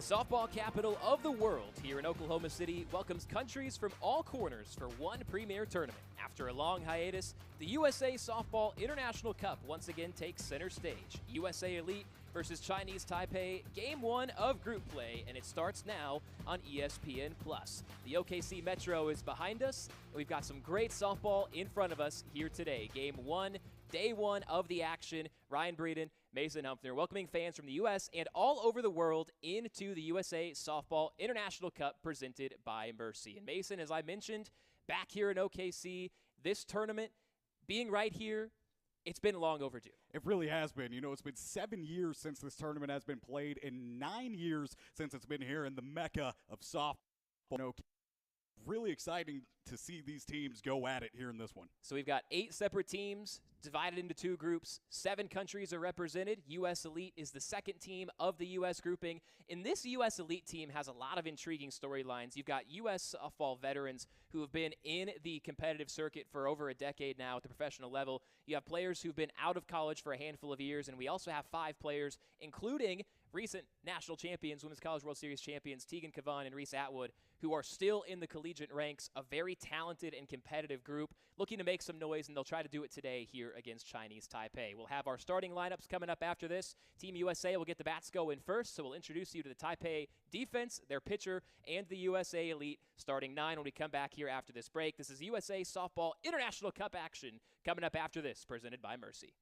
The softball capital of the world here in Oklahoma City welcomes countries from all corners for one premier tournament. After a long hiatus, the USA Softball International Cup once again takes center stage. USA Elite versus Chinese Taipei, Game 1 of group play, and it starts now on ESPN+. The OKC Metro is behind us, and we've got some great softball in front of us here today. Game 1, Day 1 of the action. Ryan Breeden, Mason Humphrey, welcoming fans from the U.S. and all over the world into the USA Softball International Cup presented by Mercy. And Mason, as I mentioned, back here in OKC, this tournament being right here, it's been long overdue. It really has been. You know, it's been 7 years since this tournament has been played and 9 years since it's been here in the Mecca of softball. Really exciting to see these teams go at it here in this one. So we've got 8 separate teams divided into 2 groups. 7 countries are represented. U.S. Elite is the second team of the U.S. grouping. And this U.S. Elite team has a lot of intriguing storylines. You've got U.S. softball veterans who have been in the competitive circuit for over a decade now at the professional level. You have players who've been out of college for a handful of years. And we also have 5 players, including recent national champions, Women's College World Series champions, Tegan Cavan and Reese Atwood, who are still in the collegiate ranks, a very talented and competitive group, looking to make some noise, and they'll try to do it today here against Chinese Taipei. We'll have our starting lineups coming up after this. Team USA will get the bats going first, so we'll introduce you to the Taipei defense, their pitcher, and the USA Elite starting 9 when we come back here after this break. This is USA Softball International Cup action coming up after this, presented by Mercy.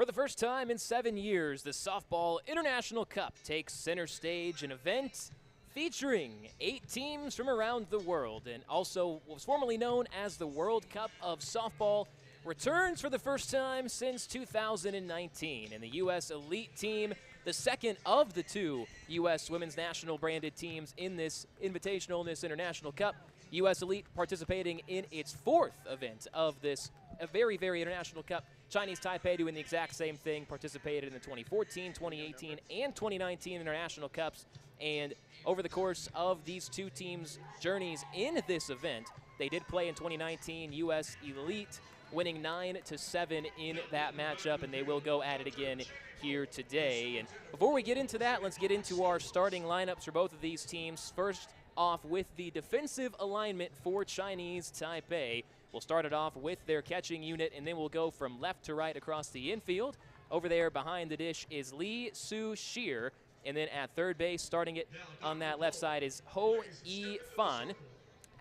For the first time in 7 years, the Softball International Cup takes center stage, an event featuring 8 teams from around the world, and also what was formerly known as the World Cup of Softball returns for the first time since 2019. And the U.S. Elite team, the second of the 2 U.S. Women's National branded teams in this Invitational, in this International Cup. U.S. Elite participating in its 4th event of this very, very International Cup. Chinese Taipei doing the exact same thing, participated in the 2014, 2018, and 2019 International Cups. And over the course of these 2 teams' journeys in this event, they did play in 2019, U.S. Elite winning 9-7 in that matchup, and they will go at it again here today. And before we get into that, let's get into our starting lineups for both of these teams. First off with the defensive alignment for Chinese Taipei. We'll start it off with their catching unit, and then we'll go from left to right across the infield. Over there behind the dish is Lee Su-sheer, and then at third base, starting it on that left side, is Ho Yi-fan.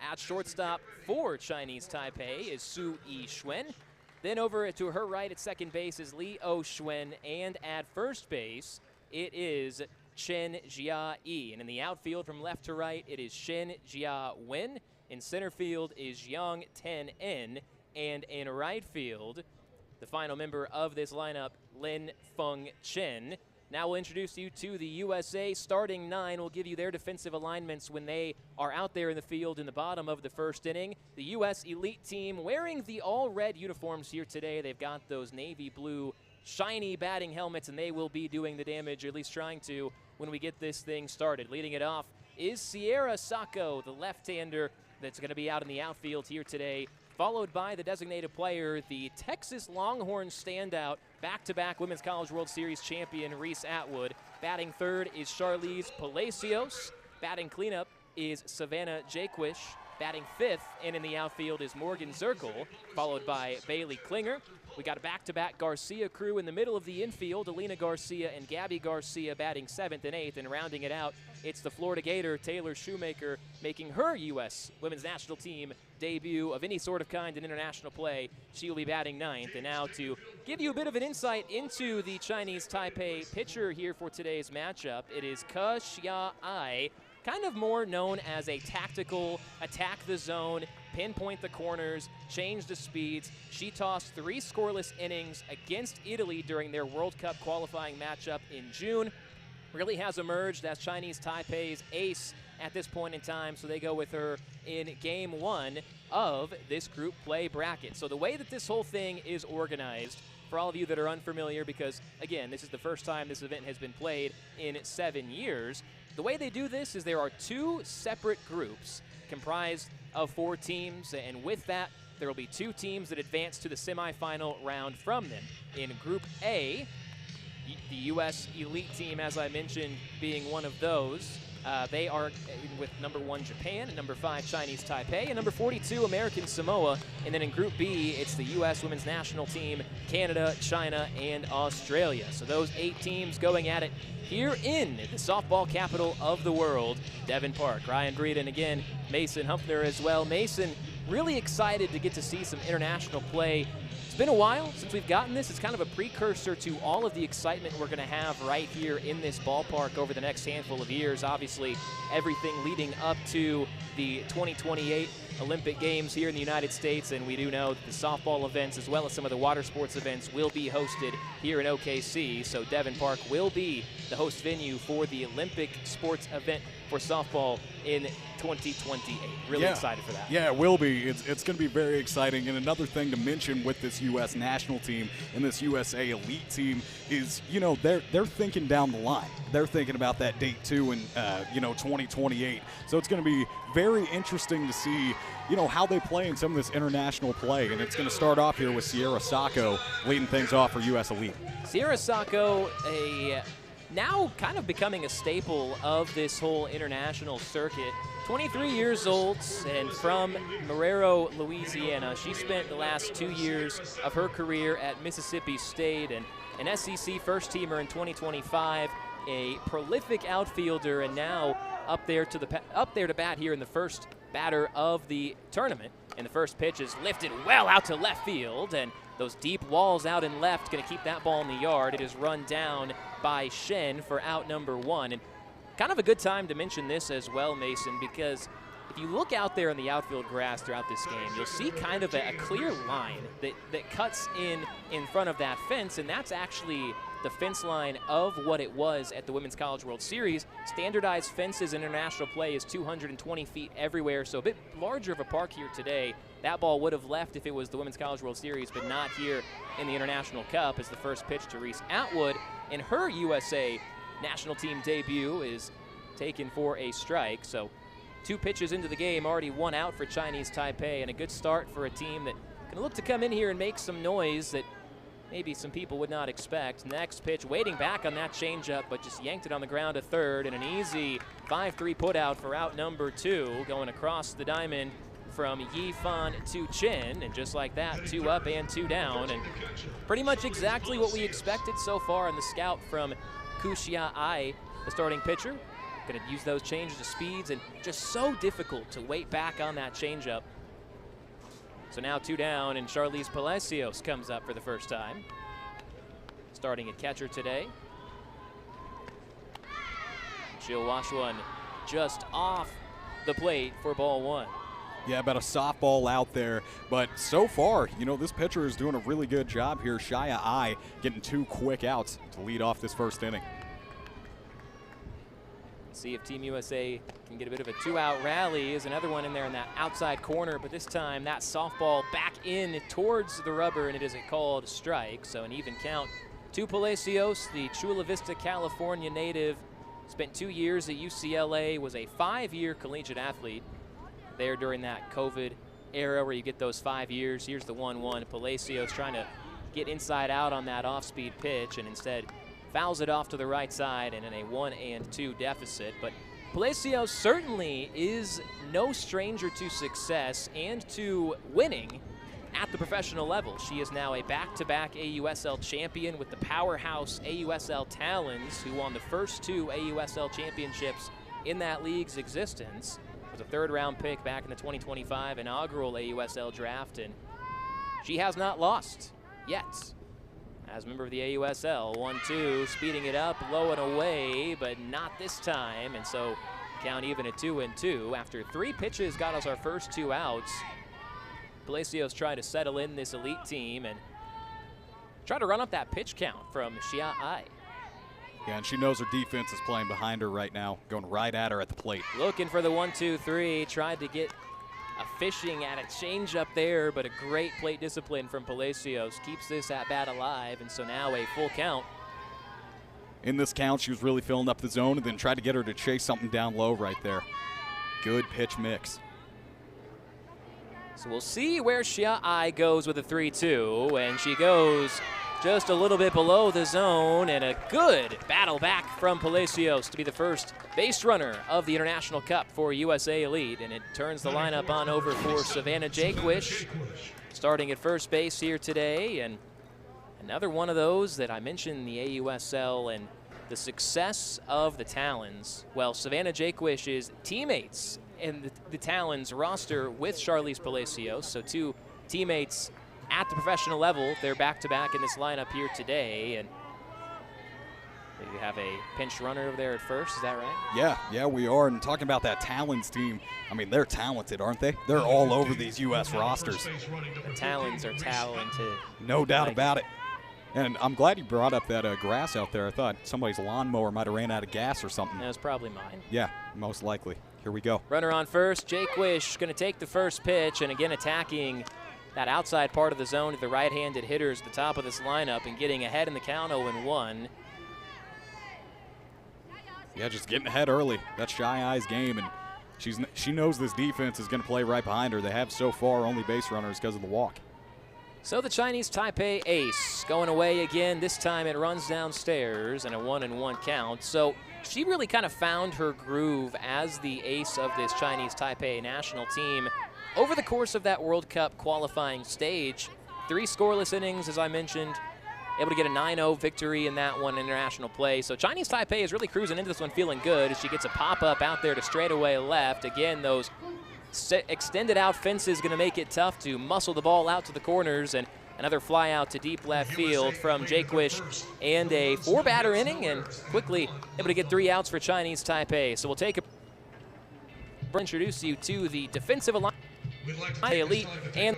At shortstop for Chinese Taipei is Su Yi-shuen. Then over to her right at second base is Li Oh-shuen, and at first base, it is Chen Jia-yi. And in the outfield from left to right, it is Shen Jia-wen. In center field is Yang Ten-en. And in right field, the final member of this lineup, Lin Feng-chen. Now we'll introduce you to the USA starting 9. We'll give you their defensive alignments when they are out there in the field in the bottom of the first inning. The U.S. Elite team wearing the all-red uniforms here today. They've got those navy blue shiny batting helmets, and they will be doing the damage, or at least trying to, when we get this thing started. Leading it off is Sierra Sacco, the left-hander that's going to be out in the outfield here today, followed by the designated player, the Texas Longhorn standout, back-to-back Women's College World Series champion, Reese Atwood. Batting third is Charlize Palacios. Batting cleanup is Savannah Jaquish. Batting fifth and in the outfield is Morgan Zirkle, followed by Bailey Klinger. We got a back-to-back Garcia crew in the middle of the infield, Alina Garcia and Gabby Garcia batting 7th and 8th, and rounding it out, it's the Florida Gator, Taylor Shoemaker, making her U.S. Women's National Team debut of any sort of kind in international play. She will be batting 9th. And now to give you a bit of an insight into the Chinese Taipei pitcher here for today's matchup, it is Ke Xia-ai, kind of more known as a tactical, attack the zone, pinpoint the corners, change the speeds. She tossed 3 scoreless innings against Italy during their World Cup qualifying matchup in June. Really has emerged as Chinese Taipei's ace at this point in time, so they go with her in Game 1 of this group play bracket. So the way that this whole thing is organized, for all of you that are unfamiliar, because, again, this is the first time this event has been played in 7 years, the way they do this is there are 2 separate groups comprised of 4 teams, and with that, there will be 2 teams that advance to the semifinal round from them. In Group A, the U.S. Elite team, as I mentioned, being one of those. They are with number 1 Japan, and number 5 Chinese Taipei, and number 42 American Samoa. And then in Group B, it's the U.S. Women's National Team, Canada, China, and Australia. So those 8 teams going at it here in the softball capital of the world, Devon Park. Ryan Breeden again, Mason Humpner as well. Mason, really excited to get to see some international play. It's been a while since we've gotten this. It's kind of a precursor to all of the excitement we're going to have right here in this ballpark over the next handful of years. Obviously, everything leading up to the 2028 Olympic Games here in the United States, and we do know that the softball events as well as some of the water sports events will be hosted here in OKC, so Devon Park will be the host venue for the Olympic sports event for softball in 2028. Really excited for that. Yeah, it will be. It's going to be very exciting. And another thing to mention with this U.S. national team and this USA Elite team is, you know, they're thinking down the line. They're thinking about that date too in 2028. So it's going to be very interesting to see, you know, how they play in some of this international play. And it's going to start off here with Sierra Sacco leading things off for U.S. Elite. Sierra Sacco, now kind of becoming a staple of this whole international circuit. 23 years old and from Marrero, Louisiana. She spent the last 2 years of her career at Mississippi State and an SEC first-teamer in 2025, a prolific outfielder, and now up there to bat here in the first batter of the tournament. And the first pitch is lifted well out to left field, and Those deep walls out and left, going to keep that ball in the yard. It is run down by Shen for out number 1. And kind of a good time to mention this as well, Mason, because if you look out there in the outfield grass throughout this game, you'll see kind of a clear line that cuts in front of that fence, and that's actually the fence line of what it was at the Women's College World Series. Standardized fences in international play is 220 feet everywhere, so a bit larger of a park here today. That ball would have left if it was the Women's College World Series, but not here in the International Cup, as the first pitch to Reese Atwood in her USA national team debut is taken for a strike. So 2 pitches into the game, already 1 out for Chinese Taipei, and a good start for a team that can look to come in here and make some noise that maybe some people would not expect. Next pitch, waiting back on that changeup, but just yanked it on the ground to third, and an easy 5-3 put out for out number 2, going across the diamond from Yifan to Chin, and just like that, 2 up and 2 down, and pretty much exactly what we expected so far in the scout from Kuxia Ai, the starting pitcher. Going to use those changes of speeds, and just so difficult to wait back on that changeup. So now 2 down, and Charlize Palacios comes up for the first time, starting at catcher today. She'll wash one just off the plate for ball 1. Yeah, about a softball out there. But so far, you know, this pitcher is doing a really good job here. Shia Ai getting 2 quick outs to lead off this first inning. See if Team USA can get a bit of a 2-out rally. Is another one in there in that outside corner, but this time that softball back in towards the rubber, and it is a called strike. So an even count to Palacios, the Chula Vista, California native. Spent 2 years at UCLA, was a 5-year collegiate athlete there during that COVID era where you get those 5 years. Here's the 1-1. Palacios trying to get inside out on that off-speed pitch, and instead fouls it off to the right side and in a 1-2 deficit. But Palacios certainly is no stranger to success and to winning at the professional level. She is now a back-to-back AUSL champion with the powerhouse AUSL Talons, who won the first 2 AUSL championships in that league's existence. Was a 3rd-round pick back in the 2025 inaugural AUSL draft, and she has not lost yet as a member of the AUSL. 1-2, speeding it up, low and away, but not this time, and so count even at 2-2. After 3 pitches got us our first 2 outs, Palacios tried to settle in this elite team and try to run up that pitch count from Xia Ai. Yeah, and she knows her defense is playing behind her right now, going right at her at the plate. Looking for the 1-2-3, tried to get a fishing at a change up there, but a great plate discipline from Palacios keeps this at bat alive, and so now a full count. In this count, she was really filling up the zone and then tried to get her to chase something down low right there. Good pitch mix. So we'll see where Xia Ai goes with a 3-2, and she goes just a little bit below the zone, and a good battle back from Palacios to be the first base runner of the International Cup for USA Elite, and it turns the lineup on over for Savannah Jaquish, starting at first base here today. And another one of those that I mentioned, the AUSL and the success of the Talons. Well, Savannah Jaquish is teammates in the Talons roster with Charlize Palacios, so 2 teammates at the professional level. They're back-to-back in this lineup here today, and we have a pinch runner over there at first, is that right? Yeah, we are. And talking about that Talons team, I mean, they're talented, aren't they? They're all over these U.S. rosters. The Talons are talented. No doubt about it. And I'm glad you brought up that grass out there. I thought somebody's lawnmower might have ran out of gas or something. That was probably mine. Yeah, most likely. Here we go. Runner on first. Jaquish going to take the first pitch, and again attacking that outside part of the zone to the right-handed hitters at the top of this lineup and getting ahead in the count 0-1. Yeah, just getting ahead early. That's Shy Ai's game, and she knows this defense is going to play right behind her. They have so far only base runners because of the walk. So the Chinese Taipei ace going away again. This time it runs downstairs and a 1-1 count. So she really kind of found her groove as the ace of this Chinese Taipei national team over the course of that World Cup qualifying stage. 3 scoreless innings, as I mentioned, able to get a 9-0 victory in that one international play. So Chinese Taipei is really cruising into this one feeling good as she gets a pop-up out there to straightaway left. Again, those extended out fences going to make it tough to muscle the ball out to the corners, and Another fly out to deep left field from Jaquish, and a 4-batter inning, and quickly able to get 3 outs for Chinese Taipei. So we'll take a introduce you to the defensive alliance, elite, and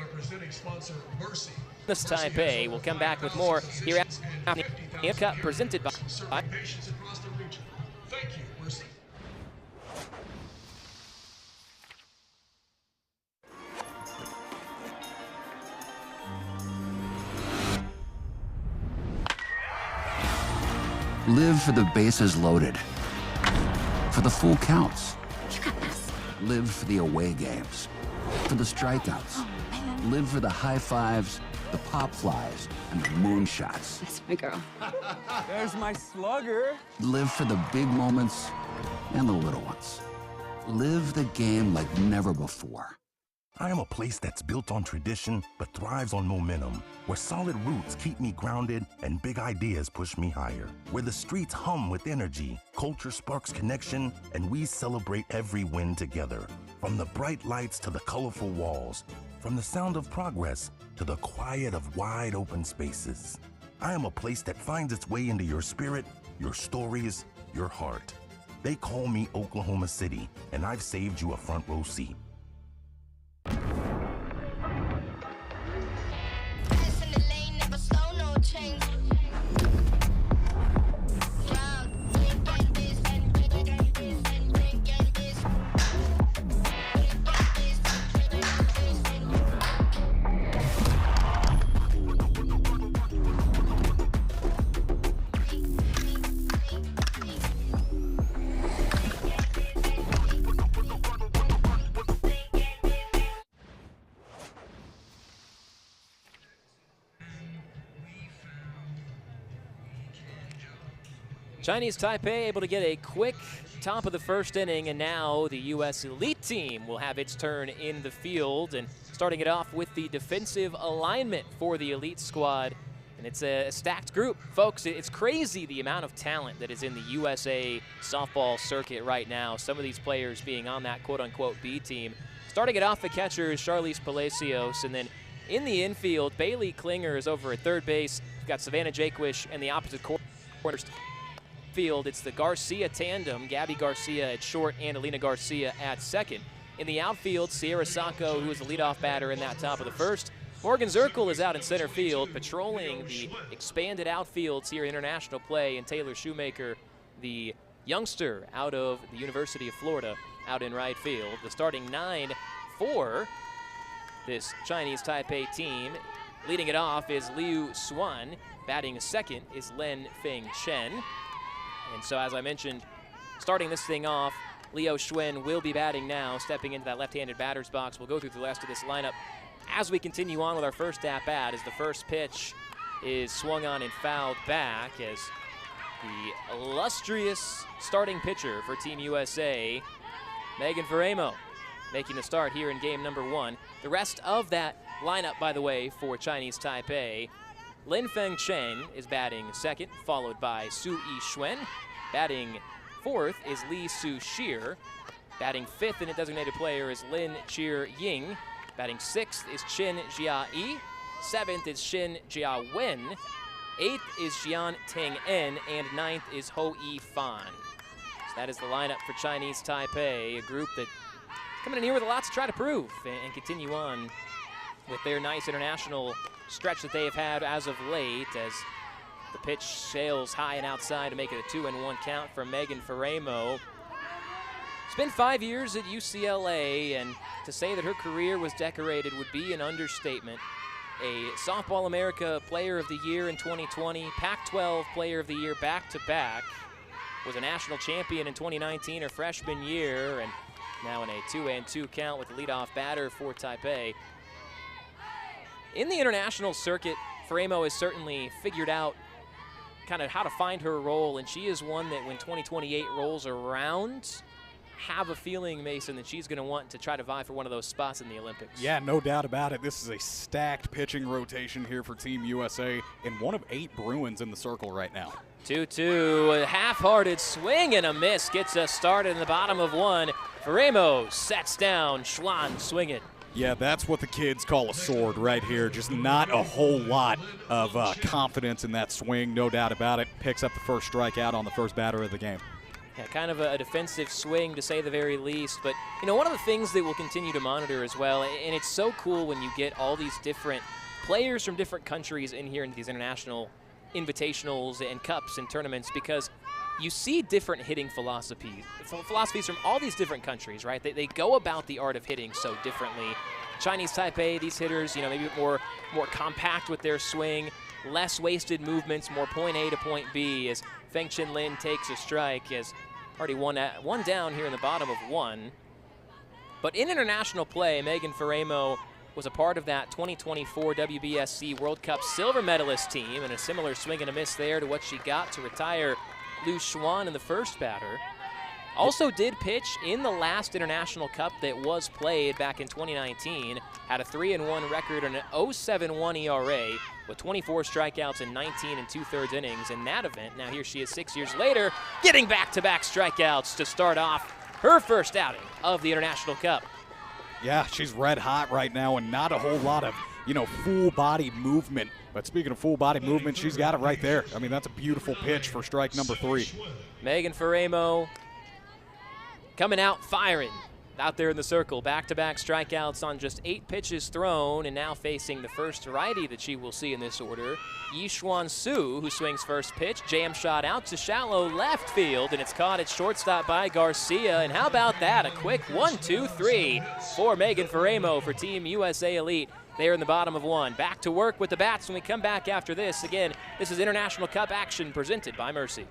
this Taipei. We'll come back with more here at the Cup presented by. Live for the bases loaded, for the full counts. Live for the away games, for the strikeouts. Live for the high fives, the pop flies, and the moonshots. That's my girl. There's my slugger. Live for the big moments and the little ones. Live the game like never before. I am a place that's built on tradition but thrives on momentum, where solid roots keep me grounded and big ideas push me higher, where the streets hum with energy, culture sparks connection, and we celebrate every win together. From the bright lights to the colorful walls, from the sound of progress to the quiet of wide open spaces. I am a place that finds its way into your spirit, your stories, your heart. They call me Oklahoma City, and I've saved you a front row seat. Chinese Taipei able to get a quick top of the first inning, and now the U.S. Elite team will have its turn in the field. And starting it off with the defensive alignment for the Elite squad. And it's a stacked group. Folks, it's crazy the amount of talent that is in the USA softball circuit right now. Some of these players being on that quote-unquote B team. Starting it off, the catcher is Charlize Palacios, and then in the infield, Bailey Klinger is over at third base. We've got Savannah Jaquish and the opposite corner. Field, it's the Garcia tandem, Gabby Garcia at short and Alina Garcia at second. In the outfield, Sierra Sacco, who is the leadoff batter in that top of the first. Morgan Zirkle is out in center field, patrolling the expanded outfields here in international play, and Taylor Shoemaker, the youngster out of the University of Florida, out in right field. The starting 9 for this Chinese Taipei team. Leading it off is Liu Xuan. Batting second is Len Feng Chen. And so, as I mentioned, starting this thing off, Liu Xuan will be batting now, stepping into that left-handed batter's box. We'll go through the rest of this lineup as we continue on with our first at-bat, as the first pitch is swung on and fouled back, as the illustrious starting pitcher for Team USA, Megan Faremo, making the start here in game number 1. The rest of that lineup, by the way, for Chinese Taipei, Lin Feng Chen is batting second, followed by Su Yi Xuan. Batting fourth is Li Su Shir. Batting fifth in a designated player is Lin Chir Ying. Batting sixth is Chen Jia Yi. Seventh is Shin Jia Wen. Eighth is Xian Teng En. And ninth is Ho Yi Fan. So that is the lineup for Chinese Taipei, a group that coming in here with a lot to try to prove and continue on with their nice international stretch that they have had as of late, as the pitch sails high and outside to make it a 2-1 count for Megan Faremo. It's been 5 years at UCLA, and to say that her career was decorated would be an understatement. A Softball America Player of the Year in 2020, Pac-12 Player of the Year back-to-back, was a national champion in 2019, her freshman year, and now in a 2-2 count with the leadoff batter for Taipei. In the international circuit, Faremo has certainly figured out kind of how to find her role, and she is one that when 2028 rolls around, have a feeling, Mason, that she's going to want to try to vie for one of those spots in the Olympics. Yeah, no doubt about it. This is a stacked pitching rotation here for Team USA, and one of 8 Bruins in the circle right now. 2-2, a half-hearted swing and a miss gets us started in the bottom of 1. Faremo sets down, Schwan swinging. Yeah, that's what the kids call a sword right here. Just not a whole lot of confidence in that swing, no doubt about it. Picks up the first strikeout on the first batter of the game. Yeah, kind of a defensive swing, to say the very least. But, you know, one of the things that we'll continue to monitor as well, and it's so cool when you get all these different players from different countries in here into these international invitationals and cups and tournaments, because you see different hitting philosophies from all these different countries, right? They go about the art of hitting so differently. Chinese Taipei, these hitters, you know, maybe more compact with their swing, less wasted movements, more point A to point B, as Feng Chin Lin takes a strike, as already one down here in the bottom of one. But in international play, Megan Faremo was a part of that 2024 WBSC World Cup silver medalist team, and a similar swing and a miss there to what she got to retire Lu Xuan in the first batter. Also did pitch in the last International Cup that was played back in 2019. Had a 3-1 record and an 0.71 ERA with 24 strikeouts and 19 2/3 innings in that event. Now here she is 6 years later, getting back-to-back strikeouts to start off her first outing of the International Cup. Yeah, she's red hot right now, and not a whole lot of, you know, full body movement. But speaking of full body movement, she's got it right there. I mean, that's a beautiful pitch for strike number 3. Megan Faremo coming out firing out there in the circle. Back-to-back strikeouts on just 8 pitches thrown, and now facing the first righty that she will see in this order, Yixuan Su, who swings first pitch. Jam shot out to shallow left field, and it's caught at shortstop by Garcia. And how about that? A quick 1-2-3 for Megan Faremo for Team USA Elite. They're in the bottom of one. Back to work with the bats when we come back after this. Again, this is International Cup action presented by Mercy.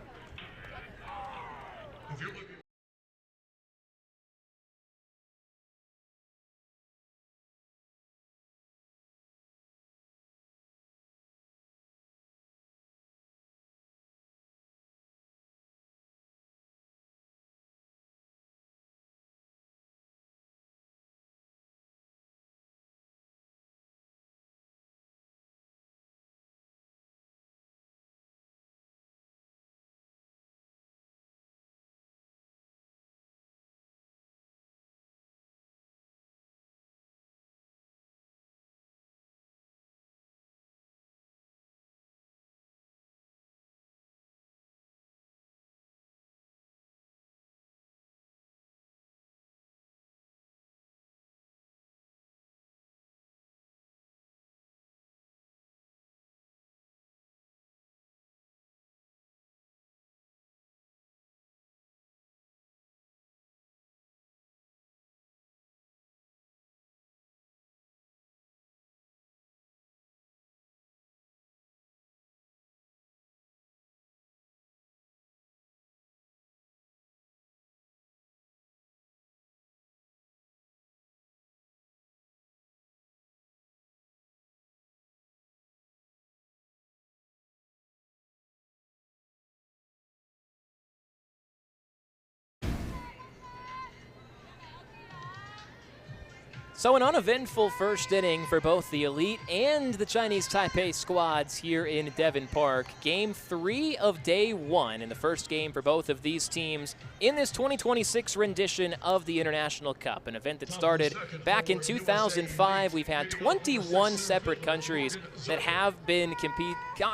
So an uneventful first inning for both the Elite and the Chinese Taipei squads here in Devon Park. Game 3 of day 1 in the first game for both of these teams in this 2026 rendition of the International Cup, an event that started back in 2005. We've had 21 separate countries that have been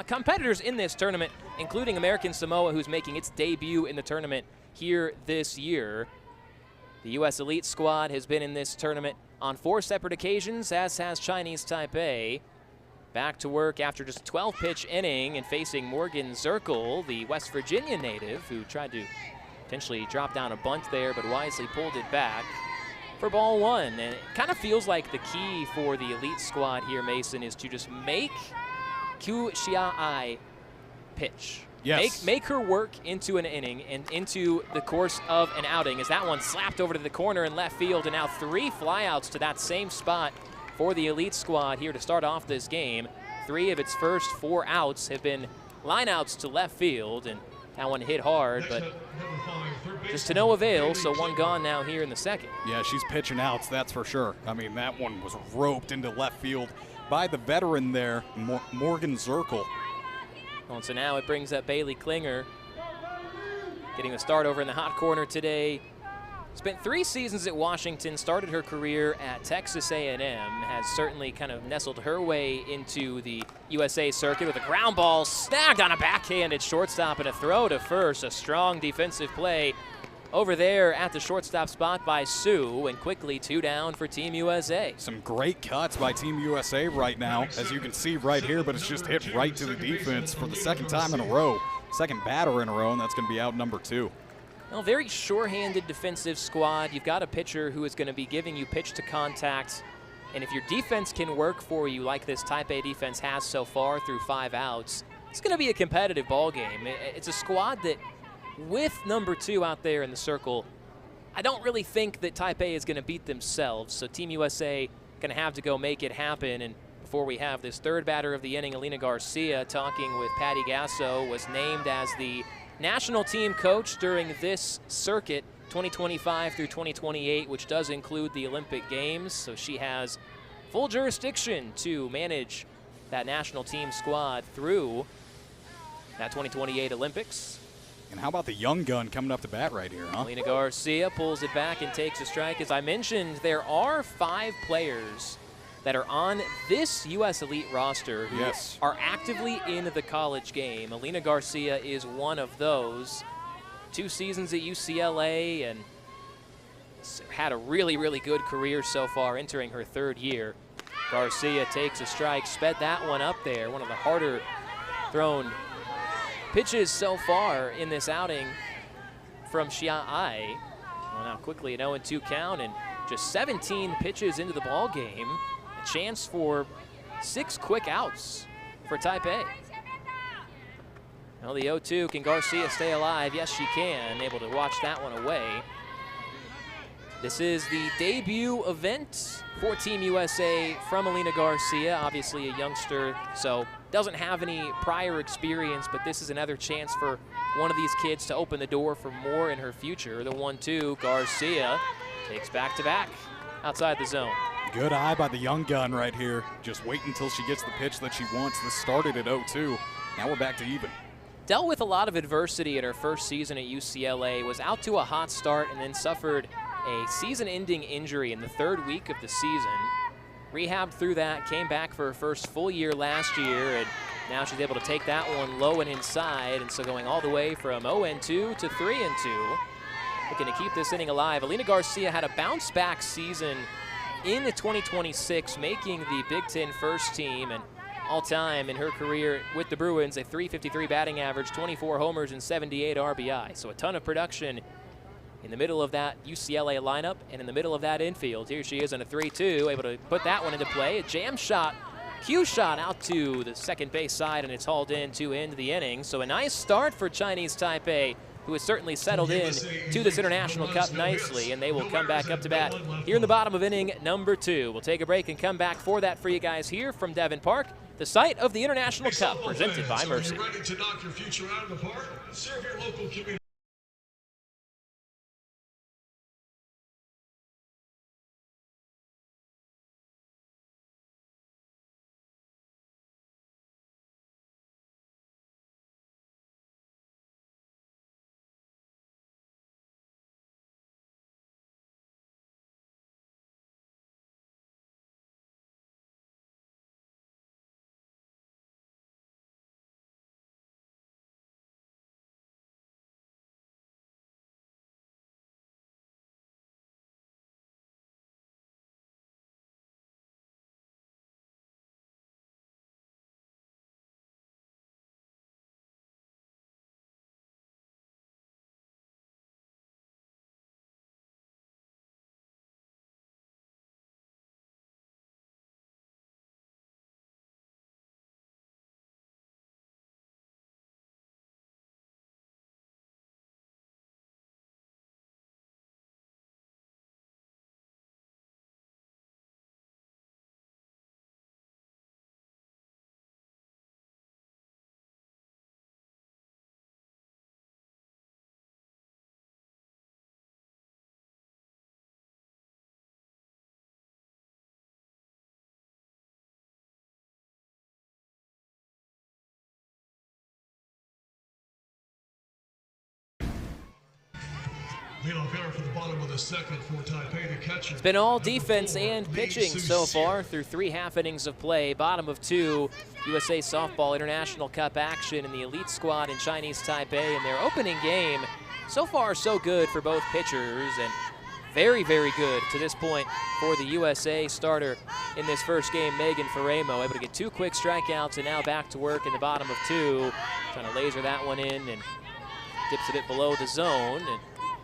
competitors in this tournament, including American Samoa, who's making its debut in the tournament here this year. The U.S. Elite squad has been in this tournament on 4 separate occasions, as has Chinese Taipei. Back to work after just a 12-pitch inning and facing Morgan Zirkle, the West Virginia native, who tried to potentially drop down a bunt there, but wisely pulled it back for ball 1. And it kind of feels like the key for the Elite squad here, Mason, is to just make Q Xia pitch. Yes. Make her work into an inning and into the course of an outing, as that one slapped over to the corner in left field, and now 3 flyouts to that same spot for the Elite squad here to start off this game. 3 of its first 4 outs have been lineouts to left field, and that one hit hard, but just to no avail, so 1 gone now here in the second. Yeah, she's pitching outs, that's for sure. I mean, that one was roped into left field by the veteran there, Morgan Zirkle. Well, so now it brings up Bailey Klinger, getting a start over in the hot corner today Spent 3 seasons at Washington, started her career at Texas A&M, has certainly kind of nestled her way into the USA circuit with a ground ball snagged on a backhanded shortstop and a throw to first. A strong defensive play over there at the shortstop spot by Sue, and quickly 2 down for Team USA. Some great cuts by Team USA right now, as you can see right here, but it's just hit right to the defense for the second time in a row. Second batter in a row, and that's going to be out number 2. Well, very sure-handed defensive squad. You've got a pitcher who is going to be giving you pitch to contact, and if your defense can work for you like this Taipei defense has so far through 5 outs, it's going to be a competitive ball game. It's a squad that, with number 2 out there in the circle, I don't really think that Taipei is going to beat themselves, so Team USA going to have to go make it happen. And before we have this third batter of the inning, Alina Garcia, talking with Patty Gasso, was named as the national team coach during this circuit, 2025 through 2028, which does include the Olympic Games. So she has full jurisdiction to manage that national team squad through that 2028 Olympics. And how about the young gun coming up to bat right here, huh? Alina Garcia pulls it back and takes a strike. As I mentioned, there are 5 players that are on this U.S. Elite roster who are actively in the college game. Alina Garcia is one of those. 2 seasons at UCLA and had a really, really good career so far, entering her 3rd year. Garcia takes a strike, sped that one up there. One of the harder thrown pitches so far in this outing from Xia Ai. Well, now quickly an 0-2 count, and just 17 pitches into the ball game. A chance for 6 quick outs for Taipei. Well, the 0-2, can Garcia stay alive? Yes, she can. Able to watch that one away. This is the debut event for Team USA from Alina Garcia, obviously a youngster, so doesn't have any prior experience, but this is another chance for one of these kids to open the door for more in her future. The 1-2, Garcia takes back-to-back outside the zone. Good eye by the young gun right here. Just wait until she gets the pitch that she wants. This started at 0-2. Now we're back to even. Dealt with a lot of adversity in her first season at UCLA, was out to a hot start and then suffered a season-ending injury in the 3rd week of the season. Rehabbed through that, came back for her first full year last year, and now she's able to take that one low and inside, and so going all the way from 0-2 to 3-2. Looking to keep this inning alive. Alina Garcia had a bounce-back season in the 2026, making the Big Ten first team, and all-time in her career with the Bruins, a .353 batting average, 24 homers, and 78 RBI. So a ton of production in the middle of that UCLA lineup and in the middle of that infield. Here she is on a 3-2, able to put that one into play. A jam shot, cue shot out to the second base side, and it's hauled in to end the inning. So a nice start for Chinese Taipei, who has certainly settled in to this International Cup nicely, and they will come back up to bat here in the bottom of inning number 2. We'll take a break and come back for that for you guys here from Devon Park, the site of the International Cup, presented by Mercy. Ready to knock your future out of the park? Serve your local community. Leadoff hitter for the bottom of the second for Taipei to catch it. It's been all defense and pitching so far through 3 half innings of play. Bottom of 2, USA Softball International Cup action in the elite squad in Chinese Taipei in their opening game. So far, so good for both pitchers, and very, very good to this point for the USA starter in this first game, Megan Faremo, able to get 2 quick strikeouts and now back to work in the bottom of 2. Trying to laser that one in and dips a bit below the zone. And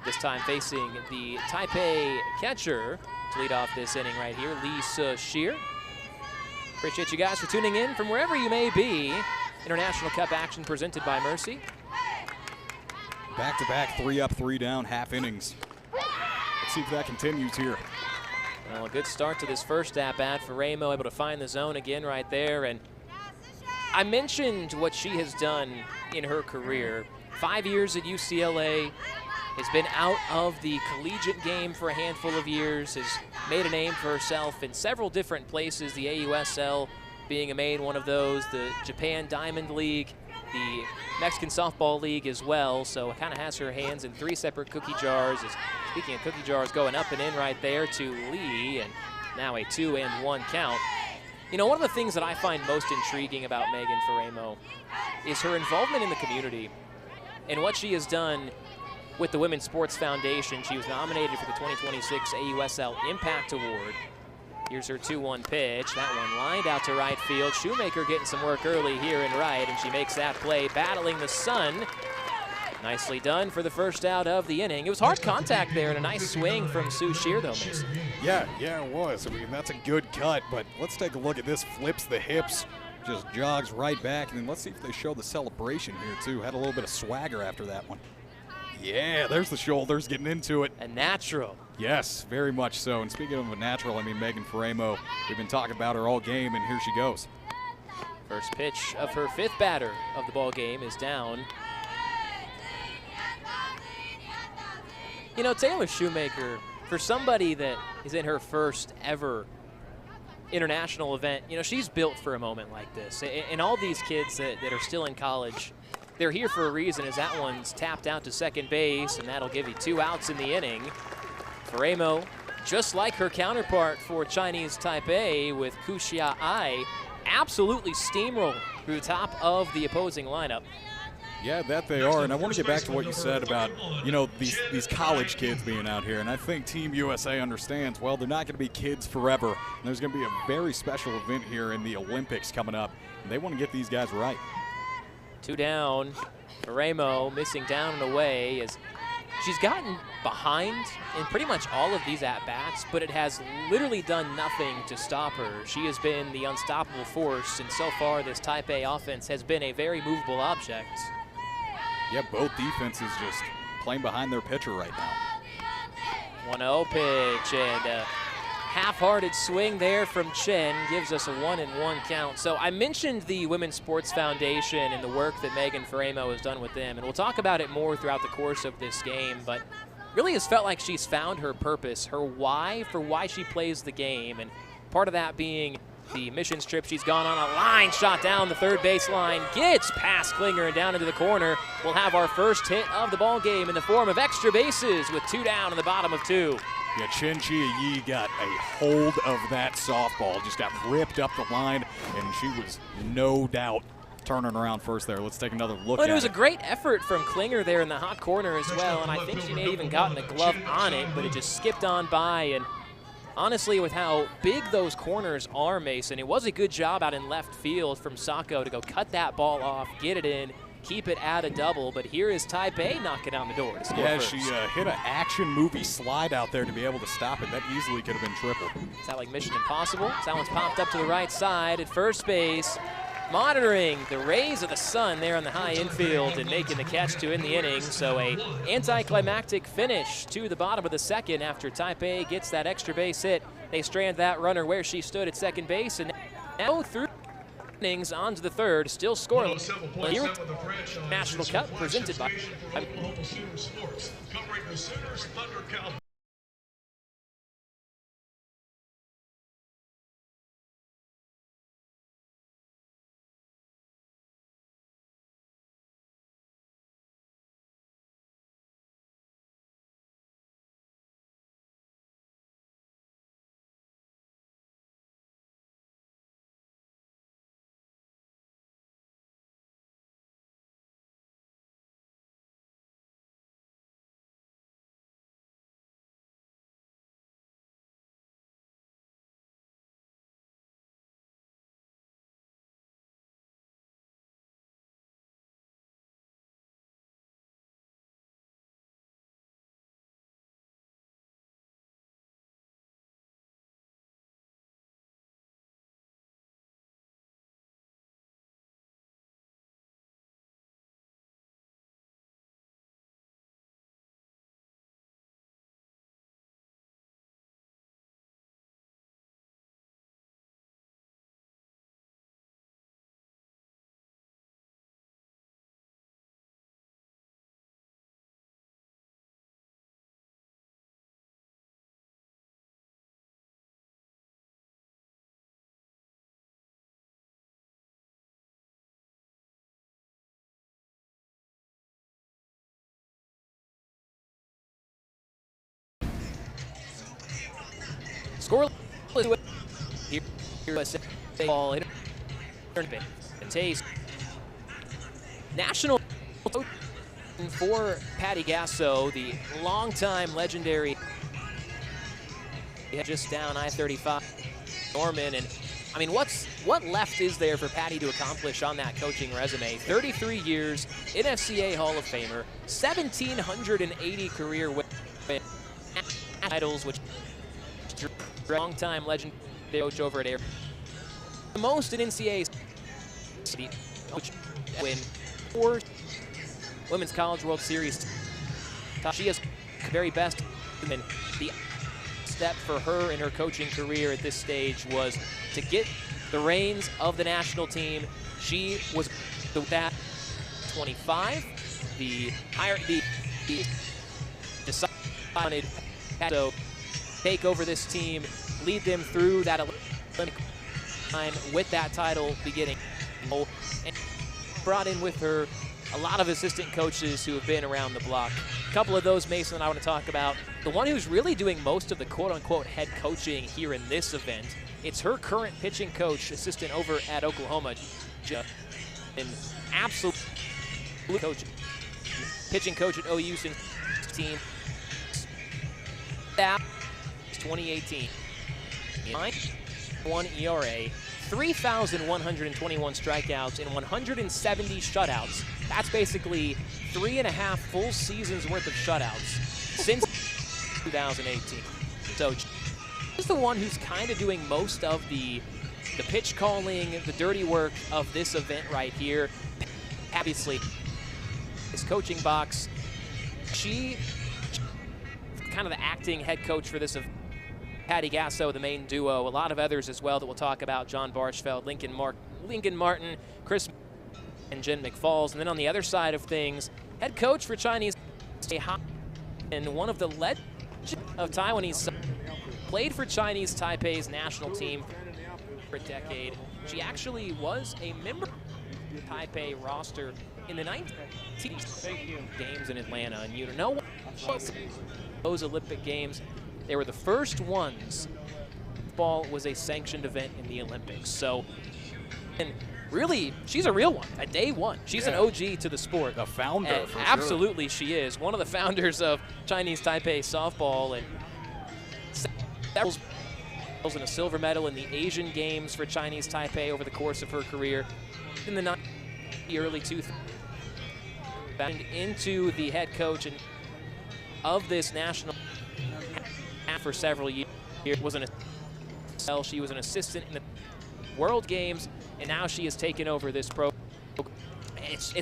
this time facing the Taipei catcher to lead off this inning right here, Lisa Shear. Appreciate you guys for tuning in from wherever you may be. International Cup action presented by Mercy. Back-to-back 3 up, 3 down, half innings. Let's see if that continues here. Well, a good start to this first at-bat for Ramo, able to find the zone again right there. And I mentioned what she has done in her career. 5 years at UCLA, has been out of the collegiate game for a handful of years, has made a name for herself in several different places, the AUSL being a main one of those, the Japan Diamond League, the Mexican Softball League as well, so kind of has her hands in 3 separate cookie jars. Speaking of cookie jars, going up and in right there to Lee, and now a 2-1 count. You know, one of the things that I find most intriguing about Megan Faremo is her involvement in the community and what she has done with the Women's Sports Foundation. She was nominated for the 2026 AUSL Impact Award. Here's her 2-1 pitch. That one lined out to right field. Shoemaker getting some work early here in right, and she makes that play, battling the sun. Nicely done for the first out of the inning. It was hard contact there and a nice swing from Sue Shear, though, Mason. Yeah, it was. I mean, that's a good cut, but let's take a look at this. Flips the hips, just jogs right back, and then let's see if they show the celebration here, too. Had a little bit of swagger after that one. Yeah, there's the shoulders getting into it. A natural. Yes, very much so. And speaking of a natural, I mean, Megan Faremo, we've been talking about her all game, and here she goes. First pitch of her 5th batter of the ball game is down. You know, Taylor Shoemaker, for somebody that is in her first ever international event, you know, she's built for a moment like this. And all these kids that are still in college, they're here for a reason, as that one's tapped out to second base, and that'll give you 2 outs in the inning. Faremo, just like her counterpart for Chinese Taipei with Kuxia Ai, absolutely steamroll through the top of the opposing lineup. Yeah, that they are, and I want to get back to what you said about, you know, these college kids being out here, and I think Team USA understands, well, they're not going to be kids forever, and there's going to be a very special event here in the Olympics coming up, and they want to get these guys right. 2 down. Faremo missing down and away as she's gotten behind in pretty much all of these at-bats, but it has literally done nothing to stop her. She has been the unstoppable force, and so far this Taipei offense has been a very movable object. Yeah, both defenses just playing behind their pitcher right now. 1-0 pitch, and half-hearted swing there from Chen gives us a 1-1 count. So I mentioned the Women's Sports Foundation and the work that Megan Faremo has done with them, and we'll talk about it more throughout the course of this game, but really has felt like she's found her purpose, her why for why she plays the game, and part of that being the missions trip she's gone on. A line shot down the third baseline, gets past Klinger and down into the corner. We'll have our first hit of the ball game in the form of extra bases with 2 down in the bottom of 2. Yeah, Chen Chia-Yi got a hold of that softball, just got ripped up the line, and she was no doubt turning around first there. Let's take another look at it. It was a great effort from Klinger there in the hot corner as well, and I think she may have even gotten a glove on it, but it just skipped on by. And honestly, with how big those corners are, Mason, it was a good job out in left field from Sacco to go cut that ball off, get it in, keep it at a double. But here is Taipei knocking on the door to score first. She hit an action movie slide out there to be able to stop it. That easily could have been triple. Is that like Mission Impossible? That one's popped up to the right side at first base. Monitoring the rays of the sun there on the high infield and making the catch to end the inning. So a anticlimactic finish to the bottom of the second after Taipei gets that extra base hit. They strand that runner where she stood at second base, and now through innings onto the third, still scoreless. Here, National Cup presented by Scoreless here, USA ball in and Taste. National for Patty Gasso, the longtime legendary, just down I-35 Norman, and I mean, what left is there for Patty to accomplish on that coaching resume? 33 years, NFCA Hall of Famer, 1,780 career wins, titles, which long-time legend coach over at Air. The most in NCAA, which win 4 Women's College World Series. She is the very best, and the step for her in her coaching career at this stage was to get the reins of the national team. She was that 25. The decided to take over this team, lead them through that Olympic time with that title beginning. And brought in with her a lot of assistant coaches who have been around the block. A couple of those, Mason, I want to talk about. The one who's really doing most of the quote-unquote head coaching here in this event, it's her current pitching coach, assistant over at Oklahoma, an absolute coach, pitching coach at OU since 2018. 9.1 ERA, 3,121 strikeouts, and 170 shutouts. That's basically 3.5 full seasons worth of shutouts since 2018. So she's the one who's kind of doing most of the pitch calling, the dirty work of this event right here. Obviously, this coaching box, she kind of the acting head coach for this event. Patty Gasso, the main duo, a lot of others as well that we'll talk about. John Barchfeld, Lincoln Martin, Chris, and Jen McFalls. And then on the other side of things, head coach for Chinese and one of the legends of Taiwanese, played for Chinese Taipei's national team for a decade. She actually was a member of the Taipei roster in the 1980s games in Atlanta. And you know what? Those Olympic games, they were the first ones. Football was a sanctioned event in the Olympics. So, and really, she's a real one, a day one. She's an OG to the sport. The founder, for absolutely, sure. She is. One of the founders of Chinese Taipei softball, and and a silver medal in the Asian Games for Chinese Taipei over the course of her career. In the early 2000s, into the head coach of this national for several years. She was an assistant in the World Games, and now she has taken over this program. It's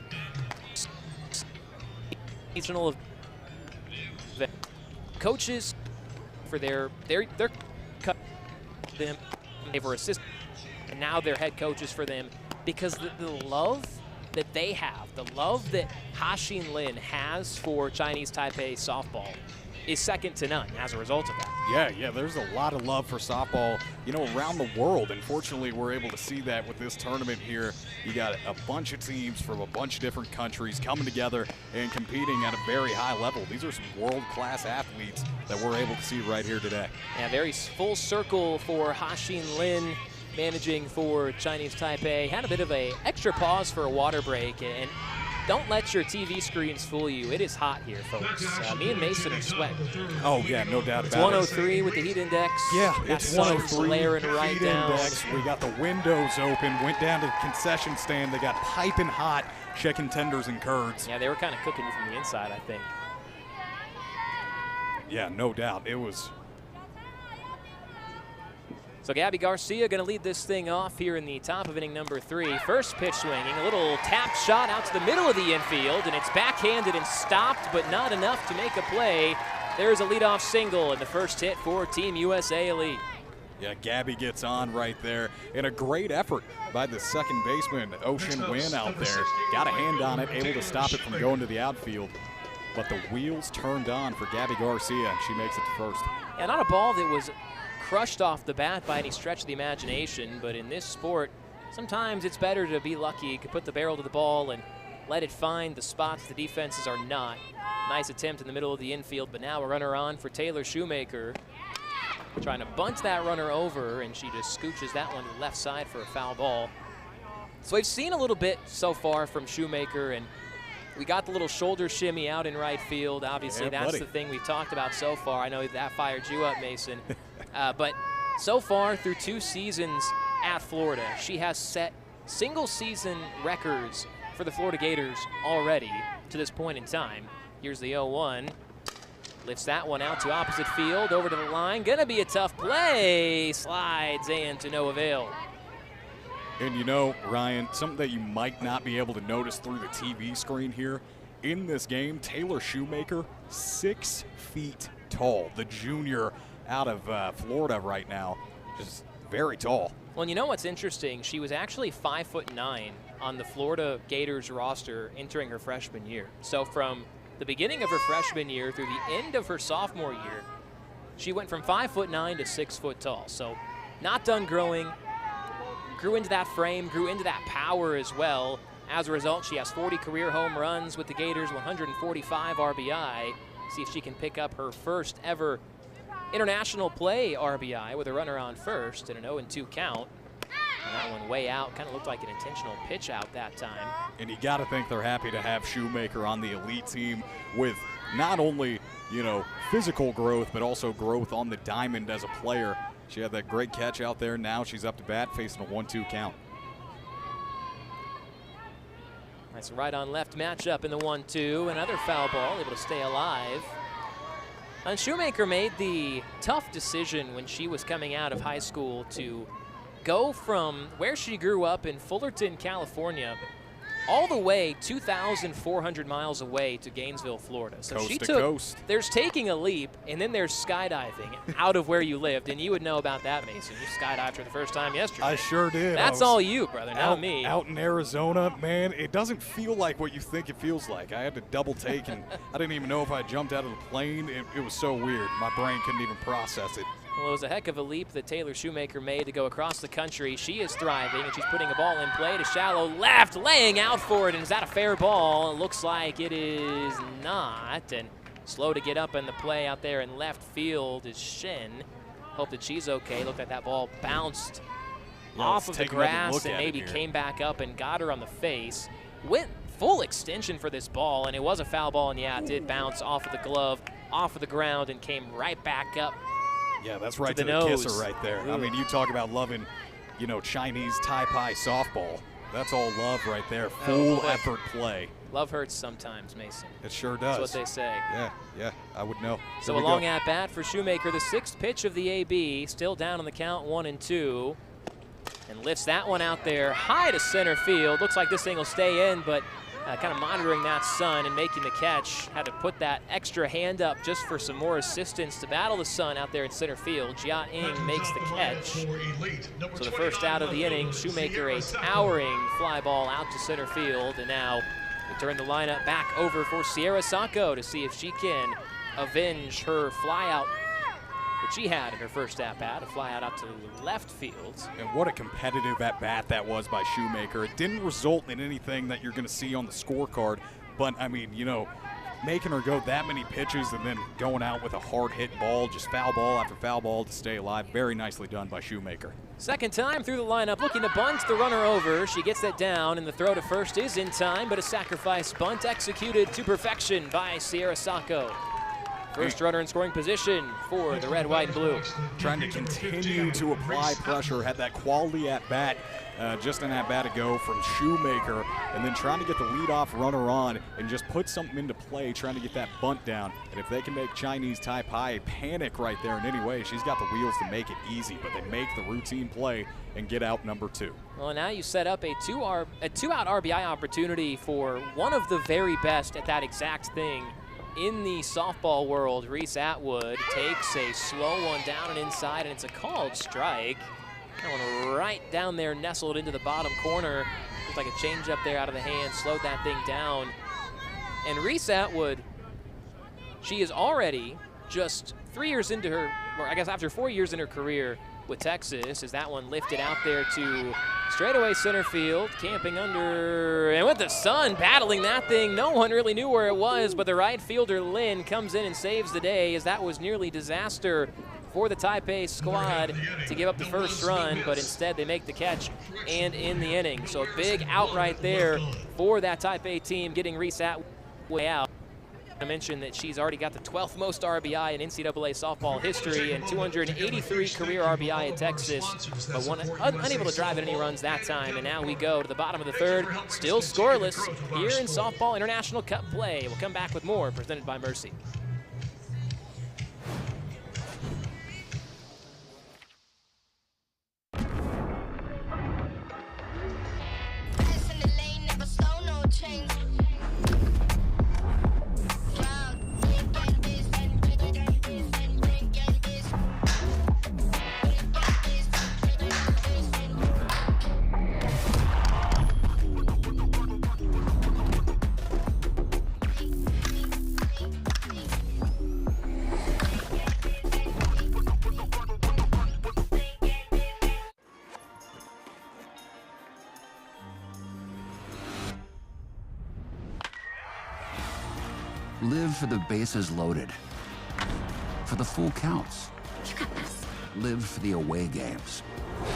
regional of coaches for their them. They were assistant, and now they're head coaches for them because the love that they have, the love that Ha-Xin Lin has for Chinese Taipei softball is second to none as a result of that. Yeah, there's a lot of love for softball, around the world. And fortunately, we're able to see that with this tournament here. You got a bunch of teams from a bunch of different countries coming together and competing at a very high level. These are some world-class athletes that we're able to see right here today. Yeah, very full circle for Ha-Xin Lin, managing for Chinese Taipei. Had a bit of a extra pause for a water break, and don't let your TV screens fool you. It is hot here, folks. Me and Mason are sweating. Oh, yeah, no doubt It's about it. 103 with the heat index. Yeah, That it's sun's 103. Layering right Heat down. index. We got the windows open. Went down to the concession stand. They got piping hot chicken tenders and curds. Yeah, they were kind of cooking you from the inside, I think. Yeah, no doubt. It was. So Gabby Garcia going to lead this thing off here in the top of inning number 3. First pitch swinging, a little tap shot out to the middle of the infield, and it's backhanded and stopped, but not enough to make a play. There's a leadoff single and the first hit for Team USA Elite. Yeah, Gabby gets on right there. And a great effort by the second baseman, Ocean Wynn, out there. Got a hand on it, able to stop it from going to the outfield. But the wheels turned on for Gabby Garcia, and she makes it to first. Yeah, not a ball that was crushed off the bat by any stretch of the imagination, but in this sport, sometimes it's better to be lucky. You can put the barrel to the ball and let it find the spots the defenses are not. Nice attempt in the middle of the infield, but now a runner on for Taylor Shoemaker. trying to bunt that runner over, and she just scooches that one to the left side for a foul ball. So we've seen a little bit so far from Shoemaker, and we got the little shoulder shimmy out in right field. Obviously, that's the thing we've talked about so far. I know that fired you up, Mason. But so far, through 2 seasons at Florida, she has set single-season records for the Florida Gators already to this point in time. Here's the 0-1. Lifts that one out to opposite field, over to the line. Gonna be a tough play. Slides and to no avail. And you know, Ryan, something that you might not be able to notice through the TV screen here, in this game, Taylor Shoemaker, 6 feet tall. The junior out of Florida right now, just very tall. Well, you know what's interesting? She was actually 5'9" on the Florida Gators roster entering her freshman year. So from the beginning of her freshman year through the end of her sophomore year, she went from 5'9" to 6 foot tall. So not done growing, grew into that frame, grew into that power as well. As a result, she has 40 career home runs with the Gators, 145 RBI. See if she can pick up her first ever international play RBI with a runner on first and an 0-2 count. And that one way out, kind of looked like an intentional pitch out that time. And you got to think they're happy to have Shoemaker on the elite team with not only, you know, physical growth, but also growth on the diamond as a player. She had that great catch out there. Now she's up to bat facing a 1-2 count. Nice right on left matchup in the 1-2. Another foul ball, able to stay alive. And Shoemaker made the tough decision when she was coming out of high school to go from where she grew up in Fullerton, California, all the way 2,400 miles away to Gainesville, Florida. So coast she to took, coast. There's taking a leap, and then there's skydiving out of where you lived. And you would know about that, Mason. You skydived for the first time yesterday. I sure did. That's all you, brother, not me. Out in Arizona, man, it doesn't feel like what you think it feels like. I had to double take, and I didn't even know if I jumped out of the plane. It was so weird. My brain couldn't even process it. Well, it was a heck of a leap that Taylor Shoemaker made to go across the country. She is thriving, and she's putting a ball in play to shallow left, laying out for it. And is that a fair ball? It looks like it is not. And slow to get up in the play out there in left field is Shin. Hope that she's okay. Looked like that ball bounced off of the grass and maybe came back up and got her on the face. Went full extension for this ball, and it was a foul ball, and yeah, it did bounce off of the glove, off of the ground, and came right back up. Yeah, that's right to the nose. kisser right there. I mean, you talk about loving, you know, Chinese Taipei softball. That's all love right there. Full effort play. Love hurts sometimes, Mason. It sure does. That's what they say. Yeah, I would know. So a long at bat for Shoemaker, the 6th pitch of the AB, still down on the count, 1-2. And lifts that one out there high to center field. Looks like this thing will stay in, but kind of monitoring that sun and making the catch. Had to put that extra hand up just for some more assistance to battle the sun out there in center field. Jia Ing makes the catch. So the first out of the inning, Shoemaker a towering fly ball out to center field. And now we turn the lineup back over for Sierra Sacco to see if she can avenge her fly out that she had in her first at-bat, a fly out to left field. And what a competitive at-bat that was by Shoemaker. It didn't result in anything that you're going to see on the scorecard, but, I mean, you know, making her go that many pitches and then going out with a hard-hit ball, just foul ball after foul ball to stay alive. Very nicely done by Shoemaker. Second time through the lineup, looking to bunt the runner over. She gets that down, and the throw to first is in time, but a sacrifice bunt executed to perfection by Sierra Sacco. First runner in scoring position for the red, white, and blue. Trying to continue to apply pressure, had that quality at-bat, just an at-bat ago from Shoemaker, and then trying to get the leadoff runner on and just put something into play, trying to get that bunt down. And if they can make Chinese Taipei panic right there in any way, she's got the wheels to make it easy, but they make the routine play and get out number 2. Well, now you set up a two-out RBI opportunity for one of the very best at that exact thing in the softball world. Reese Atwood takes a slow one down and inside, and it's a called strike. That one right down there, nestled into the bottom corner. Looks like a change up there out of the hand, slowed that thing down. And Reese Atwood, she is already just 3 years into her, or I guess after 4 years in her career with Texas, as that one lifted out there to straightaway center field, camping under, and with the sun battling that thing, no one really knew where it was, but the right fielder Lynn comes in and saves the day, as that was nearly disaster for the Taipei squad to give up the first run, but instead they make the catch and in the inning. So a big out right there for that Taipei team, getting Reese Atwood out. I mentioned that she's already got the 12th most RBI in NCAA softball history and 283 career RBI at Texas, but unable to drive any runs that time. And now we go to the bottom of the third, still scoreless here in softball International Cup play. We'll come back with more presented by Mercy. Live for the bases loaded, for the full counts. Live for the away games,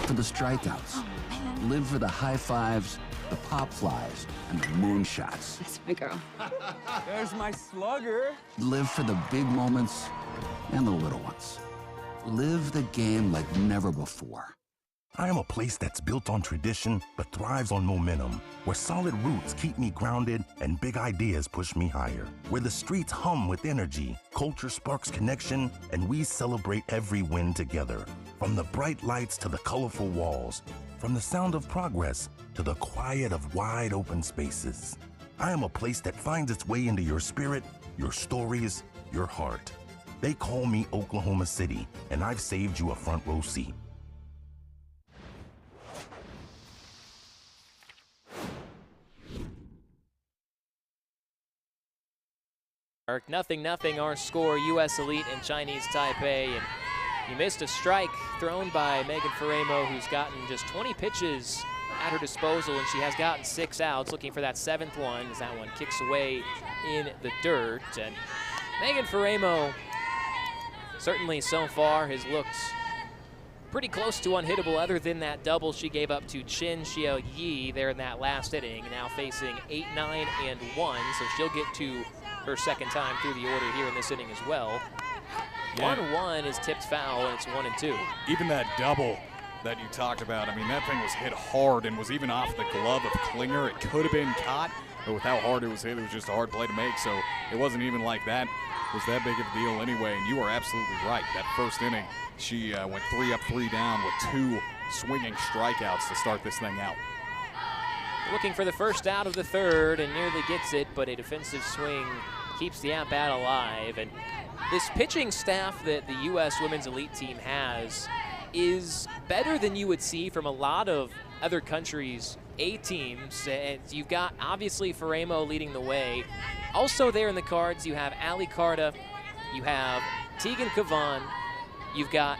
for the strikeouts. Live for the high fives, the pop flies, and the moonshots. That's my girl. There's my slugger. Live for the big moments and the little ones. Live the game like never before. I am a place that's built on tradition but thrives on momentum, where solid roots keep me grounded and big ideas push me higher, where the streets hum with energy, culture sparks connection, and we celebrate every win together. From the bright lights to the colorful walls, from the sound of progress to the quiet of wide open spaces. I am a place that finds its way into your spirit, your stories, your heart. They call me Oklahoma City, and I've saved you a front row seat. Nothing, our score, U.S. Elite and Chinese Taipei. And you missed a strike thrown by Megan Faremo, who's gotten just 20 pitches at her disposal, and she has gotten 6 outs, looking for that 7th one as that one kicks away in the dirt. And Megan Faremo certainly so far has looked pretty close to unhittable, other than that double she gave up to Chin Xiao Yi there in that last inning, now facing 8, 9, and 1, so she'll get to her second time through the order here in this inning as well. 1-1 is tipped foul, and it's 1-2. Even that double that you talked about, I mean, that thing was hit hard and was even off the glove of Klinger. It could have been caught, but with how hard it was hit, it was just a hard play to make, so it wasn't even like that was that big of a deal anyway. And you are absolutely right. That first inning, she went 3 up, 3 down with 2 swinging strikeouts to start this thing out. Looking for the first out of the third and nearly gets it, but a defensive swing keeps the at-bat alive. And this pitching staff that the U.S. Women's Elite team has is better than you would see from a lot of other countries' A teams. And you've got, obviously, Faremo leading the way. Also there in the cards, you have Ali Carta, you have Tegan Kavan, you've got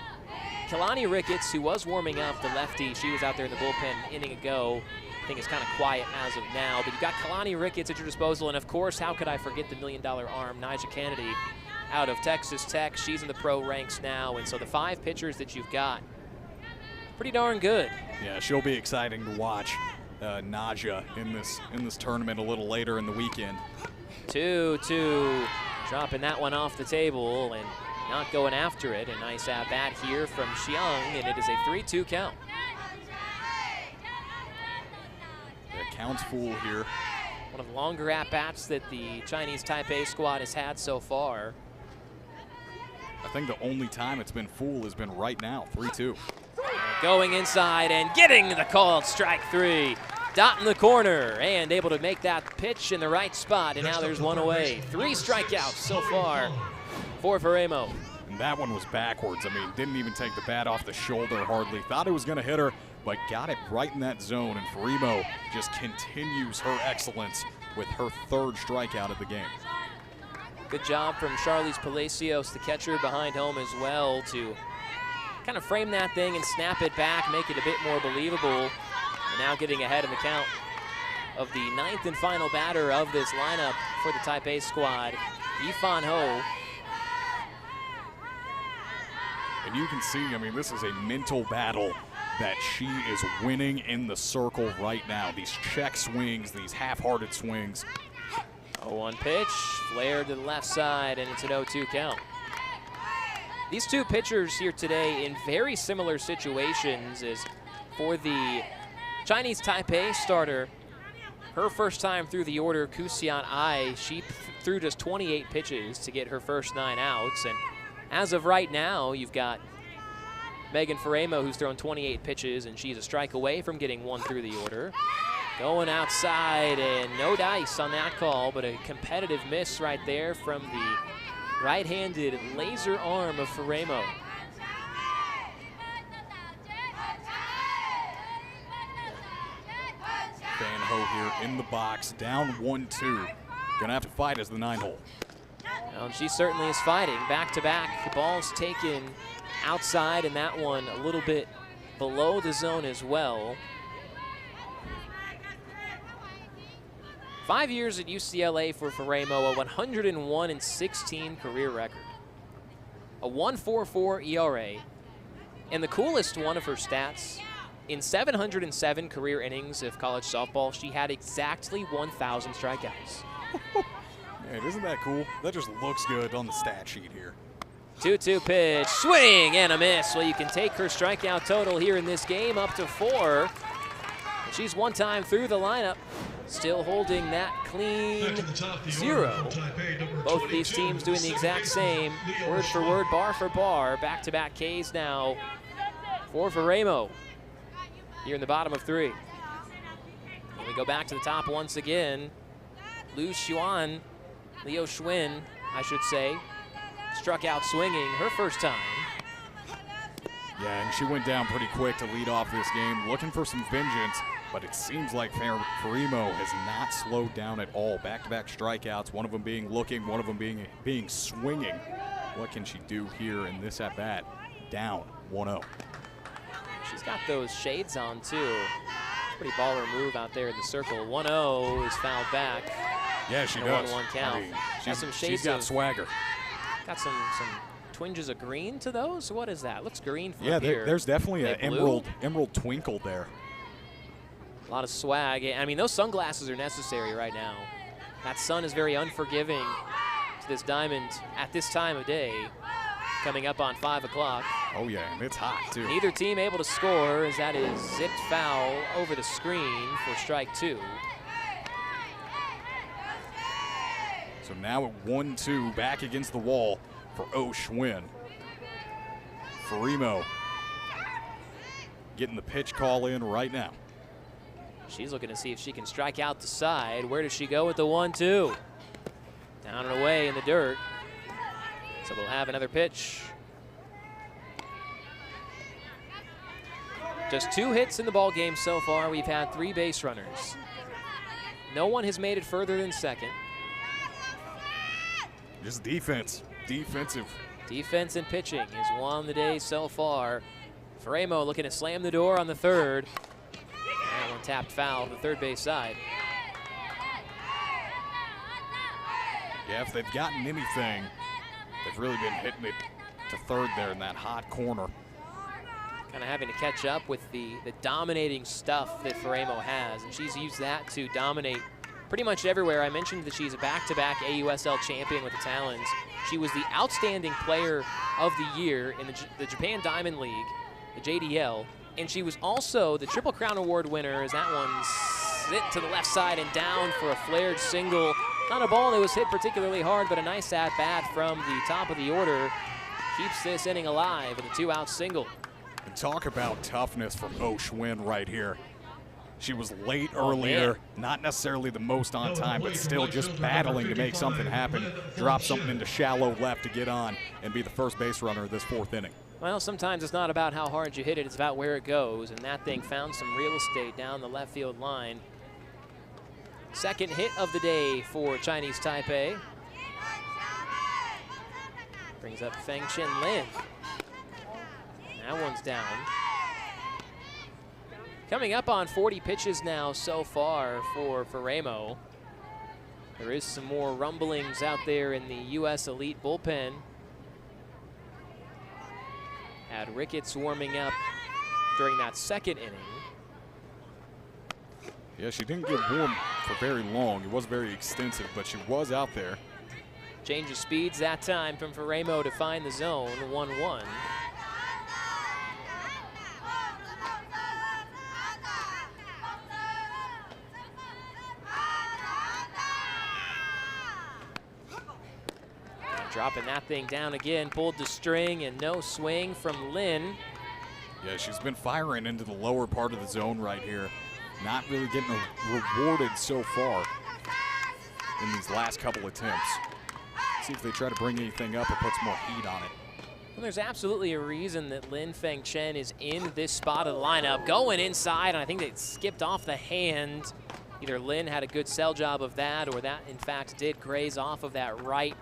Kalani Ricketts, who was warming up, the lefty. She was out there in the bullpen an inning ago. I think it's kind of quiet as of now, but you've got Kalani Ricketts at your disposal, and of course, how could I forget the $1 million arm, Nyjah Kennedy, out of Texas Tech. She's in the pro ranks now, and so the 5 pitchers that you've got, pretty darn good. Yeah, she'll be exciting to watch Nyjah in this tournament a little later in the weekend. 2-2, dropping that one off the table and not going after it. A nice at-bat here from Xiang, and it is a 3-2 count. Count's full here. One of the longer at-bats that the Chinese Taipei squad has had so far. I think the only time it's been full has been right now, 3-2. Going inside and getting the called strike 3. Dot in the corner and able to make that pitch in the right spot, and now there's one away. 3 strikeouts so far for Faremo. And that one was backwards. I mean, didn't even take the bat off the shoulder hardly. Thought it was going to hit her, but got it right in that zone, and Faremo just continues her excellence with her 3rd strikeout of the game. Good job from Charlize Palacios, the catcher behind home as well, to kind of frame that thing and snap it back, make it a bit more believable. And now getting ahead in the count of the 9th and final batter of this lineup for the Taipei squad, Yifan Ho. And you can see, I mean, this is a mental battle that she is winning in the circle right now. These check swings, these half-hearted swings. 0-1 pitch, flared to the left side, and it's an 0-2 count. These two pitchers here today in very similar situations. As for the Chinese Taipei starter, her first time through the order, Kusian Ai, she threw just 28 pitches to get her first 9 outs. And as of right now, you've got Megan Faremo, who's thrown 28 pitches, and she's a strike away from getting 1 through the order. Going outside, and no dice on that call, but a competitive miss right there from the right-handed laser arm of Faremo. Van Ho here in the box, down 1-2. Gonna have to fight as the 9-hole. Well, and she certainly is fighting. Back-to-back, the ball's taken outside, and that one a little bit below the zone as well. 5 years at UCLA for Faremo, a 101-16 career record, a 1.44 ERA, and the coolest one of her stats, in 707 career innings of college softball, she had exactly 1,000 strikeouts. Man, isn't that cool? That just looks good on the stat sheet here. 2-2 pitch, swing and a miss. Well, you can take her strikeout total here in this game up to 4. She's one time through the lineup, still holding that clean 0. Both of these teams doing the exact same, word for word, bar for bar. Back-to-back Ks now for Faremo here in the bottom of 3. And we go back to the top once again. Leo Schwinn, I should say, struck out swinging her first time. Yeah, and she went down pretty quick to lead off this game, looking for some vengeance, but it seems like Faremo has not slowed down at all. Back-to-back strikeouts, one of them being looking, one of them being swinging. What can she do here in this at-bat? Down 1-0. She's got those shades on, too. Pretty baller move out there in the circle. 1-0 is fouled back. Yeah, she does. 1-1 count. I mean, Some shades she's got of swagger. Got some twinges of green to those. What is that? Looks green from Yeah, up here. there's definitely an blue? emerald twinkle there. A lot of swag. I mean, those sunglasses are necessary right now. That sun is very unforgiving to this diamond at this time of day, coming up on 5 o'clock. Oh, yeah, and it's hot, too. Neither team able to score, as that is zipped foul over the screen for strike 2. So now at 1-2, back against the wall for Schwinn. Faremo getting the pitch call in right now. She's looking to see if she can strike out the side. Where does she go with the 1-2? Down and away in the dirt. So we'll have another pitch. Just 2 hits in the ball game so far. We've had 3 base runners. No one has made it further than second. Just defense. Defensive. Defense and pitching has won the day so far. Faremo looking to slam the door on the third. That one tapped foul to the third base side. Yeah, if they've gotten anything, they've really been hitting it to third there in that hot corner. Kind of having to catch up with the dominating stuff that Faremo has, and she's used that to dominate pretty much everywhere. I mentioned that she's a back-to-back AUSL champion with the Talons. She was the outstanding player of the year in the Japan Diamond League, the JDL, and she was also the Triple Crown Award winner, as that one hit to the left side and down for a flared single. Not a ball that was hit particularly hard, but a nice at-bat from the top of the order keeps this inning alive with a 2-out single. And talk about toughness from Schwinn right here. She was late earlier, not necessarily the most on time, but still just battling to make something happen. Drop something into shallow left to get on and be the first base runner of this 4th inning. Well, sometimes it's not about how hard you hit it, it's about where it goes, and that thing found some real estate down the left field line. Second hit of the day for Chinese Taipei. Brings up Feng Chen Lin. That one's down. Coming up on 40 pitches now so far for Faremo. There is some more rumblings out there in the U.S. Elite bullpen. Had Ricketts warming up during that second inning. Yeah, she didn't get warm for very long. It wasn't very extensive, but she was out there. Change of speeds that time from Faremo to find the zone, 1-1. Dropping that thing down again, pulled the string, and no swing from Lynn. Yeah, she's been firing into the lower part of the zone right here. Not really getting rewarded so far in these last couple attempts. See if they try to bring anything up or put some more heat on it. Well, there's absolutely a reason that Lin Feng Chen is in this spot of the lineup. Going inside, and I think they skipped off the hand. Either Lin had a good sell job of that, or that, in fact, did graze off of that right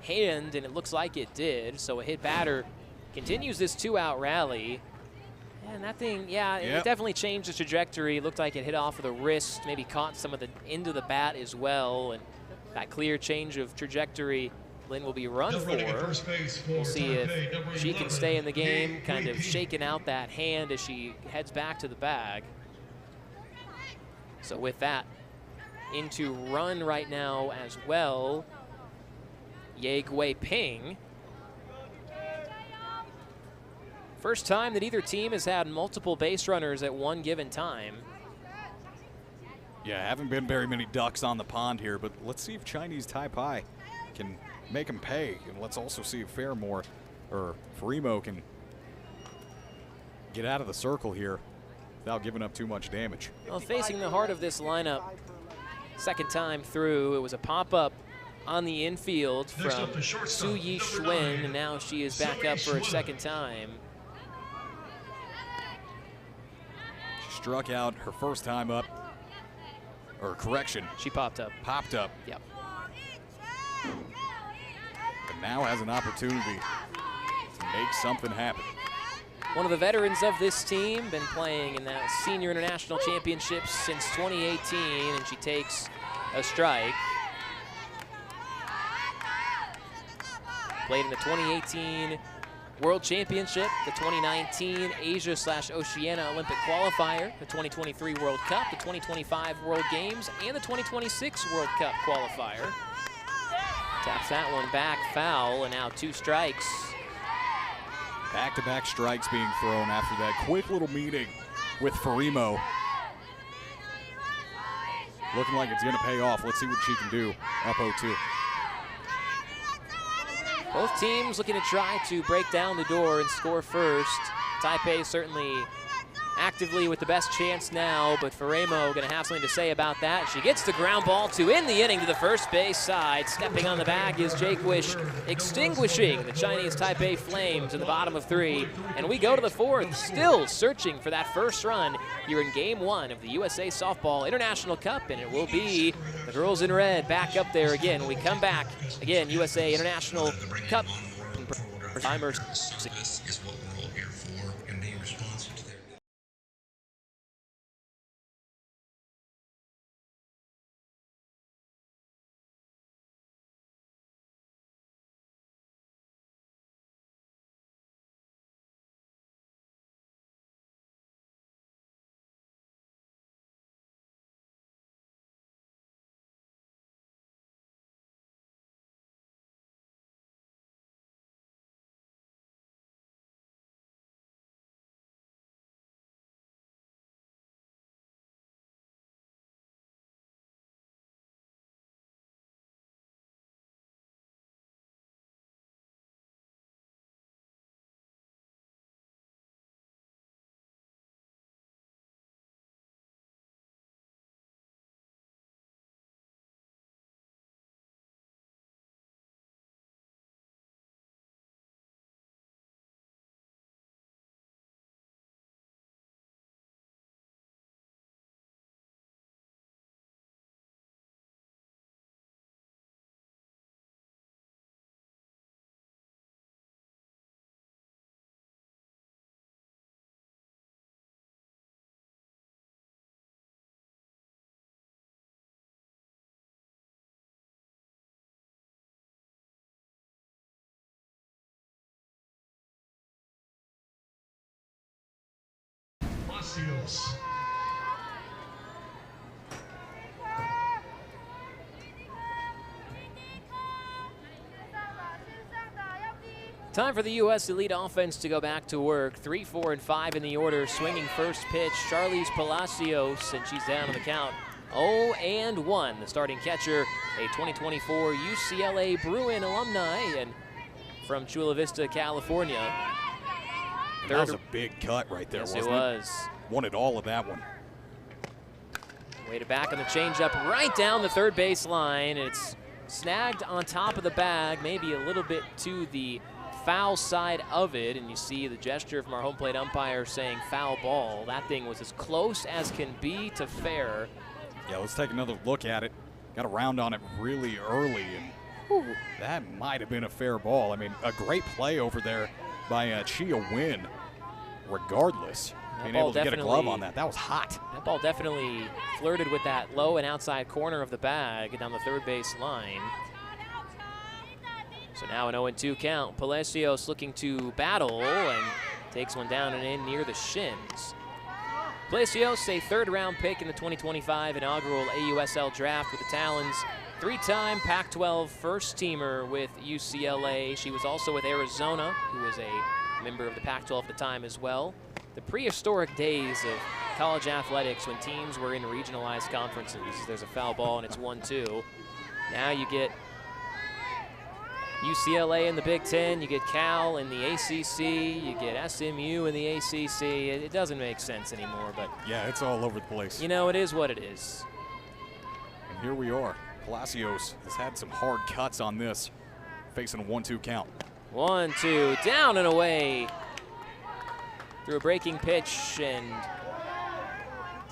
hand, and it looks like it did. So a hit batter continues this two-out rally. And that thing, yeah, it definitely changed the trajectory. It looked like it hit off of the wrist, maybe caught some of the into the bat as well. And that clear change of trajectory, Lynn will be run for. We'll see if she can stay in the game, kind of shaking out that hand as she heads back to the bag. So with that, into run right now as well, Ye Gui Ping. First time that either team has had multiple base runners at one given time. Yeah, haven't been very many ducks on the pond here, but let's see if Chinese Taipei can make them pay. And let's also see if Faremo can get out of the circle here without giving up too much damage. Well, facing the heart of this lineup, second time through, it was a pop-up on the infield from Su Yi Xuan, and now she is back up for a second time. Struck out her first time up, or correction. She popped up. Popped up. Yep. But now has an opportunity to make something happen. One of the veterans of this team, been playing in that senior international championships since 2018, and she takes a strike. Played in the 2018 World Championship, the 2019 Asia/Oceania Olympic Qualifier, the 2023 World Cup, the 2025 World Games, and the 2026 World Cup Qualifier. Taps that one back, foul, and now 2 strikes. Back-to-back strikes being thrown after that quick little meeting with Faremo. Looking like it's going to pay off. Let's see what she can do. Up 0-2. Both teams looking to try to break down the door and score first. Taipei certainly actively with the best chance now, but Faremo going to have something to say about that. She gets the ground ball to end the inning to the first base side. Stepping on the bag is Jaquish, extinguishing the Chinese Taipei Flames in the bottom of 3. And we go to the 4th, still searching for that first run here in Game 1 of the USA Softball International Cup, and it will be the girls in red back up there again. We come back, again, USA International Cup. Timers. This is what we're all here for, and they respond to their Palacios. Time for the U.S. Elite offense to go back to work. 3, 4, and 5 in the order. Swinging first pitch, Charlize Palacios, and she's down on the count. 0-1. The starting catcher, a 2024 UCLA Bruin alumni and from Chula Vista, California. That was a big cut right there, yes, wasn't it? It was. Wanted all of that one. Waited back on the changeup right down the third base line. It's snagged on top of the bag, maybe a little bit to the foul side of it, and you see the gesture from our home plate umpire saying foul ball. That thing was as close as can be to fair. Yeah, let's take another look at it. Got around on it really early, and that might have been a fair ball. I mean, a great play over there by Chia Win, regardless. Being able to get a glove on that. That was hot. That ball definitely flirted with that low and outside corner of the bag down the third base line. So now an 0-2 count. Palacios looking to battle and takes one down and in near the shins. Palacios, a third-round pick in the 2025 inaugural AUSL draft with the Talons. 3-time Pac-12 first-teamer with UCLA. She was also with Arizona, who was a member of the Pac-12 at the time as well. The prehistoric days of college athletics when teams were in regionalized conferences. There's a foul ball and it's 1-2. Now you get UCLA in the Big Ten, you get Cal in the ACC, you get SMU in the ACC. It doesn't make sense anymore, but yeah, it's all over the place. You know, it is what it is. And here we are. Palacios has had some hard cuts on this, facing a 1-2 count. 1-2, down and away through a breaking pitch, and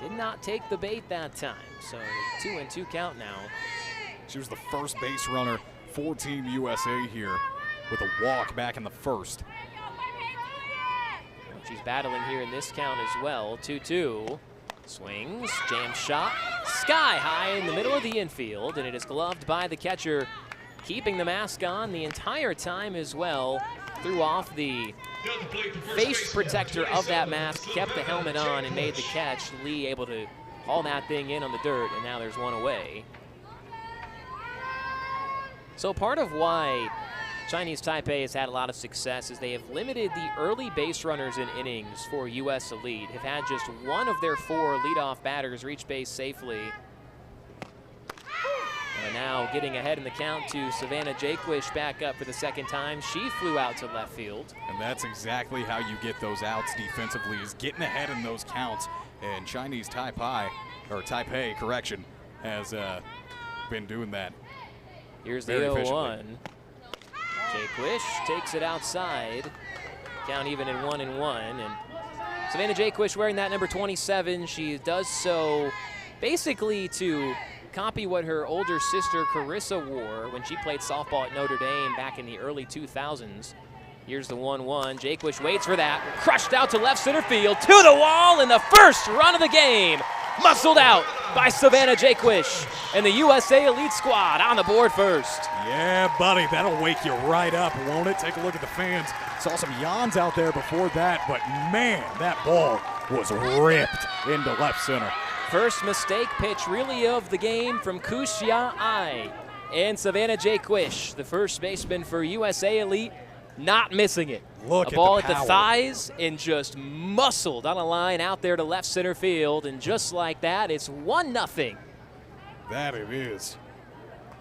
did not take the bait that time. So 2-2 count now. She was the first base runner for Team USA here with a walk back in the first. She's battling here in this count as well. 2-2. Swings, jam shot, sky high in the middle of the infield, and it is gloved by the catcher, keeping the mask on the entire time as well. Threw off the face protector of that mask, kept the helmet on, and made the catch. Lee able to haul that thing in on the dirt, and now there's one away. So part of why Chinese Taipei has had a lot of success is they have limited the early base runners in innings for U.S. Elite, have had just one of their 4 leadoff batters reach base safely. And now getting ahead in the count to Savannah Jaquish back up for the second time. She flew out to left field. And that's exactly how you get those outs defensively, is getting ahead in those counts. And Chinese Taipei, has been doing that. Here's the 0-1. Jaquish takes it outside. Count even in 1-1. And Savannah Jaquish wearing that number 27. She does so basically to copy what her older sister Carissa wore when she played softball at Notre Dame back in the early 2000s. Here's the 1-1. Jaquish waits for that. Crushed out to left center field, to the wall, in the first run of the game. Muscled out by Savannah Jaquish, and the USA Elite squad on the board first. Yeah, buddy, that'll wake you right up, won't it? Take a look at the fans. Saw some yawns out there before that, but man, that ball was ripped into left center. First mistake pitch really of the game from Kuxia Ai. And Savannah Jaquish, the first baseman for USA Elite, not missing it. Look a ball at the thighs and just muscled on a line out there to left center field. And just like that, it's 1-0. That it is.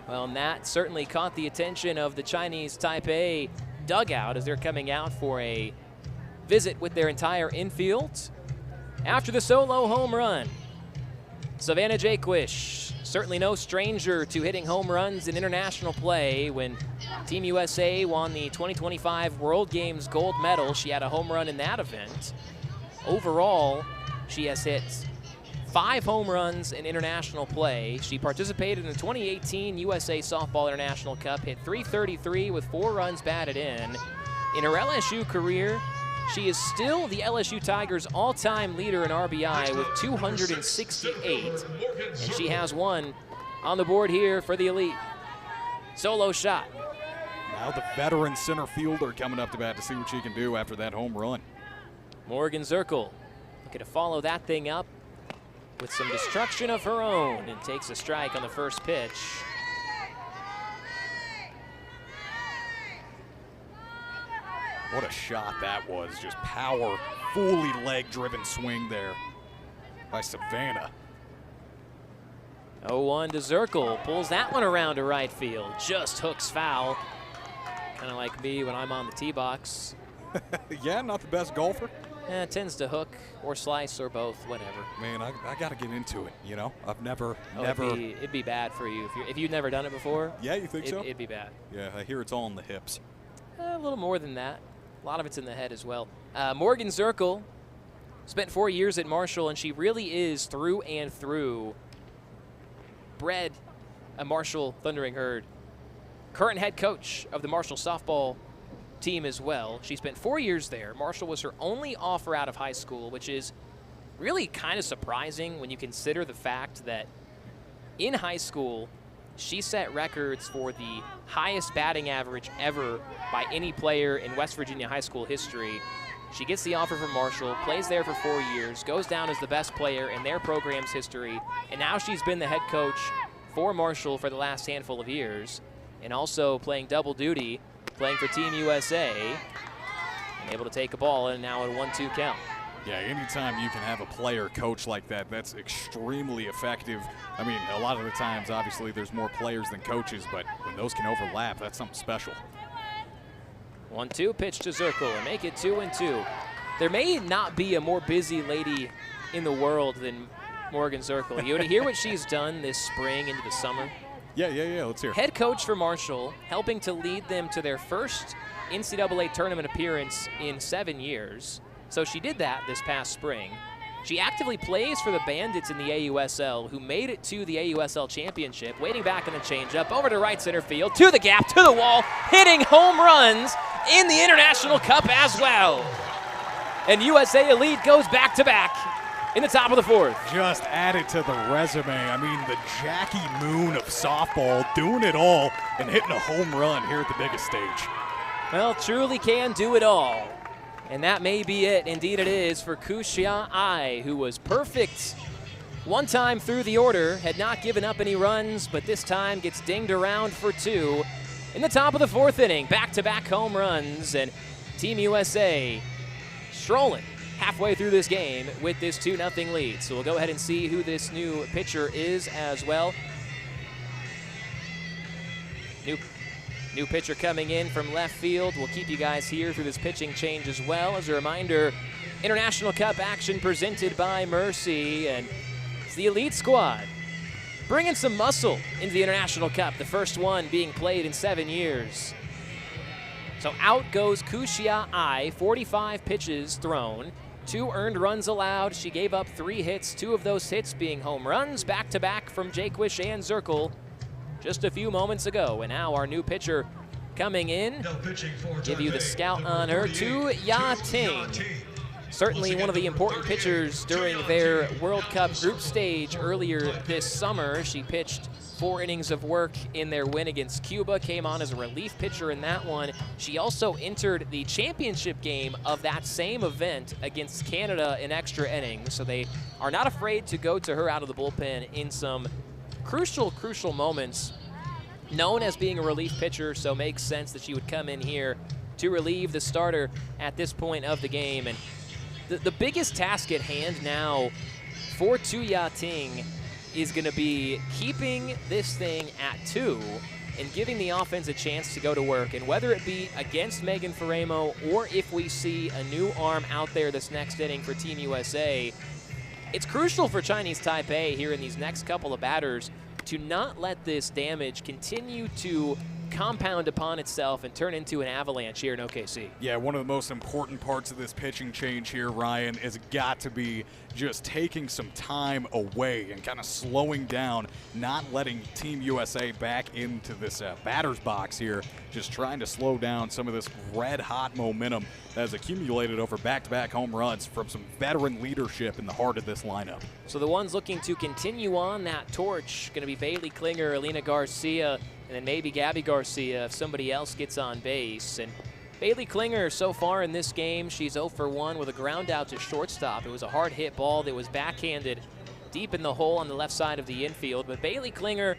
Well, and that certainly caught the attention of the Chinese Taipei dugout as they're coming out for a visit with their entire infield. After the solo home run, Savannah Jaquish, certainly no stranger to hitting home runs in international play. When Team USA won the 2025 World Games gold medal, she had a home run in that event. Overall, she has hit 5 home runs in international play. She participated in the 2018 USA Softball International Cup, hit .333 with 4 runs batted in. In her LSU career, she is still the LSU Tigers' all-time leader in RBI with 268, and she has one on the board here for the Elite. Solo shot. Now the veteran center fielder coming up to bat to see what she can do after that home run. Morgan Zirkle Looking to follow that thing up with some destruction of her own and takes a strike on the first pitch. What a shot that was. Just power, fully leg-driven swing there by Savannah. 0-1 to Zirkle. Pulls that one around to right field. Just hooks foul. Kind of like me when I'm on the tee box. Yeah, not the best golfer. Tends to hook or slice or both, whatever. Man, I got to get into it, you know? I've never. It'd be bad for you. If you've never done it before. Yeah, you think so? It'd be bad. Yeah, I hear it's all in the hips. A little more than that. A lot of it's in the head as well. Morgan Zirkle spent 4 years at Marshall, and she really is through and through bred a Marshall Thundering Herd. Current head coach of the Marshall softball team as well. She spent 4 years there. Marshall was her only offer out of high school, which is really kind of surprising when you consider the fact that in high school, she set records for the highest batting average ever by any player in West Virginia high school history. She gets the offer from Marshall, plays there for 4 years, goes down as the best player in their program's history, and now she's been the head coach for Marshall for the last handful of years, and also playing double duty, playing for Team USA, and able to take a ball and now a 1-2 count. Yeah, anytime you can have a player coach like that, that's extremely effective. I mean, a lot of the times, obviously, there's more players than coaches, but when those can overlap, that's something special. 1-2 pitch to Zirkle and make it 2-2. There may not be a more busy lady in the world than Morgan Zirkle. You want to hear what she's done this spring into the summer? Yeah, let's hear it. Head coach for Marshall, helping to lead them to their first NCAA tournament appearance in 7 years. So she did that this past spring. She actively plays for the Bandits in the AUSL, who made it to the AUSL championship, waiting back on the changeup, over to right center field, to the gap, to the wall, hitting home runs in the International Cup as well. And USA Elite goes back-to-back in the top of the fourth. Just added to the resume. I mean, the Jackie Moon of softball, doing it all and hitting a home run here at the biggest stage. Well, truly can do it all. And that may be it. Indeed it is for Kuxia Ai, who was perfect one time through the order, had not given up any runs, but this time gets dinged around for 2 in the top of the 4th inning. Back-to-back home runs, and Team USA strolling halfway through this game with this 2-0 lead. So we'll go ahead and see who this new pitcher is as well. New pitcher coming in from left field. We'll keep you guys here through this pitching change as well. As a reminder, International Cup action presented by Mercy, and it's the Elite Squad bringing some muscle into the International Cup, the first one being played in 7 years. So out goes Kuxia Ai, 45 pitches thrown, 2 earned runs allowed. She gave up 3 hits, 2 of those hits being home runs, back-to-back from Jaquish and Zirkle just a few moments ago. And now our new pitcher coming in. Give you the scout on her, Tu Ya-Ting. Certainly one of the important pitchers during their World Cup group stage earlier this summer. She pitched 4 innings of work in their win against Cuba, came on as a relief pitcher in that one. She also entered the championship game of that same event against Canada in extra innings. So they are not afraid to go to her out of the bullpen in some crucial moments. Known as being a relief pitcher, so makes sense that she would come in here to relieve the starter at this point of the game. And the biggest task at hand now for Tu Ya-Ting is going to be keeping this thing at 2 and giving the offense a chance to go to work. And whether it be against Megan Faremo or if we see a new arm out there this next inning for Team USA, it's crucial for Chinese Taipei here in these next couple of batters to not let this damage continue to compound upon itself and turn into an avalanche here in OKC. Yeah, one of the most important parts of this pitching change here, Ryan, is got to be just taking some time away and kind of slowing down, not letting Team USA back into this batter's box here, just trying to slow down some of this red-hot momentum that has accumulated over back-to-back home runs from some veteran leadership in the heart of this lineup. So the ones looking to continue on that torch, going to be Bailey Klinger, Alina Garcia, and then maybe Gabby Garcia if somebody else gets on base. And Bailey Klinger, so far in this game, she's 0 for 1 with a ground out to shortstop. It was a hard hit ball that was backhanded deep in the hole on the left side of the infield. But Bailey Klinger,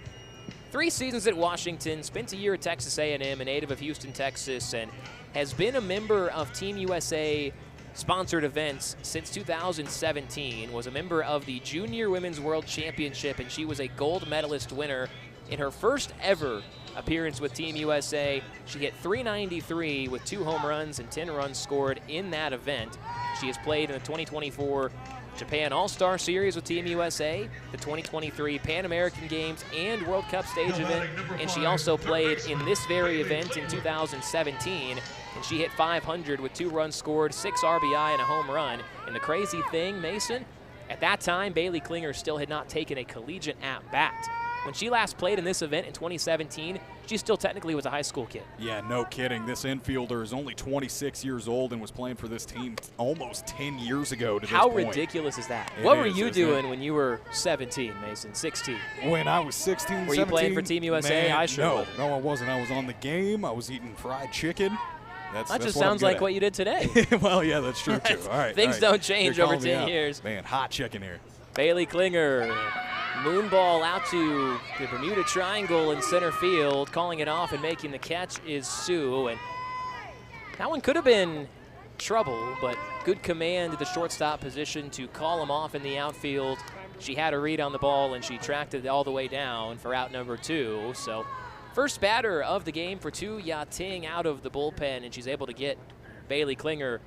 3 seasons at Washington, spent a year at Texas A&M, a native of Houston, Texas, and has been a member of Team USA sponsored events since 2017, was a member of the Junior Women's World Championship, and she was a gold medalist winner in her first ever appearance with Team USA. She hit .393 with 2 home runs and 10 runs scored in that event. She has played in the 2024 Japan All-Star Series with Team USA, the 2023 Pan American Games and World Cup stage event, and she also played in this very event in 2017, and she hit .500 with 2 runs scored, 6 RBI, and a home run. And the crazy thing, Mason, at that time, Bailey Klinger still had not taken a collegiate at-bat. When she last played in this event in 2017, she still technically was a high school kid. Yeah, no kidding. This infielder is only 26 years old and was playing for this team almost 10 years ago to this How point. ridiculous is that? It What were is, you isn't it? doing when you were 17, Mason, 16? When I was 16, Were you 17, playing for Team USA? man, I sure no, wasn't. no, I wasn't. I was on the game. I was eating fried chicken. That just sounds like what you did today. Well, yeah, that's true, too. All right. Things all right. don't change You're over calling me 10 out. years. Man, hot chicken here. Bailey Klinger, moonball out to the Bermuda Triangle in center field. Calling it off and making the catch is Sue. And that one could have been trouble, but good command at the shortstop position to call him off in the outfield. She had a read on the ball, and she tracked it all the way down for out number 2. So first batter of the game for Tu Yating out of the bullpen, and she's able to get Bailey Klinger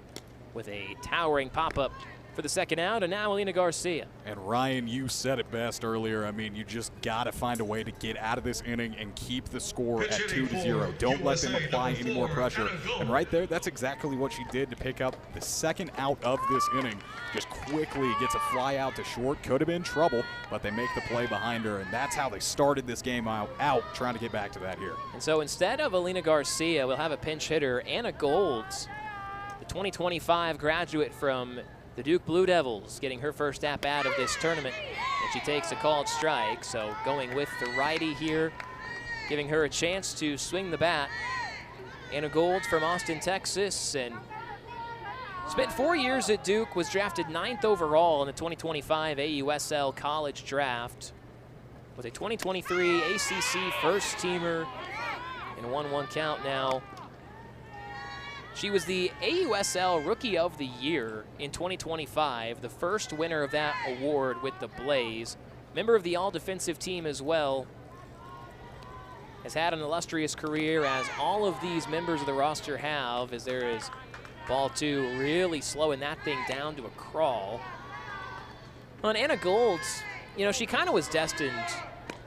with a towering pop-up for the second out, and now Alina Garcia. And Ryan, you said it best earlier. I mean, you just got to find a way to get out of this inning and keep the score at 2-0. Don't let them apply any more pressure. And right there, that's exactly what she did to pick up the second out of this inning. Just quickly gets a fly out to short. Could have been trouble, but they make the play behind her, and that's how they started this game out trying to get back to that here. And so instead of Alina Garcia, we'll have a pinch hitter, Anna Golds, the 2025 graduate from the Duke Blue Devils, getting her first at-bat of this tournament, and she takes a called strike. So going with the righty here, giving her a chance to swing the bat. Anna Golds from Austin, Texas, and spent 4 years at Duke, was drafted 9th overall in the 2025 AUSL College Draft, was a 2023 ACC first-teamer, and a 1-1 count now. She was the AUSL Rookie of the Year in 2025, the first winner of that award with the Blaze. Member of the all-defensive team as well. Has had an illustrious career, as all of these members of the roster have, as there is ball 2 really slowing that thing down to a crawl. On Anna Golds, you know, she kind of was destined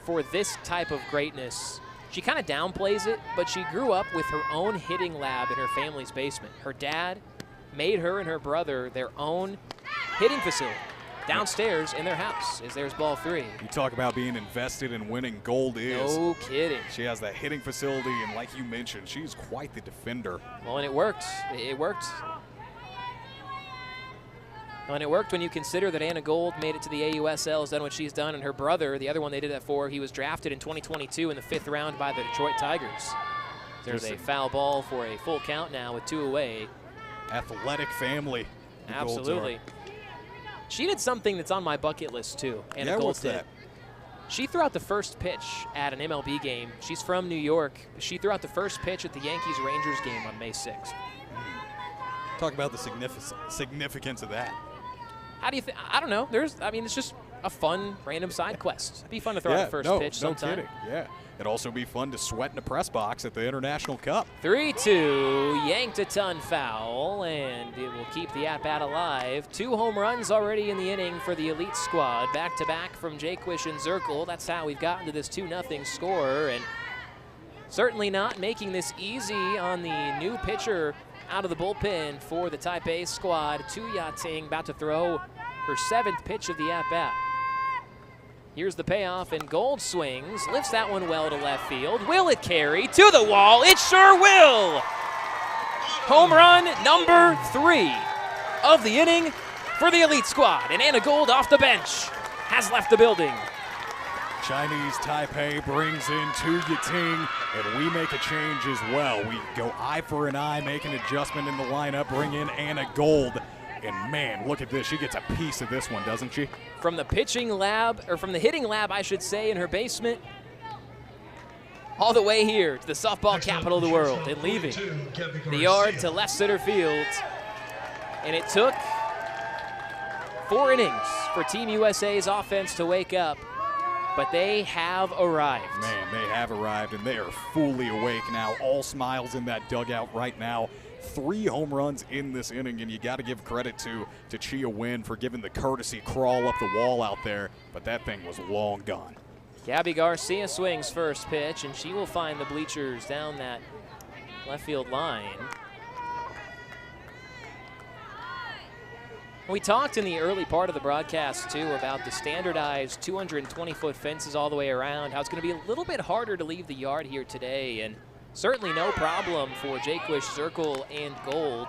for this type of greatness. She kind of downplays it, but she grew up with her own hitting lab in her family's basement. Her dad made her and her brother their own hitting facility downstairs in their house, as there's ball 3. You talk about being invested in winning. Gold is. No kidding. She has that hitting facility, and like you mentioned, she's quite the defender. Well, and it worked. It worked. And it worked when you consider that Anna Gold made it to the AUSL, has done what she's done, and her brother, the other one they did that for, he was drafted in 2022 in the 5th round by the Detroit Tigers. There's a foul ball for a full count now with 2 away. Athletic family. the Golds are. Absolutely. She did something that's on my bucket list too. Anna Yeah, Gold what's did. that? She threw out the first pitch at an MLB game. She's from New York. She threw out the first pitch at the Yankees-Rangers game on May 6th. Talk about the significance of that. How do you think? I don't know. It's just a fun, random side quest. It'd be fun to throw out Yeah, the first no, pitch no sometime. kidding. Yeah. It'd also be fun to sweat in the press box at the International Cup. 3-2, yanked a ton foul, and it will keep the at-bat alive. 2 home runs already in the inning for the elite squad. Back-to-back from Jaquish and Zirkle. That's how we've gotten to this 2-0 score, and certainly not making this easy on the new pitcher out of the bullpen for the Taipei squad. Tu Yating about to throw her 7th pitch of the at-bat. Here's the payoff, and Gold swings, lifts that one well to left field. Will it carry to the wall? It sure will! Home run number 3 of the inning for the elite squad. And Anna Gold off the bench has left the building. Chinese Taipei brings in Tu Yating And we make a change as well. We go eye for an eye, make an adjustment in the lineup, bring in Anna Gold. And man, look at this. She gets a piece of this one, doesn't she? From the pitching lab, or from the hitting lab, I should say, in her basement, all the way here to the softball capital of the world, and leaving the yard to left center field. And it took 4 innings for Team USA's offense to wake up, but they have arrived. Man, they have arrived, and they are fully awake now. All smiles in that dugout right now. 3 home runs in this inning, and you got to give credit to Chia Wynn for giving the courtesy crawl up the wall out there, but that thing was long gone. Gabby Garcia swings first pitch, and she will find the bleachers down that left field line. We talked in the early part of the broadcast, too, about the standardized 220-foot fences all the way around, how it's going to be a little bit harder to leave the yard here today, and certainly no problem for Jaquish, Zirkle, and Gold.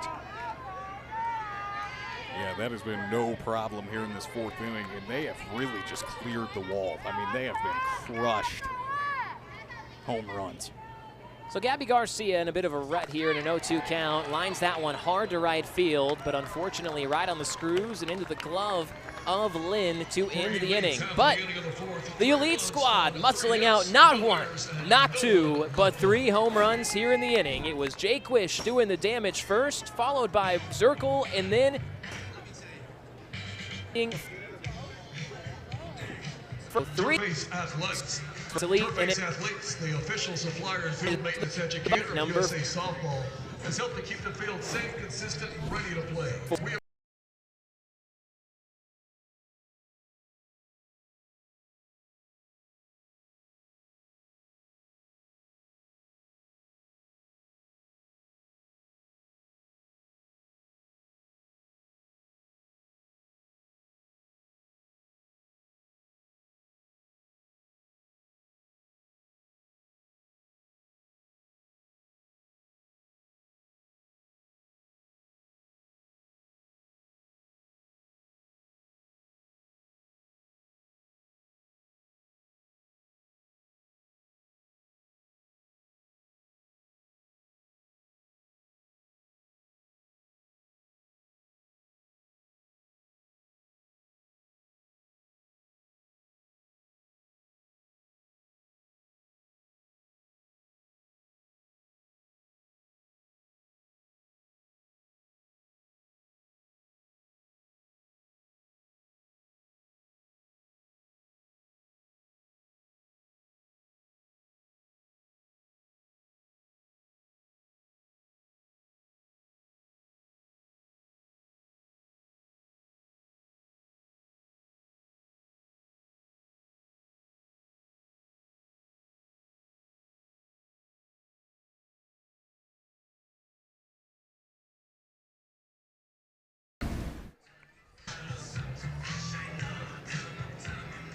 Yeah, that has been no problem here in this 4th inning, and they have really just cleared the wall. I mean, they have been crushed home runs. So Gabby Garcia in a bit of a rut here in an 0-2 count, lines that one hard to right field, but unfortunately right on the screws and into the glove of Lynn to end the inning. But the elite squad muscling out not 1, not 2, but 3 home runs here in the inning. It was Jaquish doing the damage first, followed by Zirkle, and then for 3 elite, and athletes, the official supplier and field maintenance educator of USA Softball has helped to keep the field safe, consistent, and ready to play.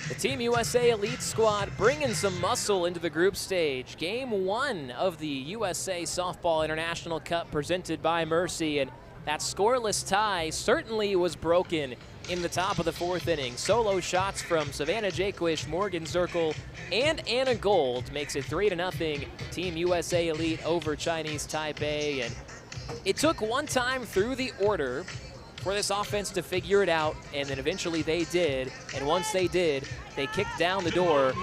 The Team USA Elite Squad bringing some muscle into the group stage. Game 1 of the USA Softball International Cup presented by Mercy, and that scoreless tie certainly was broken in the top of the 4th inning. Solo shots from Savannah Jaquish, Morgan Zirkle, and Anna Gold makes it 3-0 Team USA Elite over Chinese Taipei. And it took one time through the order for this offense to figure it out, and then eventually they did. And once they did, they kicked down the door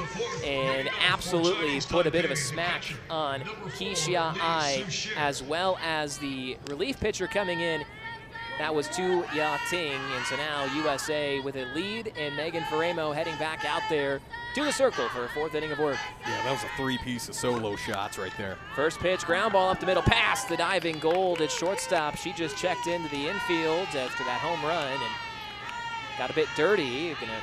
and absolutely put a bit of a smack on Keisha Ai, as well as the relief pitcher coming in. That was Tu Ya Ting, and so now USA with a lead, and Megan Faremo heading back out there to the circle for a 4th inning of work. Yeah, that was a 3-piece of solo shots right there. First pitch, ground ball up the middle, past the diving Gold at shortstop. She just checked into the infield after that home run and got a bit dirty. You're gonna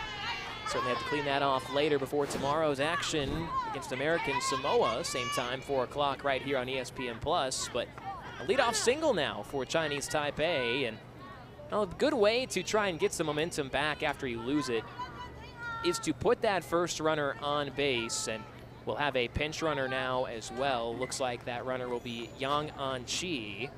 certainly have to clean that off later before tomorrow's action against American Samoa, same time, 4 o'clock right here on ESPN+. But a leadoff single now for Chinese Taipei, and a good way to try and get some momentum back after you lose it is to put that first runner on base, and we'll have a pinch runner now as well. Looks like that runner will be Yang An Chi.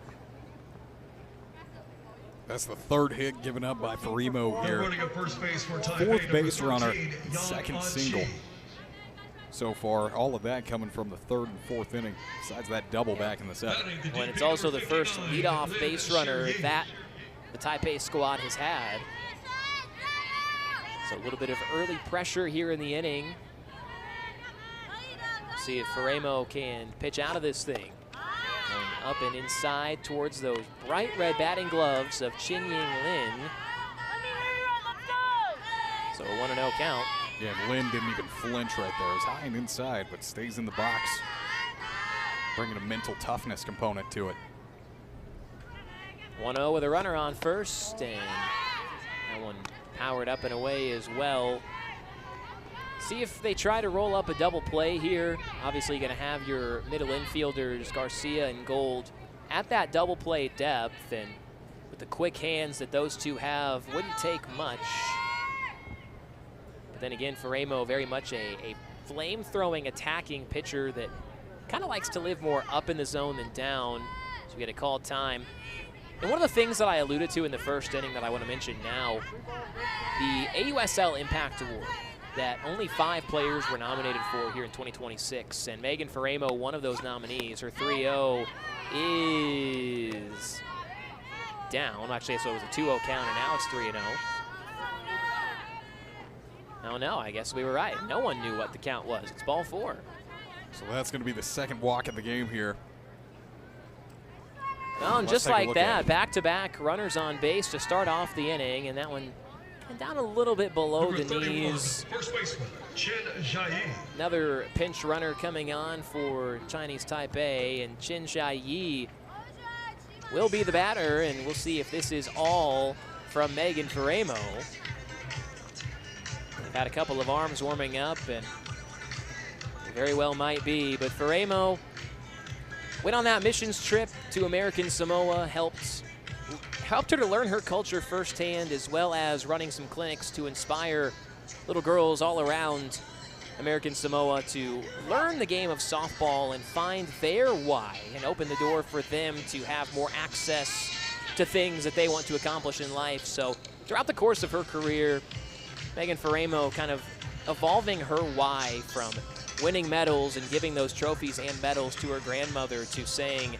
That's the 3rd hit given up by Faremo here. Running at first base for Taipei, 4th base runner, 13, 2nd Yang single. An Chi. so far. All of that coming from the third and fourth inning, besides that double back in the second. When it's also the first leadoff base runner that the Taipei squad has had. So a little bit of early pressure here in the inning. See if Faremo can pitch out of this thing. Going up and inside towards those bright red batting gloves of Chin Ying Lin. So a 1-0 count. Yeah, Lin didn't even flinch right there. It was high and inside, but stays in the box. Bringing a mental toughness component to it. 1-0 with a runner on first, and that one powered up and away as well. See if they try to roll up a double play here. Obviously, you're going to have your middle infielders, Garcia and Gold, at that double play depth, and with the quick hands that those two have, wouldn't take much. But then again, Faremo, very much a flame-throwing, attacking pitcher that kind of likes to live more up in the zone than down. So we get a called time. And one of the things that I alluded to in the first inning that I want to mention now, the AUSL Impact Award that only 5 players were nominated for here in 2026. And Megan Faremo, one of those nominees. Her 3-0 is down. Actually, so it was a 2-0 count, and now it's 3-0. Oh no, I guess we were right. No one knew what the count was. It's ball 4. So that's going to be the second walk of the game here. Oh, and just like that, back-to-back runners on base to start off the inning, and that one down a little bit below the knees. First baseman, Chen Jiayi. Another pinch runner coming on for Chinese Taipei, and Chen Jiayi will be the batter, and we'll see if this is all from Megan Faremo. They've had a couple of arms warming up, and very well might be, but Faremo went on that missions trip to American Samoa, helped her to learn her culture firsthand, as well as running some clinics to inspire little girls all around American Samoa to learn the game of softball and find their why and open the door for them to have more access to things that they want to accomplish in life. So throughout the course of her career, Megan Faremo kind of evolving her why from winning medals and giving those trophies and medals to her grandmother to saying,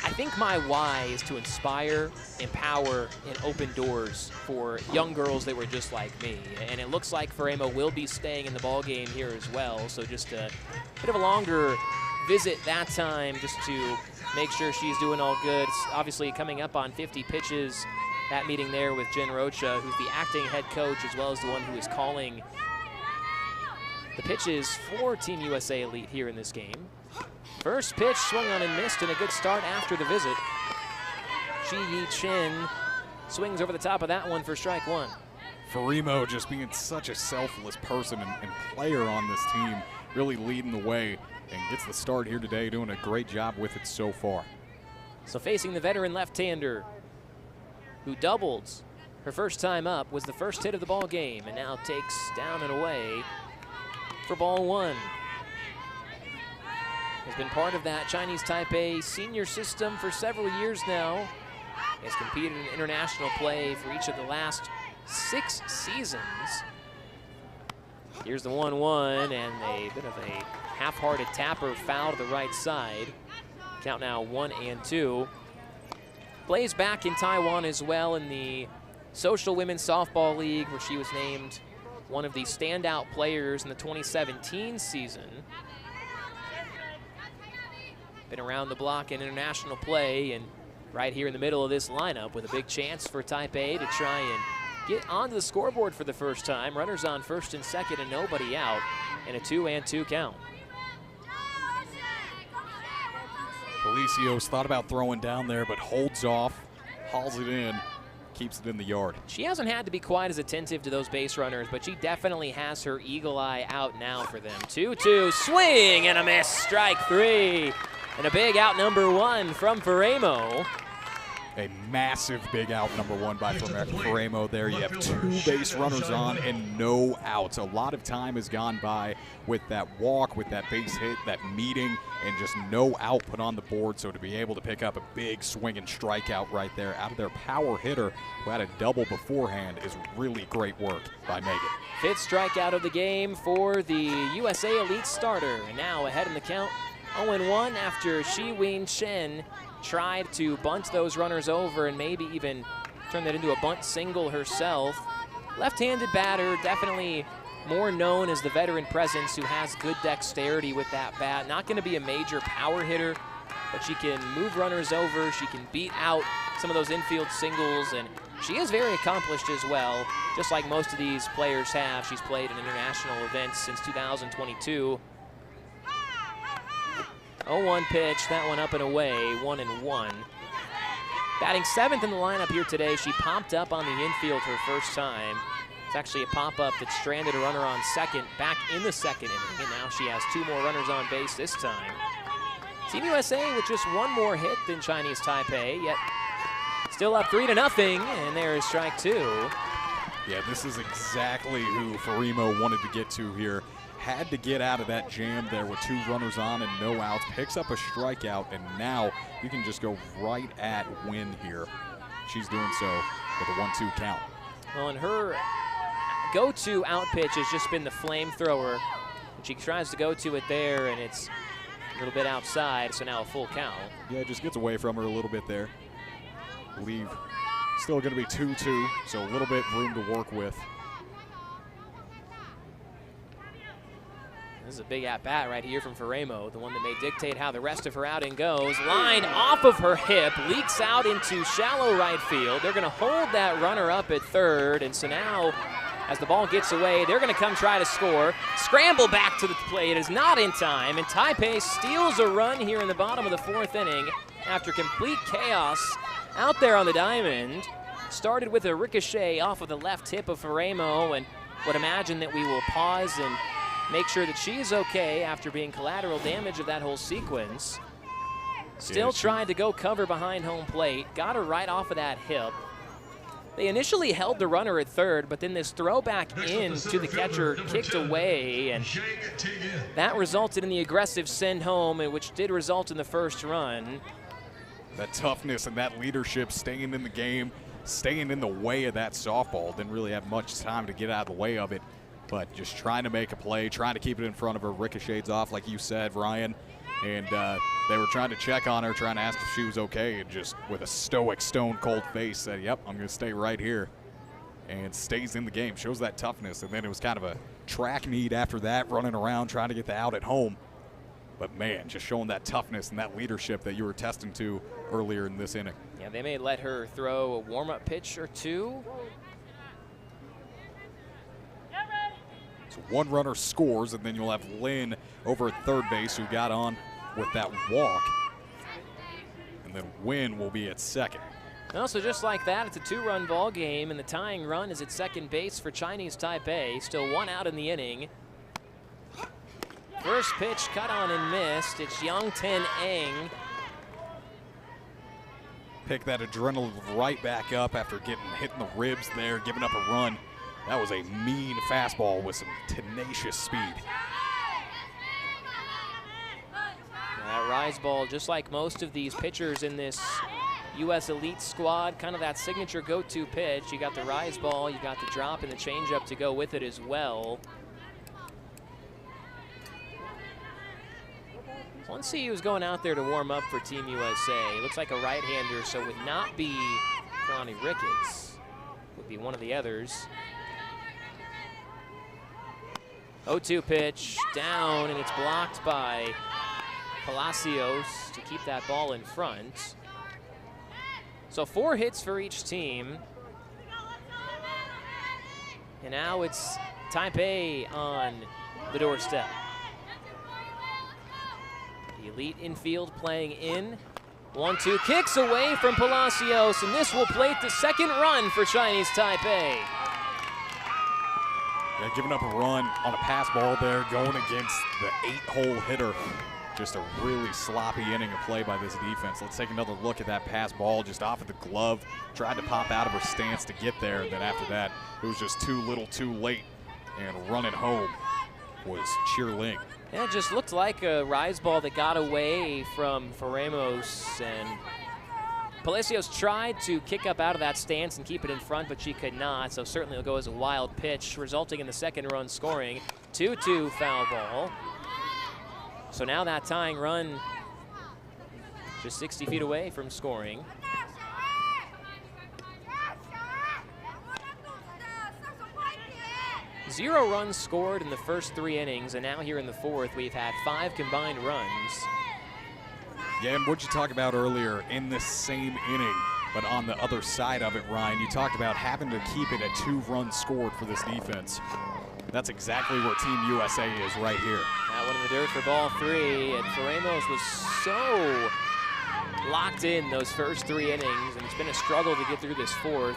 I think my why is to inspire, empower, and open doors for young girls that were just like me. And it looks like Faremo will be staying in the ball game here as well. So just a bit of a longer visit that time just to make sure she's doing all good. It's obviously coming up on 50 pitches, that meeting there with Jen Rocha, who's the acting head coach, as well as the one who is calling the pitches for Team USA Elite here in this game. First pitch swung on and missed, and a good start after the visit. Chi Yi Chin swings over the top of that one for strike 1. Faremo just being such a selfless person and player on this team, really leading the way and gets the start here today, doing a great job with it so far. So facing the veteran left-hander who doubled her first time up, was the first hit of the ball game, and now takes down and away for ball 1. Has been part of that Chinese Taipei senior system for several years now. Has competed in international play for each of the last 6 seasons. Here's the 1-1, and a bit of a half-hearted tapper foul to the right side. Count now 1-2. Plays back in Taiwan as well in the Social Women's Softball League, where she was named one of the standout players in the 2017 season. Been around the block in international play, and right here in the middle of this lineup with a big chance for Taipei to try and get onto the scoreboard for the first time. Runners on first and second and nobody out, and a 2-2 count. Palacios thought about throwing down there, but holds off, hauls it in, keeps it in the yard. She hasn't had to be quite as attentive to those base runners, but she definitely has her eagle eye out now for them. 2-2, swing and a miss, strike 3. And a big out number 1 from Faremo. A massive big out, number one by Faremo there. You have 2 base runners on and no outs. A lot of time has gone by with that walk, with that base hit, that meeting, and just no out put on the board. So to be able to pick up a big swinging strikeout right there out of their power hitter who had a double beforehand is really great work by Megan. 5th strikeout of the game for the USA Elite starter. And now ahead in the count, 0-1 after Shi Wing Chen tried to bunt those runners over and maybe even turn that into a bunt single herself. Left-handed batter, definitely more known as the veteran presence who has good dexterity with that bat. Not going to be a major power hitter, but she can move runners over. She can beat out some of those infield singles, and she is very accomplished as well, just like most of these players have. She's played in international events since 2022. 0-1 pitch, that one up and away, 1-1. Batting 7th in the lineup here today, she popped up on the infield her first time. It's actually a pop-up that stranded a runner on second back in the second inning, and now she has 2 more runners on base this time. Team USA with just 1 more hit than Chinese Taipei, yet still up 3-0, and there is strike 2. Yeah, this is exactly who Faremo wanted to get to here. Had to get out of that jam there with 2 runners on and no outs. Picks up a strikeout, and now you can just go right at Win here. She's doing so with a 1-2 count. Well, and her go-to out pitch has just been the flamethrower. She tries to go to it there, and it's a little bit outside, so now a full count. Yeah, it just gets away from her a little bit there. Believe still going to be 2-2, so a little bit room to work with. This is a big at-bat right here from Faremo, the one that may dictate how the rest of her outing goes. Line off of her hip, leaks out into shallow right field. They're going to hold that runner up at third, and so now, as the ball gets away, they're going to come try to score. Scramble back to the plate is not in time, and Taipei steals a run here in the bottom of the 4th inning after complete chaos out there on the diamond. Started with a ricochet off of the left hip of Faremo, and would imagine that we will pause and make sure that she is okay after being collateral damage of that whole sequence. Still trying to go cover behind home plate. Got her right off of that hip. They initially held the runner at third, but then this throwback in to the catcher kicked away, and that resulted in the aggressive send home, which did result in the first run. That toughness and that leadership, staying in the game, staying in the way of that softball. Didn't really have much time to get out of the way of it, but just trying to make a play, trying to keep it in front of her, ricochets off, like you said, Ryan. And they were trying to check on her, trying to ask if she was okay, and just with a stoic, stone-cold face said, yep, I'm going to stay right here. And stays in the game, shows that toughness. And then it was kind of a track meet after that, running around, trying to get the out at home. But, man, just showing that toughness and that leadership that you were testing to earlier in this inning. Yeah, they may let her throw a warm-up pitch or 2. So 1 runner scores, and then you'll have Lynn over at third base who got on with that walk. And then Win will be at second. Well, so just like that, it's a 2-run ball game, and the tying run is at second base for Chinese Taipei. Still 1 out in the inning. First pitch cut on and missed. It's Yang Ten Eng. Pick that adrenaline right back up after getting hit in the ribs there, giving up a run. That was a mean fastball with some tenacious speed. That rise ball, just like most of these pitchers in this U.S. Elite squad, kind of that signature go-to pitch. You got the rise ball, you got the drop and the changeup to go with it as well. Let's see who's going out there to warm up for Team USA. Looks like a right-hander, so would not be Ronnie Ricketts. Would be one of the others. 0-2 pitch, down, and it's blocked by Palacios to keep that ball in front. So 4 hits for each team. And now it's Taipei on the doorstep. The elite infield playing in. 1-2 kicks away from Palacios, and this will plate the second run for Chinese Taipei. Yeah, giving up a run on a pass ball there, going against the 8-hole hitter. Just a really sloppy inning of play by this defense. Let's take another look at that pass ball just off of the glove. Tried to pop out of her stance to get there, and then after that, it was just too little too late. And running home was Cheer Ling. Yeah, it just looked like a rise ball that got away from Faremos, and Palacios tried to kick up out of that stance and keep it in front, but she could not, so certainly it'll go as a wild pitch, resulting in the second run scoring. 2-2 foul ball. So now that tying run just 60 feet away from scoring. Zero runs scored in the first 3 innings, and now here in the fourth, we've had 5 combined runs. Yeah, and what'd you talk about earlier in this same inning, but on the other side of it, Ryan, you talked about having to keep it at 2 runs scored for this defense. That's exactly where Team USA is right here. That one in the dirt for ball 3, and Faremos was so locked in those first 3 innings, and it's been a struggle to get through this fourth.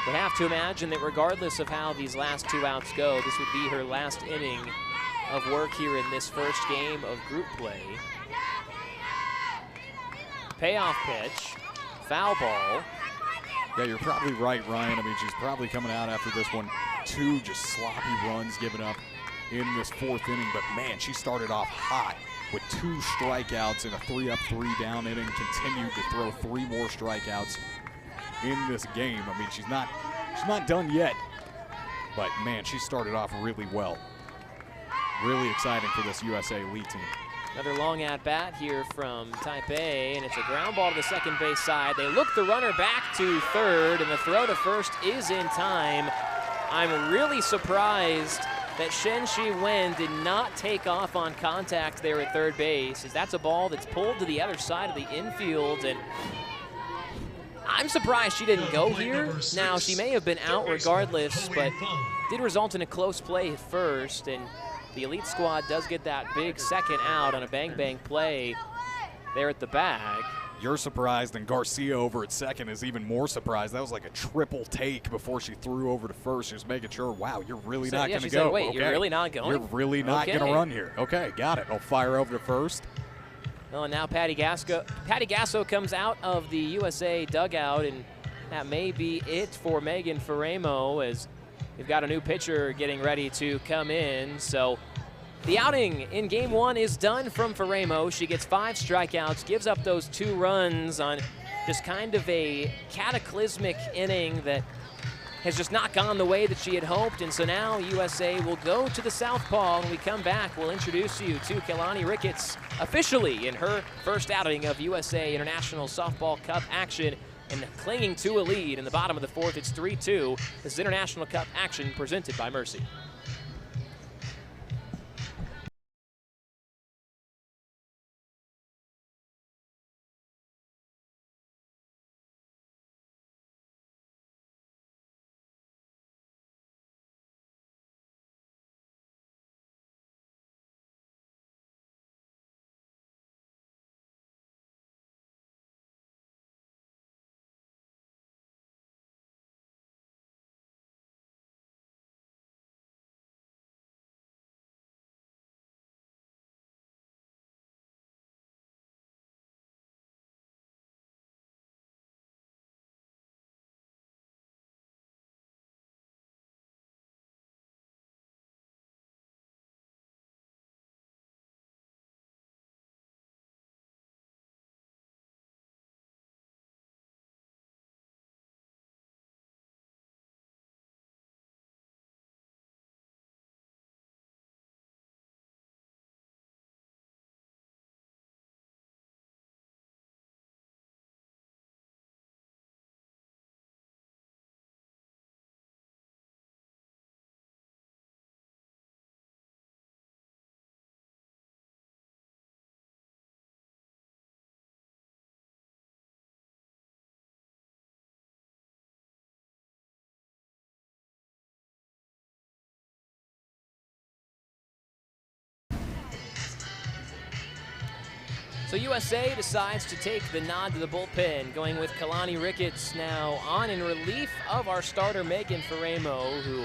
We have to imagine that regardless of how these last 2 outs go, this would be her last inning of work here in this first game of group play. Payoff pitch, foul ball. Yeah, you're probably right, Ryan. I mean, she's probably coming out after this one. 2 just sloppy runs given up in this fourth inning, but man, she started off hot with 2 strikeouts in a 3-up, 3-down inning, continued to throw 3 more strikeouts in this game. I mean, she's not done yet, but man, she started off really well. Really exciting for this USA elite team. Another long at-bat here from Taipei, and it's a ground ball to the second base side. They look the runner back to third, and the throw to first is in time. I'm really surprised that Shen Shi-wen did not take off on contact there at third base, as that's a ball that's pulled to the other side of the infield, and I'm surprised she didn't go here. Now, she may have been out regardless, but did result in a close play at first, and the elite squad does get that big second out on a bang-bang play there at the bag. You're surprised, and Garcia over at second is even more surprised. That was like a triple take before she threw over to first. She was making sure, wow, you're really not going to go. Said, wait, okay. You're really not going? You're really not going to run here. Okay, got it. I'll fire over to first. Well, and now Patty Gasso comes out of the USA dugout, and that may be it for Megan Faremo, as we've got a new pitcher getting ready to come in. So the outing in game 1 is done from Faremo. She gets 5 strikeouts, gives up those 2 runs on just kind of a cataclysmic inning that has just not gone the way that she had hoped. And so now USA will go to the Southpaw. When we come back, we'll introduce you to Kehlani Ricketts officially in her first outing of USA International Softball Cup action, and clinging to a lead in the bottom of the fourth. It's 3-2. This is International Cup action presented by Mercy. So USA decides to take the nod to the bullpen, going with Kalani Ricketts now on in relief of our starter Megan Faremo, who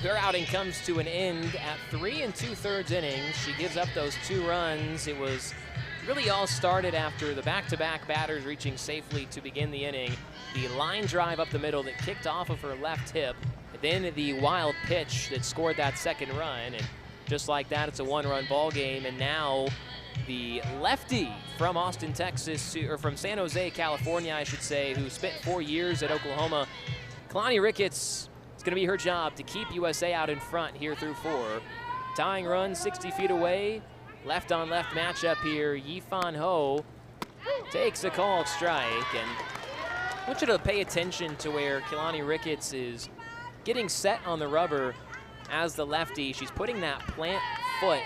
her outing comes to an end at 3 2/3 innings. She gives up those 2 runs. It was really all started after the back-to-back batters reaching safely to begin the inning. The line drive up the middle that kicked off of her left hip, then the wild pitch that scored that second run, and just like that, it's a 1-run ball game. And now the lefty from Austin, Texas, or from San Jose, California, I should say, who spent 4 years at Oklahoma, Kalani Ricketts, it's going to be her job to keep USA out in front here through 4. Tying run 60 feet away, left-on-left matchup here. Yifan Ho takes a called strike, and I want you to pay attention to where Kalani Ricketts is getting set on the rubber as the lefty. She's putting that plant foot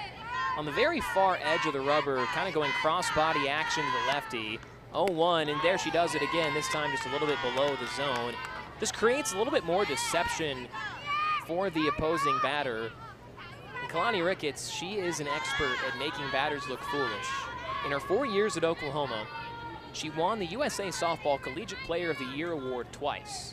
on the very far edge of the rubber, kind of going cross-body action to the lefty. 0-1, and there she does it again, this time just a little bit below the zone. Just creates a little bit more deception for the opposing batter. And Kalani Ricketts, she is an expert at making batters look foolish. In her 4 years at Oklahoma, she won the USA Softball Collegiate Player of the Year award twice.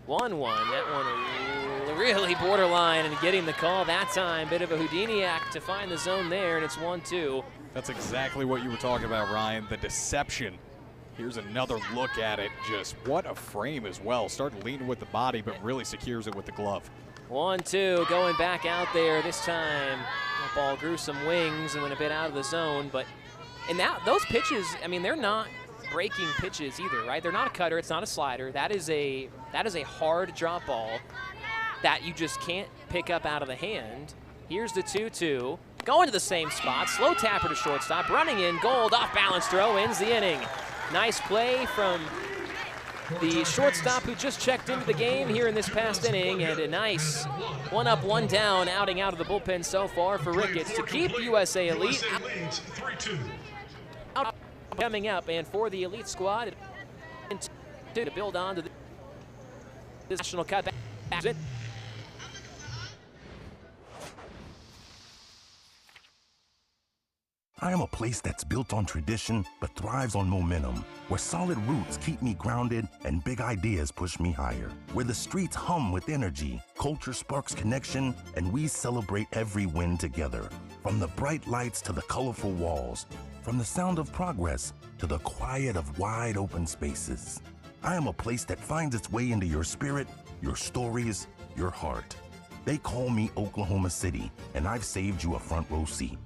1-1, that one really borderline, and getting the call that time. Bit of a Houdiniac to find the zone there, and it's 1-2. That's exactly what you were talking about, Ryan, the deception. Here's another look at it. Just what a frame as well. Started leaning with the body, but really secures it with the glove. 1-2, going back out there. This time, that ball grew some wings and went a bit out of the zone. But and those pitches, I mean, they're not breaking pitches either, right? They're not a cutter. It's not a slider. That is a hard drop ball that you just can't pick up out of the hand. Here's the 2-2. Going to the same spot. Slow tapper to shortstop. Running in. Gold off balance throw. Ends the inning. Nice play from the shortstop who just checked into the game here in this past inning, and a nice 1-up, 1-down outing out of the bullpen so far for Ricketts to keep USA Elite out coming up. And for the Elite squad to build on to this national cutback. I am a place that's built on tradition but thrives on momentum, where solid roots keep me grounded and big ideas push me higher, where the streets hum with energy, culture sparks connection, and we celebrate every win together. From the bright lights to the colorful walls, from the sound of progress to the quiet of wide open spaces. I am a place that finds its way into your spirit, your stories, your heart. They call me Oklahoma City, and I've saved you a front row seat.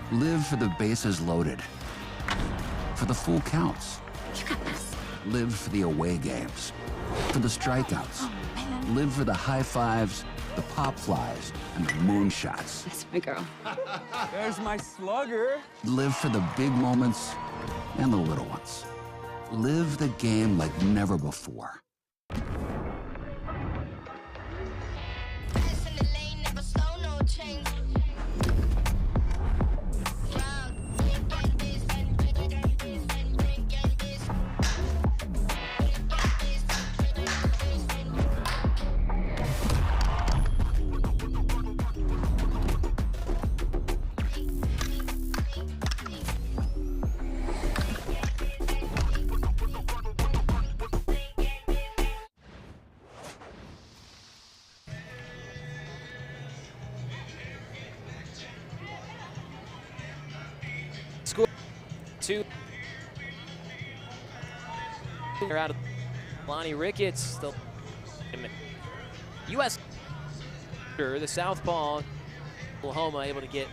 Live for the bases loaded, for the full counts. You got this. Live for the away games, for the strikeouts. Oh, man. Live for the high fives, the pop flies, and the moonshots. That's my girl. There's my slugger. Live for the big moments and the little ones. Live the game like never before. Two. They're out of Kalani Ricketts. The U.S. the southpaw, Oklahoma able to get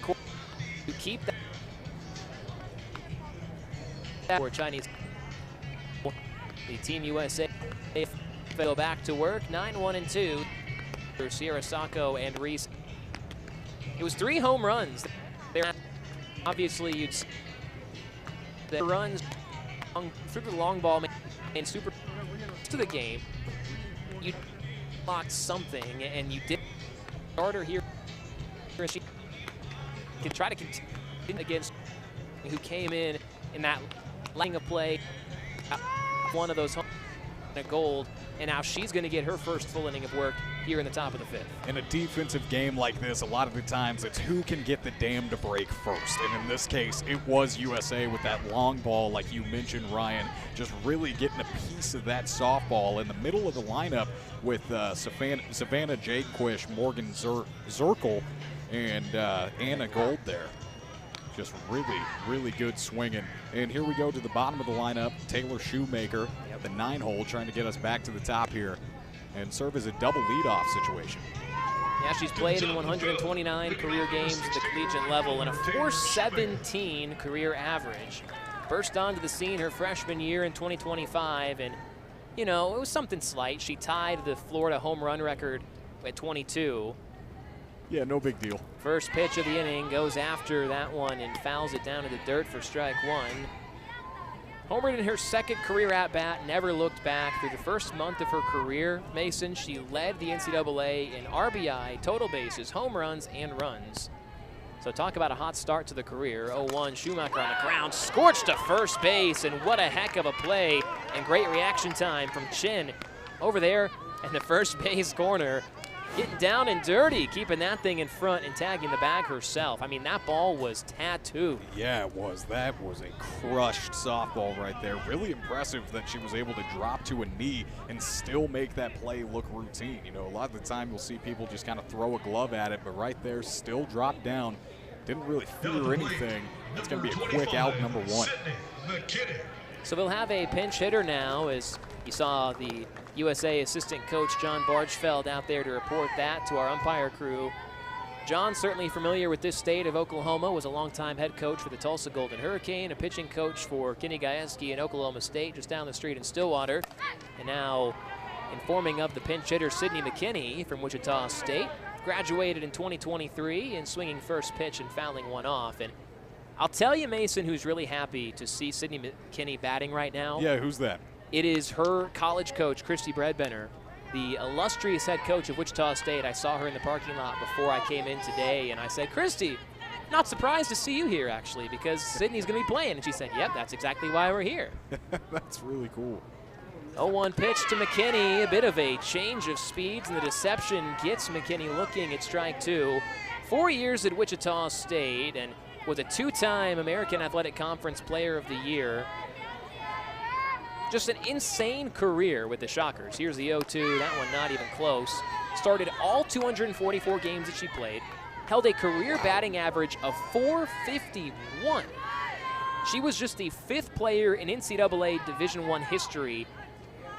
to keep that for Chinese. The Team USA go back to work. 9-1-2 for Sierra Sacco and Reese. It was 3 home runs. There. Obviously, you'd see the runs through the long ball and super to the game. You blocked something, and you did. Starter here, she can try to continue against who came in that lining of play. One of those home Anna Gold, and now she's going to get her first full inning of work here in the top of the 5th. In a defensive game like this, a lot of the times it's who can get the dam to break first. And in this case, it was USA with that long ball, like you mentioned, Ryan, just really getting a piece of that softball in the middle of the lineup with Savannah Jaquish, Morgan Zirkle, and Anna Gold there. Just really, really good swinging. And here we go to the bottom of the lineup. Taylor Shoemaker, the 9-hole, trying to get us back to the top here and serve as a double leadoff situation. Yeah, she's played in 129 career games at the collegiate level and a .417 career average. Burst onto the scene her freshman year in 2025, and, you know, it was something slight. She tied the Florida home run record at 22. Yeah, no big deal. First pitch of the inning, goes after that one and fouls it down to the dirt for strike 1. Homered in her second career at-bat, never looked back. Through the first month of her career, Mason, she led the NCAA in RBI, total bases, home runs, and runs. So talk about a hot start to the career. 0-1, Schumacher on the ground, scorched to first base, and what a heck of a play, and great reaction time from Chin over there in the first base corner. Getting down and dirty, keeping that thing in front and tagging the bag herself. I mean, that ball was tattooed. Yeah, it was. That was a crushed softball right there. Really impressive that she was able to drop to a knee and still make that play look routine. You know, a lot of the time you'll see people just kind of throw a glove at it, but right there, still dropped down. Didn't really fear anything. It's going to be a quick out, number 1. So they'll have a pinch hitter now, as you saw the USA assistant coach John Bargefeld out there to report that to our umpire crew. John, certainly familiar with this state of Oklahoma, was a longtime head coach for the Tulsa Golden Hurricane, a pitching coach for Kenny Gajewski in Oklahoma State, just down the street in Stillwater. And now informing of the pinch hitter, Sydney McKinney from Wichita State. Graduated in 2023 and swinging first pitch and fouling one off. And I'll tell you, Mason, who's really happy to see Sydney McKinney batting right now. Yeah, who's that? It is her college coach, Christy Bredbender, the illustrious head coach of Wichita State. I saw her in the parking lot before I came in today, and I said, Christy, not surprised to see you here, actually, because Sydney's going to be playing. And she said, yep, that's exactly why we're here. That's really cool. 0-1 pitch to McKinney, a bit of a change of speeds, and the deception gets McKinney looking at strike 2. 4 years at Wichita State, and was a 2-time American Athletic Conference Player of the Year. Just an insane career with the Shockers. Here's the 0-2, that one not even close. Started all 244 games that she played. Held a career batting average of .451. She was just the 5th player in NCAA Division I history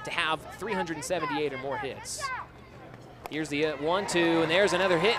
to have 378 or more hits. Here's the 1-2, and there's another hit.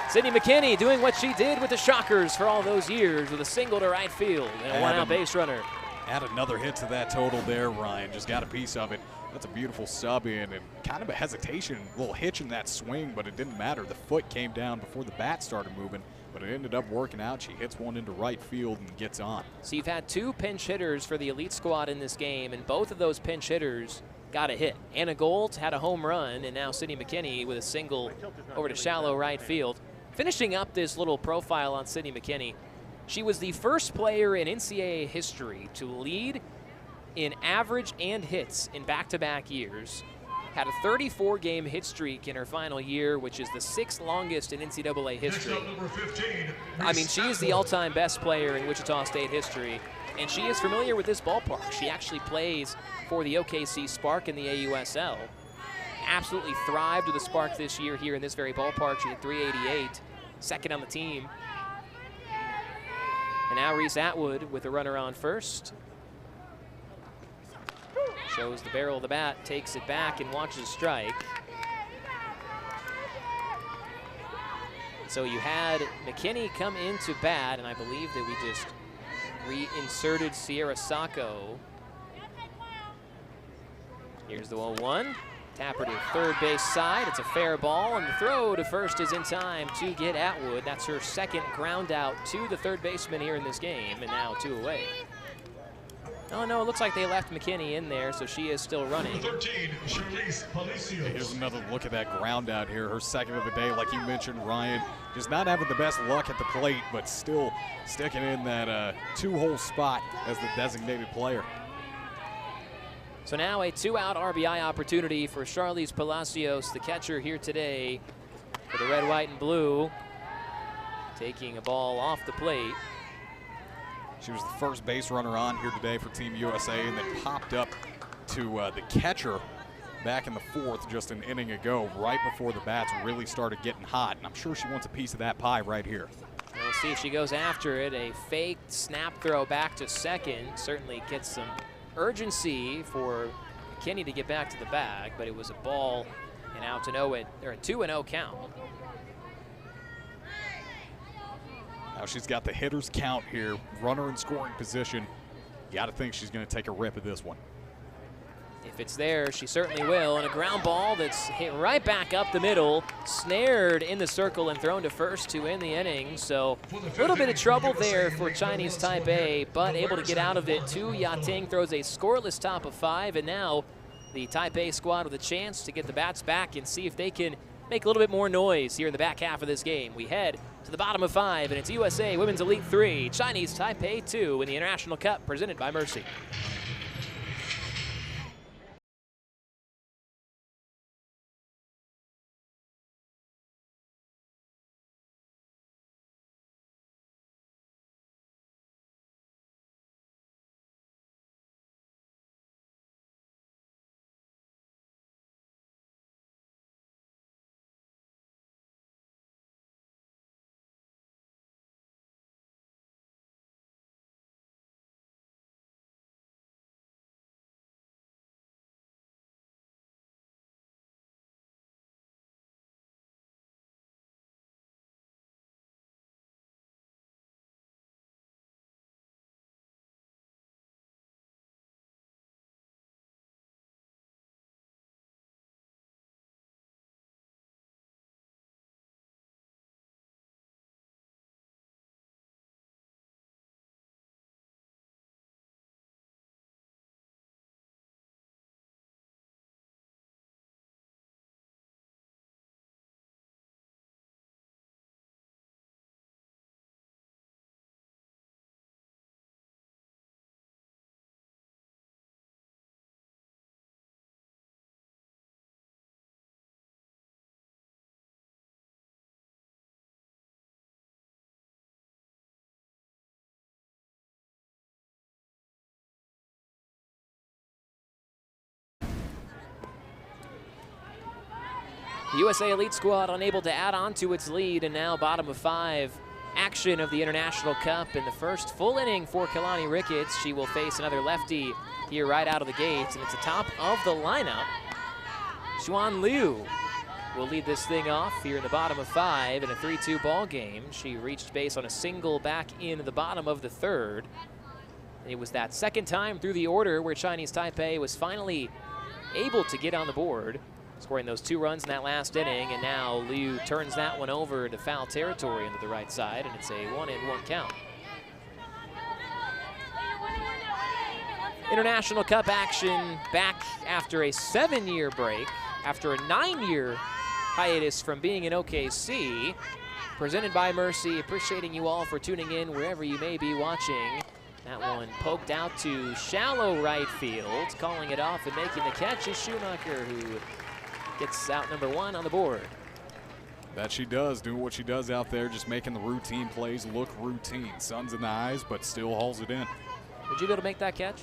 Sydney McKinney doing what she did with the Shockers for all those years with a single to right field and a one-out base runner. Add another hit to that total there, Ryan. Just got a piece of it. That's a beautiful sub in, and kind of a hesitation, a little hitch in that swing, but it didn't matter. The foot came down before the bat started moving, but it ended up working out. She hits one into right field and gets on. So you've had 2 pinch hitters for the elite squad in this game, and both of those pinch hitters got a hit. Anna Gold had a home run, and now Sydney McKinney with a single over to shallow right field. Finishing up this little profile on Sydney McKinney, she was the first player in NCAA history to lead in average and hits in back-to-back years. Had a 34-game hit streak in her final year, which is the 6th longest in NCAA history. I mean, she is the all-time best player in Wichita State history, and she is familiar with this ballpark. She actually plays for the OKC Spark in the AUSL. Absolutely thrived with the Spark this year here in this very ballpark. She hit .388, second on the team. And now Reese Atwood with a runner on first. Shows the barrel of the bat, takes it back and watches a strike. So you had McKinney come into bat, and I believe that we just reinserted Sierra Sacco. Here's the 0-1. Tapper to third base side. It's a fair ball, and the throw to first is in time to get Atwood. That's her second ground out to the third baseman here in this game, and now 2 away. Oh, no, it looks like they left McKinney in there, so she is still running. 13, Charlize Palacios. Here's another look at that ground out here. Her second of the day, like you mentioned, Ryan. Just not having the best luck at the plate, but still sticking in that 2-hole spot as the designated player. So now a 2-out RBI opportunity for Charlize Palacios, the catcher here today for the red, white, and blue. Taking a ball off the plate. She was the first base runner on here today for Team USA and then popped up to the catcher back in the fourth just an inning ago, right before the bats really started getting hot. And I'm sure she wants a piece of that pie right here. We'll see if she goes after it. A fake snap throw back to second certainly gets some urgency for McKinney to get back to the bag, but it was a ball and out to a 2-0 count. Now she's got the hitter's count here, runner in scoring position. You got to think she's going to take a rip at this one. If it's there, she certainly will. And a ground ball that's hit right back up the middle, snared in the circle and thrown to first to end the inning. So a little bit of trouble there for Chinese Taipei, but able to get out of it. Tu Yating throws a scoreless top of 5, and now the Taipei squad with a chance to get the bats back and see if they can make a little bit more noise here in the back half of this game. We head to the bottom of 5, and it's USA Women's Elite 3, Chinese Taipei 2 in the International Cup presented by Mercy. The USA Elite squad unable to add on to its lead, and now bottom of 5 action of the International Cup in the first full inning for Kalani Ricketts. She will face another lefty here right out of the gates, and it's the top of the lineup. Xuan Liu will lead this thing off here in the bottom of 5 in a 3-2 ball game. She reached base on a single back in the bottom of the 3rd. It was that second time through the order where Chinese Taipei was finally able to get on the board, scoring those 2 runs in that last inning, and now Liu turns that one over to foul territory into the right side, and it's a 1-1 count. International Cup action back after a 7-year break, after a 9-year hiatus from being in OKC, presented by Mercy. Appreciating you all for tuning in wherever you may be watching. That one poked out to shallow right field. Calling it off and making the catch is Schumacher, who gets out number 1 on the board. That she does, doing what she does out there, just making the routine plays look routine. Sun's in the eyes, but still hauls it in. Would you be able to make that catch?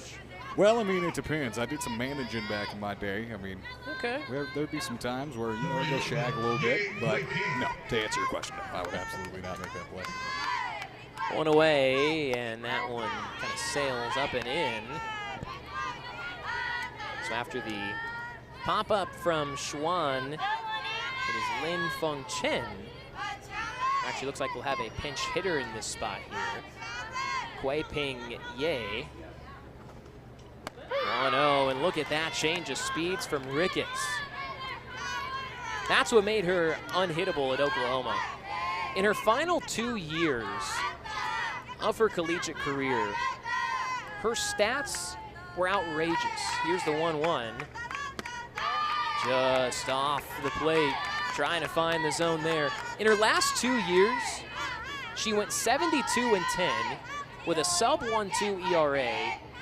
Well, I mean, it depends. I did some managing back in my day. I mean, okay, there'd be some times where, you know, I'd go shag a little bit, but no, to answer your question, no, I would absolutely not make that play. One away, and that one kind of sails up and in. So after the pop-up from Xuan, it is Lin Feng Chen. Actually looks like we'll have a pinch hitter in this spot here. Kuei Ping Ye. 1-0, and look at that change of speeds from Ricketts. That's what made her unhittable at Oklahoma. In her final 2 years of her collegiate career, her stats were outrageous. Here's the 1-1. Just off the plate, trying to find the zone there. In her last 2 years, she went 72-10 with a sub-1.2 ERA,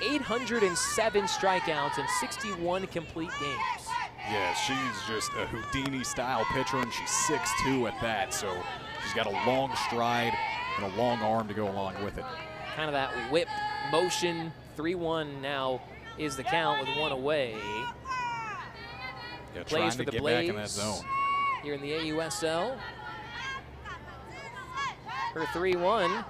807 strikeouts, and 61 complete games. Yeah, she's just a Houdini-style pitcher, and she's 6'2" at that, so she's got a long stride and a long arm to go along with it. Kind of that whip motion. 3-1 now is the count with one away. Yeah, Plays for trying to the get Blaze back in that zone. here in the AUSL. Her 3-1.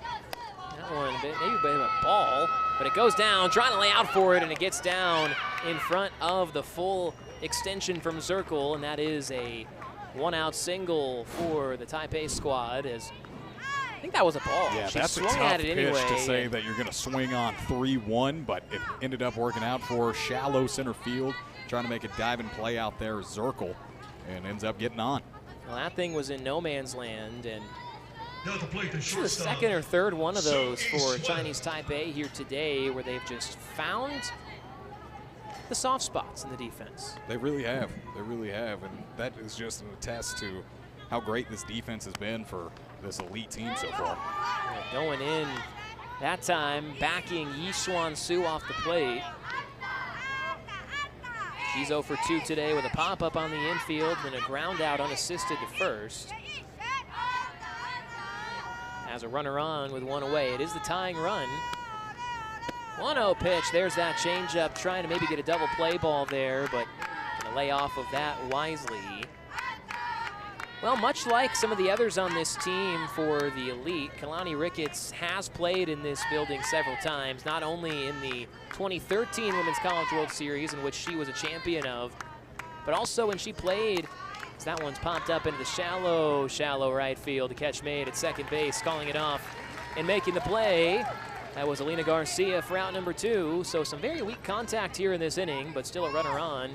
That one maybe a bit of a ball, but it goes down, trying to lay out for it, and it gets down in front of the full extension from Zirkle, and that is a one-out single for the Taipei squad. As I think that was a ball. Yeah, she that's a swung tough at it pitch anyway. to say that you're going to swing on 3-1, but it ended up working out for shallow center field, trying to make a diving play out there, Zirkle, and ends up getting on. Well, that thing was in no man's land, and Now to play the this is the shortstop. second or third one of those for Sweat. Chinese Taipei here today where they've just found the soft spots in the defense. They really have. They really have, and that is just an attest to how great this defense has been for this elite team so far. Going in that time, backing Yishuan Su off the plate. She's 0 for 2 today with a pop-up on the infield and a ground out unassisted to first. Has a runner on with one away. It is the tying run. 1-0 pitch. There's that changeup, trying to maybe get a double play ball there, but gonna lay off of that wisely. Well, much like some of the others on this team for the elite, Kalani Ricketts has played in this building several times, not only in the 2013 Women's College World Series, in which she was a champion of, but also when she played, as that one's popped up into the shallow right field. The catch made at second base, calling it off and making the play. That was Alina Garcia for out number 2, so some very weak contact here in this inning, but still a runner on.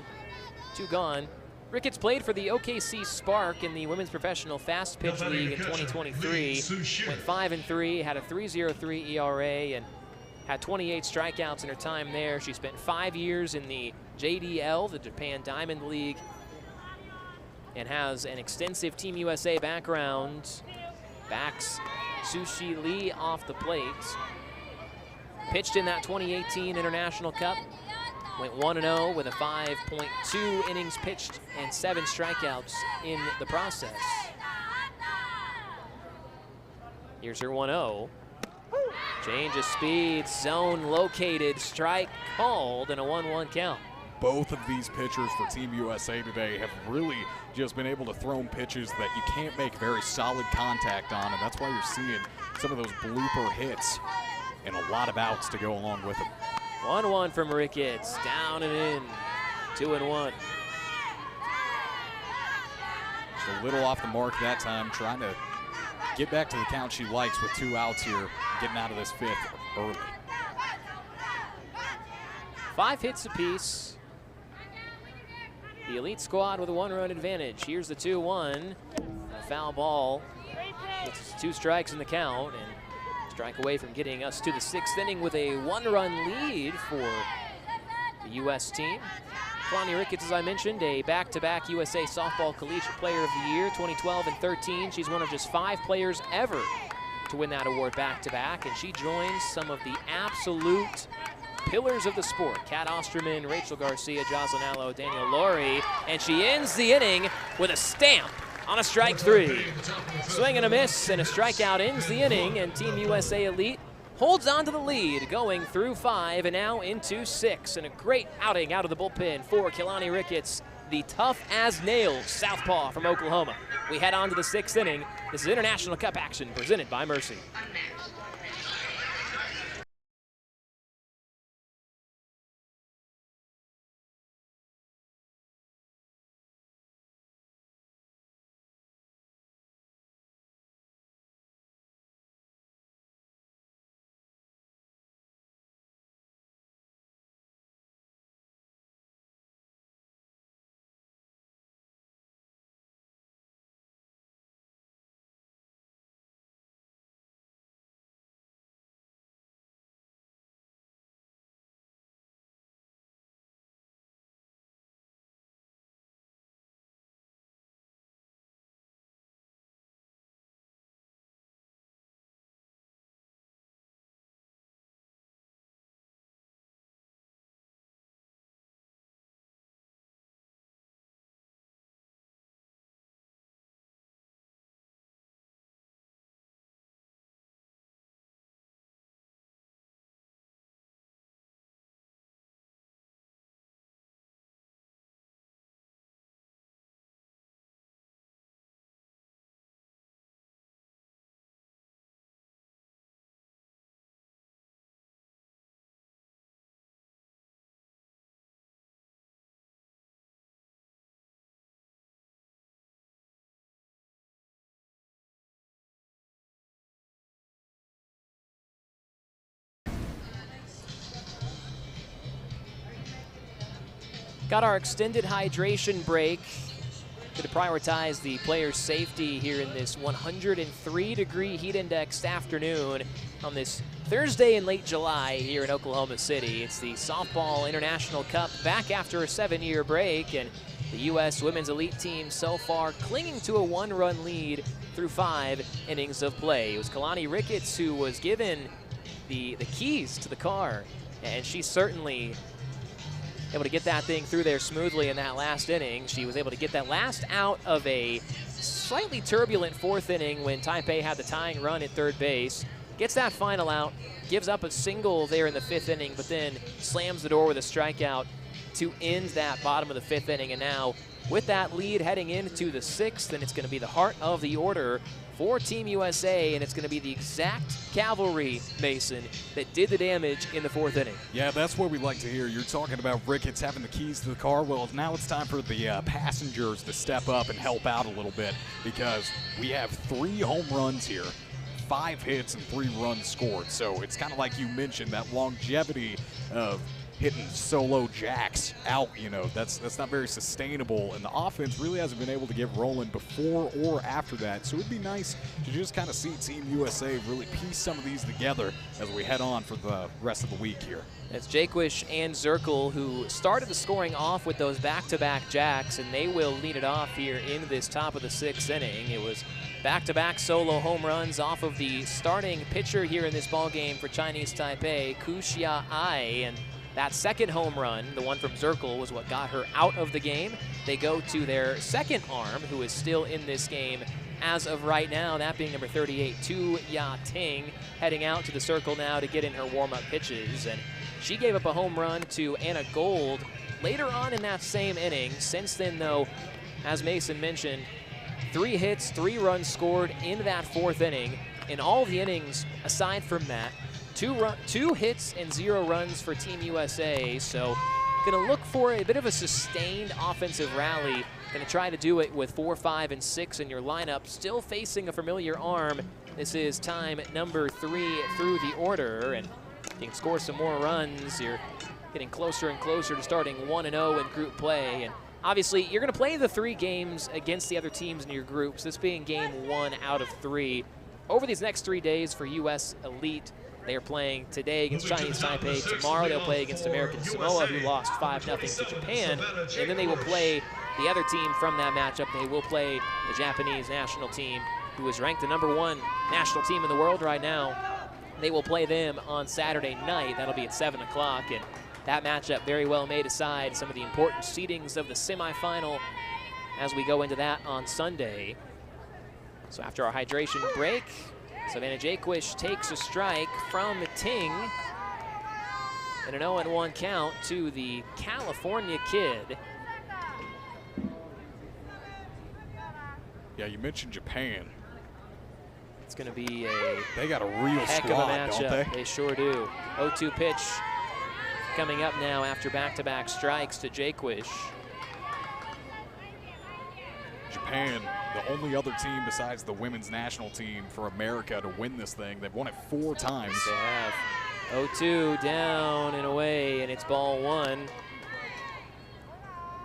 2 gone. Ricketts played for the OKC Spark in the Women's Professional Fast Pitch League in 2023. Went 5-3, had a 3.03 ERA, and had 28 strikeouts in her time there. She spent 5 years in the JDL, the Japan Diamond League, and has an extensive Team USA background. Backs Sushi Lee off the plate. Pitched in that 2018 International Cup. Went 1-0 with a 5.2 innings pitched and 7 strikeouts in the process. Here's her 1-0. Change of speed, zone located, strike called, and a 1-1 count. Both of these pitchers for Team USA today have really just been able to throw pitches that you can't make very solid contact on, and that's why you're seeing some of those blooper hits and a lot of outs to go along with them. 1-1 from Ricketts, down and in, 2-1. Just a little off the mark that time, trying to get back to the count she likes with 2 outs here, getting out of this 5th early. 5 hits apiece. The elite squad with a 1-run advantage. Here's the 2-1. A foul ball. It's 2 strikes in the count, and strike away from getting us to the 6th inning with a 1-run lead for the U.S. team. Kalani Ricketts, as I mentioned, a back-to-back USA Softball Collegiate Player of the Year, 2012 and 13. She's one of just 5 players ever to win that award back-to-back, and she joins some of the absolute pillars of the sport. Kat Osterman, Rachel Garcia, Jocelyn Allo, Danielle Laurie, and she ends the inning with a stamp on a strike 3. Swing and a miss, and a strikeout ends the inning, and Team USA Elite holds on to the lead, going through 5 and now into 6. And a great outing out of the bullpen for Kalani Ricketts, the tough-as-nails southpaw from Oklahoma. We head on to the 6th inning. This is International Cup action presented by Mercy. Got our extended hydration break. Going to prioritize the players' safety here in this 103-degree heat indexed afternoon on this Thursday in late July here in Oklahoma City. It's the Softball International Cup back after a 7-year break, and the U.S. Women's Elite team so far clinging to a 1-run lead through 5 innings of play. It was Kalani Ricketts who was given the keys to the car, and she certainly able to get that thing through there smoothly in that last inning. She was able to get that last out of a slightly turbulent 4th inning when Taipei had the tying run at third base. Gets that final out, gives up a single there in the 5th inning, but then slams the door with a strikeout to end that bottom of the 5th inning. And now with that lead heading into the 6th, and it's going to be the heart of the order for Team USA, and it's going to be the exact cavalry, Mason, that did the damage in the 4th inning. Yeah, that's what we like to hear. You're talking about Ricketts having the keys to the car. Well, now it's time for the passengers to step up and help out a little bit, because we have 3 home runs here, 5 hits and 3 runs scored. So it's kind of like you mentioned, that longevity of hitting solo jacks out, you know, that's not very sustainable, and the offense really hasn't been able to get rolling before or after that. So it'd be nice to just kind of see Team USA really piece some of these together as we head on for the rest of the week here. It's Jaquish and Zirkle who started the scoring off with those back-to-back jacks, and they will lead it off here in this top of the 6th inning. It was back-to-back solo home runs off of the starting pitcher here in this ball game for Chinese Taipei, Ku Xia Ai, and that second home run, the one from Zirkle, was what got her out of the game. They go to their second arm, who is still in this game as of right now, that being number 38, Tu Ya Ting, heading out to the circle now to get in her warm-up pitches. And she gave up a home run to Anna Gold later on in that same inning. Since then, though, as Mason mentioned, 3 hits, 3 runs scored in that 4th inning. In all the innings, aside from that, 2 hits and 0 runs for Team USA. So gonna look for a bit of a sustained offensive rally. Gonna try to do it with 4, 5, and 6 in your lineup. Still facing a familiar arm. This is time number 3 through the order, and you can score some more runs. You're getting closer and closer to starting 1-0 in group play. And obviously, you're gonna play the 3 games against the other teams in your groups, this being game 1 out of 3. Over these next 3 days for US Elite, they are playing today against Chinese Taipei. Tomorrow they'll play against American Samoa, who lost 5-0 to Japan. And then they will play the other team from that matchup. They will play the Japanese national team, who is ranked the #1 national team in the world right now. They will play them on Saturday night. That'll be at 7 o'clock. And that matchup very well may decide some of the important seedings of the semifinal as we go into that on Sunday. So after our hydration break, Savannah Jaquish takes a strike from Ting, and an 0-1 count to the California kid. Yeah, you mentioned Japan. It's going to be They got a real heck squad, of a matchup. don't they? They sure do. 0-2 pitch coming up now after back-to-back strikes to Jaquish. Japan, the only other team besides the women's national team for America to win this thing. They've won it 4 times. They have. 0-2 down and away, and it's ball 1.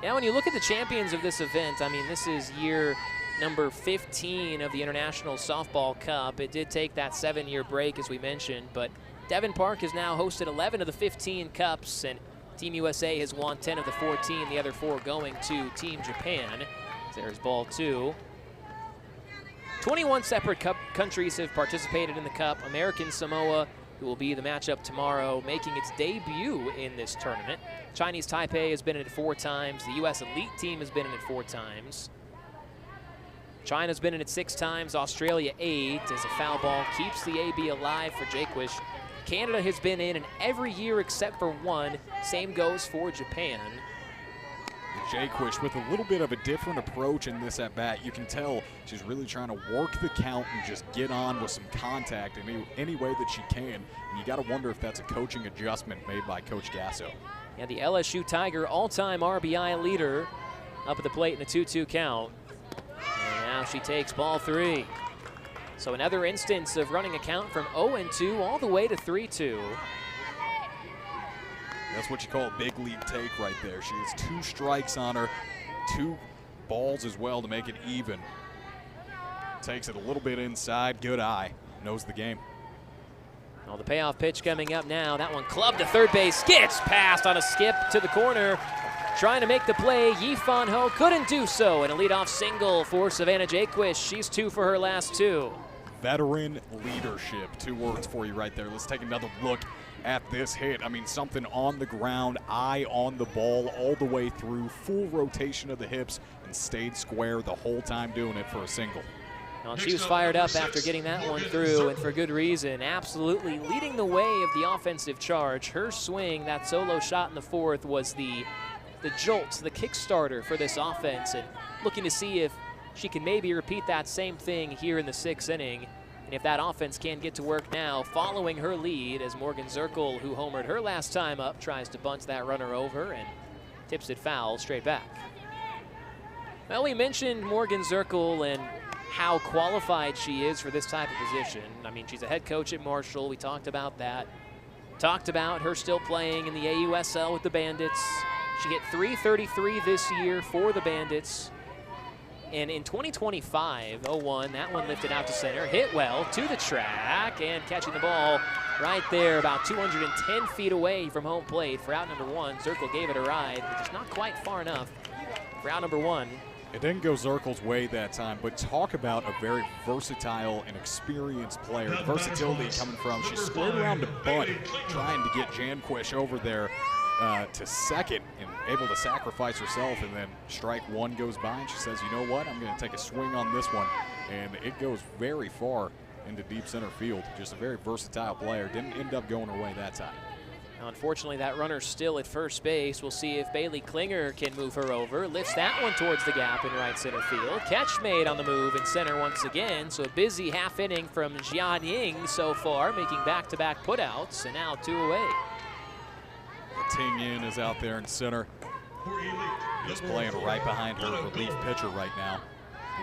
Yeah, when you look at the champions of this event, I mean, this is year number 15 of the International Softball Cup. It did take that 7-year break, as we mentioned, but Devon Park has now hosted 11 of the 15 cups, and Team USA has won 10 of the 14, the other 4 going to Team Japan. There's ball 2. 21 separate countries have participated in the Cup. American Samoa, who will be the matchup tomorrow, making its debut in this tournament. Chinese Taipei has been in it 4 times. The U.S. Elite team has been in it 4 times. China's been in it 6 times. Australia 8, as a foul ball keeps the AB alive for Jaquish. Canada has been in every year except for 1. Same goes for Japan. Jaquish with a little bit of a different approach in this at-bat. You can tell she's really trying to work the count and just get on with some contact in any way that she can. And you got to wonder if that's a coaching adjustment made by Coach Gasso. Yeah, the LSU Tiger all-time RBI leader up at the plate in a 2-2 count. And now she takes ball 3. So another instance of running a count from 0-2 all the way to 3-2. That's what you call a big league take right there. She has 2 strikes on her, 2 balls as well to make it even. Takes it a little bit inside. Good eye. Knows the game. Well, the payoff pitch coming up now. That one clubbed to third base. Gets past on a skip to the corner. Trying to make the play. Yi Fan Ho couldn't do so. And a leadoff single for Savannah Jaquist. She's 2 for her last 2. Veteran leadership. 2 words for you right there. Let's take another look at this hit. I mean, something on the ground, eye on the ball all the way through, full rotation of the hips, and stayed square the whole time doing it for a single. Well, she was fired up after getting that one through, and for good reason. Absolutely leading the way of the offensive charge. Her swing, that solo shot in the 4th, was the jolt, the kickstarter for this offense, and looking to see if she can maybe repeat that same thing here in the 6th inning. And if that offense can get to work now, following her lead as Morgan Zirkle, who homered her last time up, tries to bunt that runner over and tips it foul straight back. Well, we mentioned Morgan Zirkle and how qualified she is for this type of position. I mean, she's a head coach at Marshall. We talked about that. Talked about her still playing in the AUSL with the Bandits. She hit .333 this year for the Bandits. And in 2025-01, that one lifted out to center, hit well to the track, and catching the ball right there about 210 feet away from home plate for out number 1. Zirkle gave it a ride, but just not quite far enough for out number 1. It didn't go Zirkle's way that time, but talk about a very versatile and experienced player. The versatility coming from, she squared around the bunt, trying to get Janquish over there to second, and able to sacrifice herself, and then strike 1 goes by, and she says, you know what, I'm going to take a swing on this one, and it goes very far into deep center field. Just a very versatile player. Didn't end up going her way that time. Now, unfortunately, that runner's still at first base. We'll see if Bailey Klinger can move her over. Lifts that one towards the gap in right center field. Catch made on the move in center once again. So a busy half inning from Jian Ying so far, making back-to-back putouts, and now 2 away. Ting Yin is out there in center. Just playing right behind her relief pitcher right now.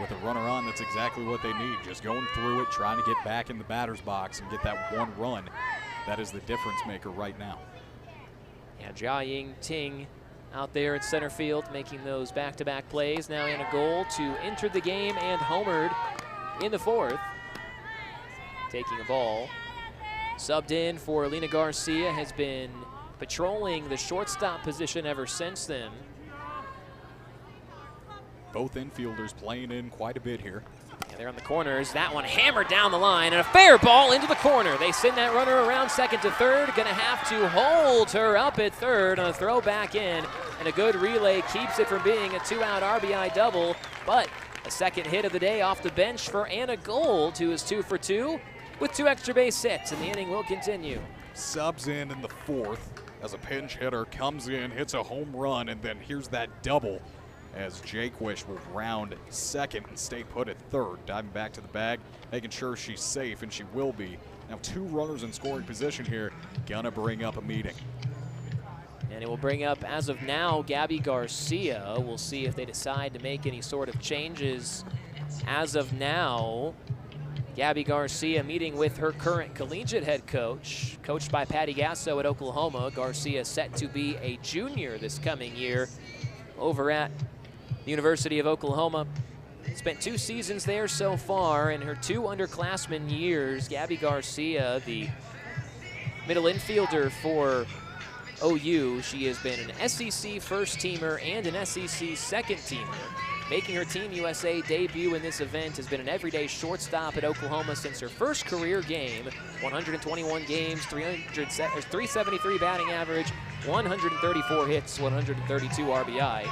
With a runner on, that's exactly what they need. Just going through it, trying to get back in the batter's box and get that 1 run. That is the difference maker right now. Yeah, Jia Ying Ting out there in center field making those back-to-back plays. Now in a goal to enter the game and homered in the 4th. Taking a ball. Subbed in for Lena Garcia, has been patrolling the shortstop position ever since then. Both infielders playing in quite a bit here. Yeah, they're on the corners. That one hammered down the line, and a fair ball into the corner. They send that runner around second to third. Gonna have to hold her up at third on a throw back in, and a good relay keeps it from being a 2-out RBI double, but a second hit of the day off the bench for Anna Gold, who is 2 for 2 with 2 extra base hits, and the inning will continue. Subs in the 4th as a pinch hitter, comes in, hits a home run, and then here's that double as Jaquish will round second and stay put at third. Diving back to the bag, making sure she's safe, and she will be. Now 2 runners in scoring position here, gonna bring up a meeting. And it will bring up, as of now, Gabby Garcia. We'll see if they decide to make any sort of changes. As of now, Gabby Garcia meeting with her current collegiate head coach, coached by Patty Gasso at Oklahoma. Garcia set to be a junior this coming year over at the University of Oklahoma. Spent 2 seasons there so far. In her 2 underclassmen years, Gabby Garcia, the middle infielder for OU, she has been an SEC first-teamer and an SEC second-teamer. Making her Team USA debut in this event, has been an everyday shortstop at Oklahoma since her first career game. 121 games, 373 batting average, 134 hits, 132 RBI.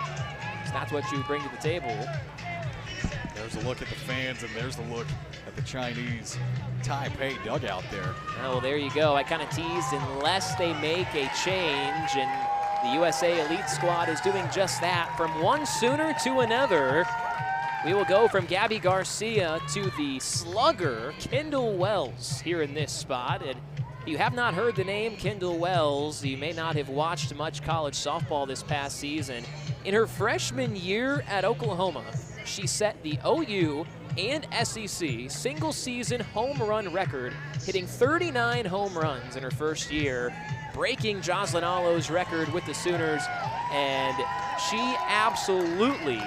So that's what you bring to the table. There's a look at the fans, and there's the look at the Chinese Taipei dugout there. Oh, well, there you go. I kind of teased, unless they make a change, and the USA Elite Squad is doing just that. From one Sooner to another, we will go from Gabby Garcia to the slugger, Kendall Wells, here in this spot. And if you have not heard the name Kendall Wells, you may not have watched much college softball this past season. In her freshman year at Oklahoma, she set the OU and SEC single-season home run record, hitting 39 home runs in her first year, breaking Jocelyn Allo's record with the Sooners, and she absolutely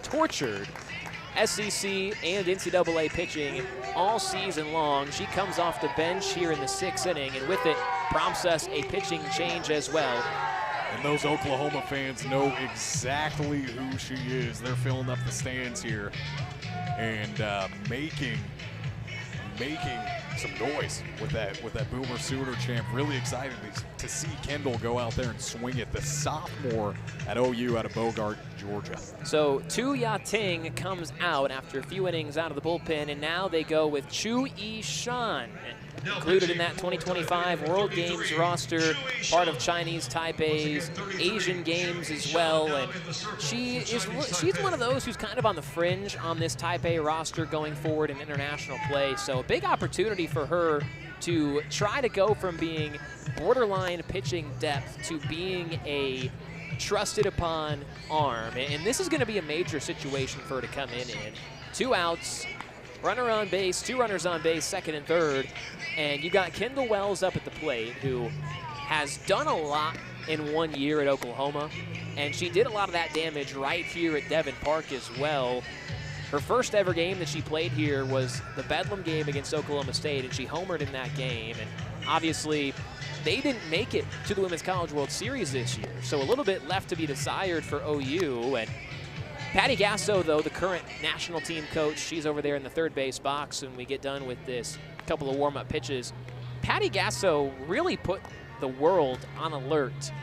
tortured SEC and NCAA pitching all season long. She comes off the bench here in the 6th inning, and with it prompts us a pitching change as well. And those Oklahoma fans know exactly who she is. They're filling up the stands here and making some noise with that Boomer Sooner chant. Really exciting to see Kendall go out there and swing it. The sophomore at OU out of Bogart, Georgia. So Tu Ya-Ting comes out after a few innings out of the bullpen, and now they go with Chu Yi-Shan, included in that 2025 World Games roster, part of Chinese Taipei's Asian Games as well. And she's one of those who's kind of on the fringe on this Taipei roster going forward in international play. So a big opportunity for her to try to go from being borderline pitching depth to being a trusted upon arm. And this is going to be a major situation for her to come in. 2 outs, runner on base, 2 runners on base, second and third. And you got Kendall Wells up at the plate, who has done a lot in 1 year at Oklahoma. And she did a lot of that damage right here at Devon Park as well. Her first ever game that she played here was the Bedlam game against Oklahoma State, and she homered in that game. And obviously, they didn't make it to the Women's College World Series this year, so a little bit left to be desired for OU. And Patty Gasso, though, the current national team coach, she's over there in the third base box when we get done with this couple of warm-up pitches. Patty Gasso really put the world on alert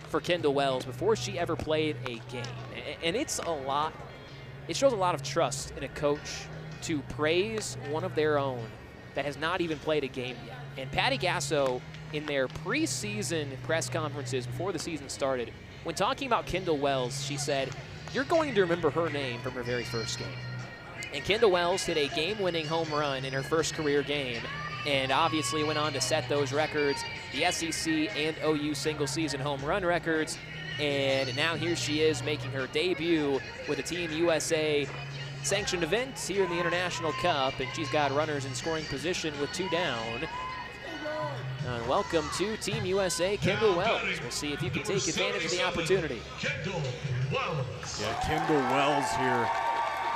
for Kendall Wells before she ever played a game. And it's a lot. It shows a lot of trust in a coach to praise one of their own that has not even played a game yet. And Patty Gasso, in their preseason press conferences before the season started, when talking about Kendall Wells, she said, "You're going to remember her name from her very first game." And Kendall Wells hit a game-winning home run in her first career game, and obviously went on to set those records, the SEC and OU single-season home run records. And now here she is making her debut with a Team USA sanctioned event here in the International Cup, and she's got runners in scoring position with 2 down. And welcome to Team USA, Kendall Wells. We'll see if you can take advantage of the opportunity. Yeah, Kendall Wells here,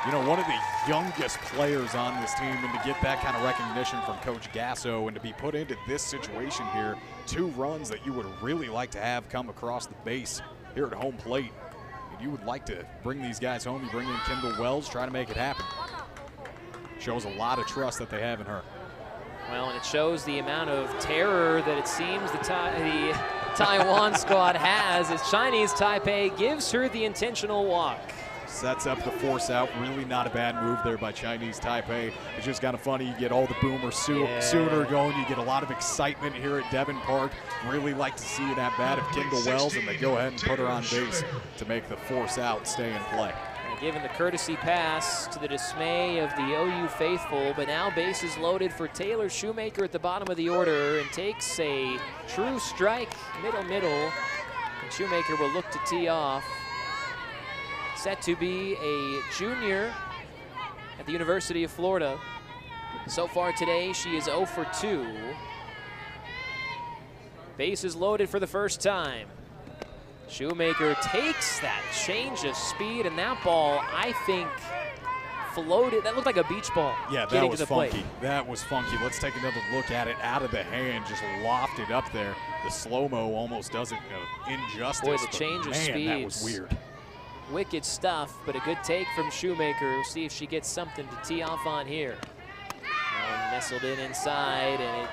you know, one of the youngest players on this team, and to get that kind of recognition from Coach Gasso and to be put into this situation here, 2 runs that you would really like to have come across the base here at home plate. And you would like to bring these guys home. You bring in Kendall Wells, try to make it happen. Shows a lot of trust that they have in her. Well, and it shows the amount of terror that it seems the Taiwan squad has as Chinese Taipei gives her the intentional walk. Sets up the force out. Really not a bad move there by Chinese Taipei. It's just kind of funny. You get all the Boomer Sooner going. You get a lot of excitement here at Devon Park. Really like to see an at-bat of Kendall Wells, and they go ahead and put her on base to make the force out stay in play. And given the courtesy pass to the dismay of the OU faithful, but now bases loaded for Taylor Shoemaker at the bottom of the order, and takes a true strike, middle. And Shoemaker will look to tee off. Set to be a junior at the University of Florida. So far today, she is 0 for 2. Bases loaded for the first time. Shoemaker takes that change of speed, and that ball, I think, floated. That looked like a beach ball. Yeah, that was funky. That was funky. Let's take another look at it. Out of the hand, just lofted up there. The slow-mo almost doesn't injustice. Boy, the change of speed. Man, that was weird. Wicked stuff, but a good take from Shoemaker. We'll see if she gets something to tee off on here. Nestled in inside, and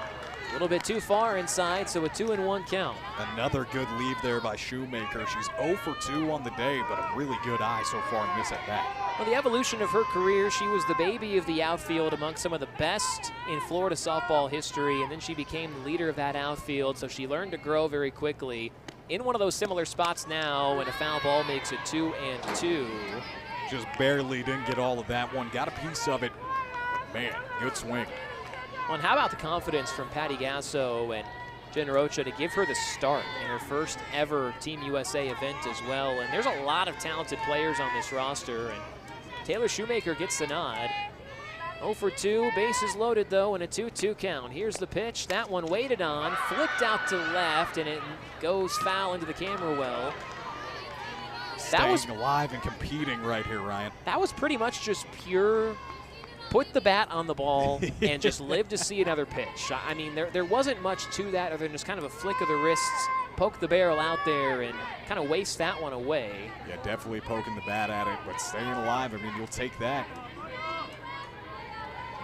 a little bit too far inside, so a 2-1 count. Another good leave there by Shoemaker. She's 0 for 2 on the day, but a really good eye so far in this at-bat. Well, the evolution of her career, she was the baby of the outfield among some of the best in Florida softball history, and then she became the leader of that outfield, so she learned to grow very quickly. In one of those similar spots now, and a foul ball makes it 2-2. Just barely didn't get all of that one. Got a piece of it. Man, good swing. Well, and how about the confidence from Patty Gasso and Jen Rocha to give her the start in her first ever Team USA event as well. And there's a lot of talented players on this roster. And Taylor Shoemaker gets the nod. 0 for 2, bases loaded though, and a 2-2 count. Here's the pitch. That one waited on, flicked out to left, and it goes foul into the camera well. Staying alive and competing right here, Ryan. That was pretty much just pure put the bat on the ball and just live to see another pitch. I mean, there wasn't much to that other than just kind of a flick of the wrists, poke the barrel out there, and kind of waste that one away. Yeah, definitely poking the bat at it, but staying alive, I mean, you'll take that.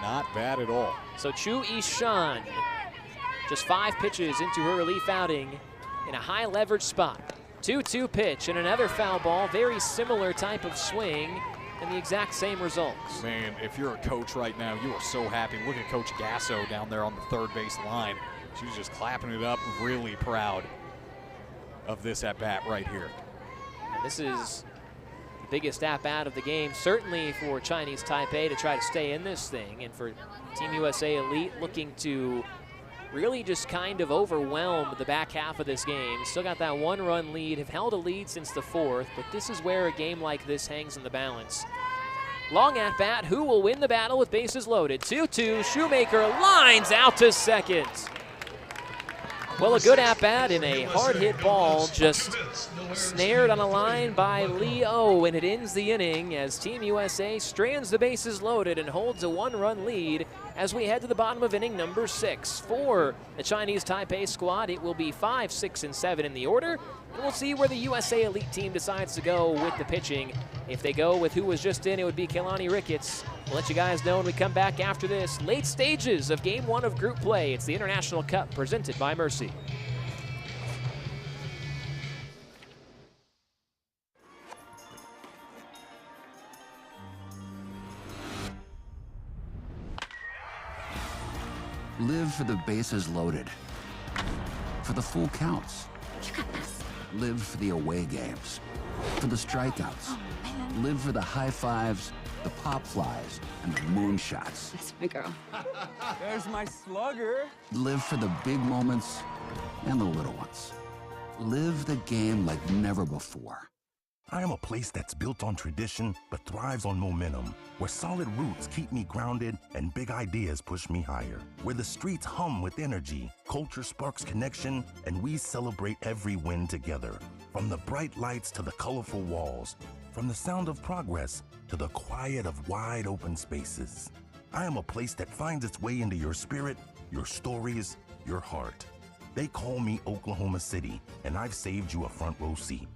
Not bad at all. So Chu Ishan, just 5 pitches into her relief outing in a high leverage spot. 2-2 pitch and another foul ball, very similar type of swing and the exact same results. Man, if you're a coach right now, you are so happy. Look at Coach Gasso down there on the third base line. She was just clapping it up, really proud of this at-bat right here. And this is the biggest at-bat of the game, certainly for Chinese Taipei to try to stay in this thing, and for Team USA Elite looking to really just kind of overwhelm the back half of this game. Still got that 1-run lead, have held a lead since the 4th, but this is where a game like this hangs in the balance. Long at bat, who will win the battle with bases loaded? 2-2, Shoemaker lines out to second. Well, a good at bat and a hard hit ball just snared on a line by Lee Oh, and it ends the inning as Team USA strands the bases loaded and holds a 1-run lead as we head to the bottom of inning number 6. For the Chinese Taipei squad, it will be 5, 6, and 7 in the order, and we'll see where the USA Elite team decides to go with the pitching. If they go with who was just in, it would be Keilani Ricketts. We'll let you guys know when we come back after this. Late stages of Game 1 of Group Play. It's the International Cup presented by Mercy. Live for the bases loaded, for the full counts. Live for the away games, for the strikeouts. Live for the high fives, the pop flies, and the moonshots. That's my girl. There's my slugger. Live for the big moments and the little ones. Live the game like never before. I am a place that's built on tradition but thrives on momentum, where solid roots keep me grounded and big ideas push me higher, where the streets hum with energy, culture sparks connection, and we celebrate every win together. From the bright lights to the colorful walls, from the sound of progress to the quiet of wide open spaces. I am a place that finds its way into your spirit, your stories, your heart. They call me Oklahoma City, and I've saved you a front row seat.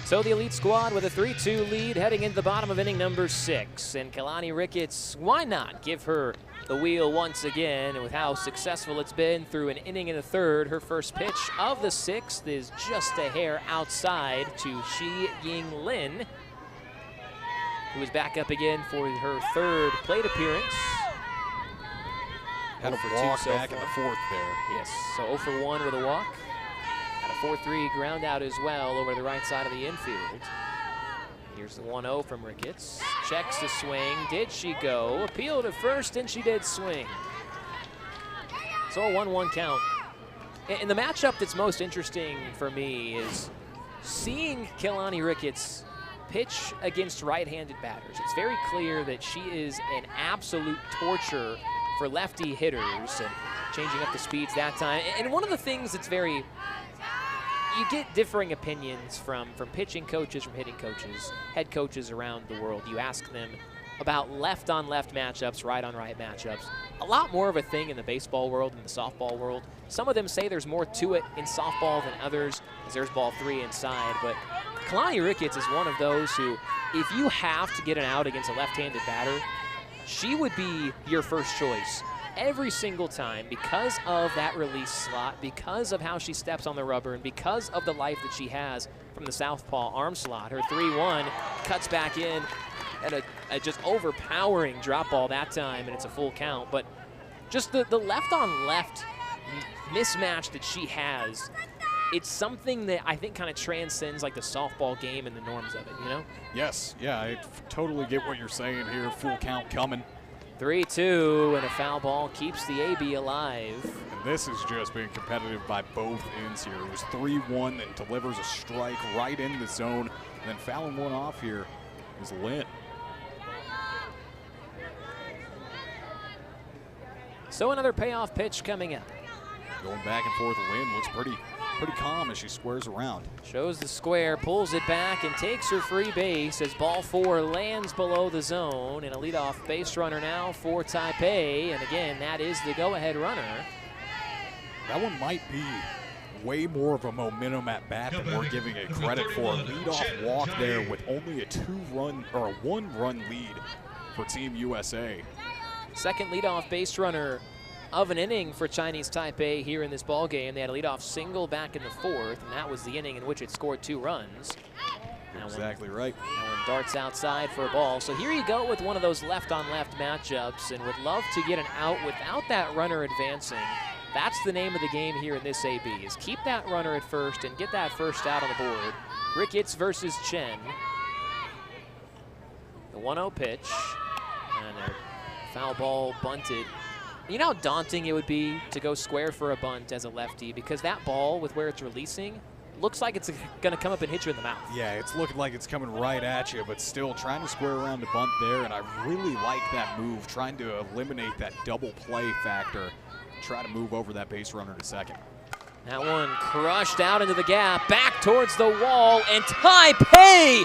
So the Elite squad with a 3-2 lead heading into the bottom of inning number 6. And Keilani Ricketts, why not give her the wheel once again? And with how successful it's been through an inning and a third, her first pitch of the 6th is just a hair outside to Shi Ying Lin, who is back up again for her 3rd plate appearance. Had a 0 for walk 2 so back in far. the 4th there. Yes, so 0 for 1 with a walk. Had a 4-3 ground out as well over the right side of the infield. Here's the 1-0 from Ricketts. Checks the swing. Did she go? Appealed at first, and she did swing. So a 1-1 count. And the matchup that's most interesting for me is seeing Keilani Ricketts pitch against right-handed batters. It's very clear that she is an absolute torture for lefty hitters, and changing up the speeds that time. And one of the things that's very, you get differing opinions from pitching coaches, from hitting coaches, head coaches around the world. You ask them about left-on-left matchups, right-on-right matchups. A lot more of a thing in the baseball world and the softball world. Some of them say there's more to it in softball than others, because there's ball 3 inside. But Keilani Ricketts is one of those who, if you have to get an out against a left-handed batter, she would be your first choice every single time because of that release slot, because of how she steps on the rubber, and because of the life that she has from the southpaw arm slot. Her 3-1 cuts back in at a just overpowering drop ball that time, and it's a full count. But just the left-on-left mismatch that she has, it's something that I think kind of transcends like the softball game and the norms of it, you know? Yes, yeah, I totally get what you're saying here. Full count coming. 3-2, and a foul ball keeps the AB alive. And this has just been competitive by both ends here. It was 3-1 that delivers a strike right in the zone. And then fouling one off here is Lynn. So another payoff pitch coming up. Going back and forth, Lynn looks pretty calm as she squares around. Shows the square, pulls it back, and takes her free base as ball 4 lands below the zone. And a leadoff base runner now for Taipei. And again, that is the go-ahead runner. That one might be way more of a momentum at bat than we're giving it credit for. A leadoff walk there with only a 2-run or a 1-run lead for Team USA. Second leadoff base runner of an inning for Chinese Taipei here in this ball game. They had a leadoff single back in the 4th, and that was the inning in which it scored 2 runs. Exactly right. That one darts outside for a ball. So here you go with one of those left-on-left matchups, and would love to get an out without that runner advancing. That's the name of the game here in this AB, is keep that runner at first and get that first out on the board. Ricketts versus Chen. The 1-0 pitch, and a foul ball bunted. You know how daunting it would be to go square for a bunt as a lefty, because that ball, with where it's releasing, looks like it's going to come up and hit you in the mouth. Yeah, it's looking like it's coming right at you, but still trying to square around the bunt there, and I really like that move, trying to eliminate that double play factor, try to move over that base runner to second. That one crushed out into the gap, back towards the wall, and Taipei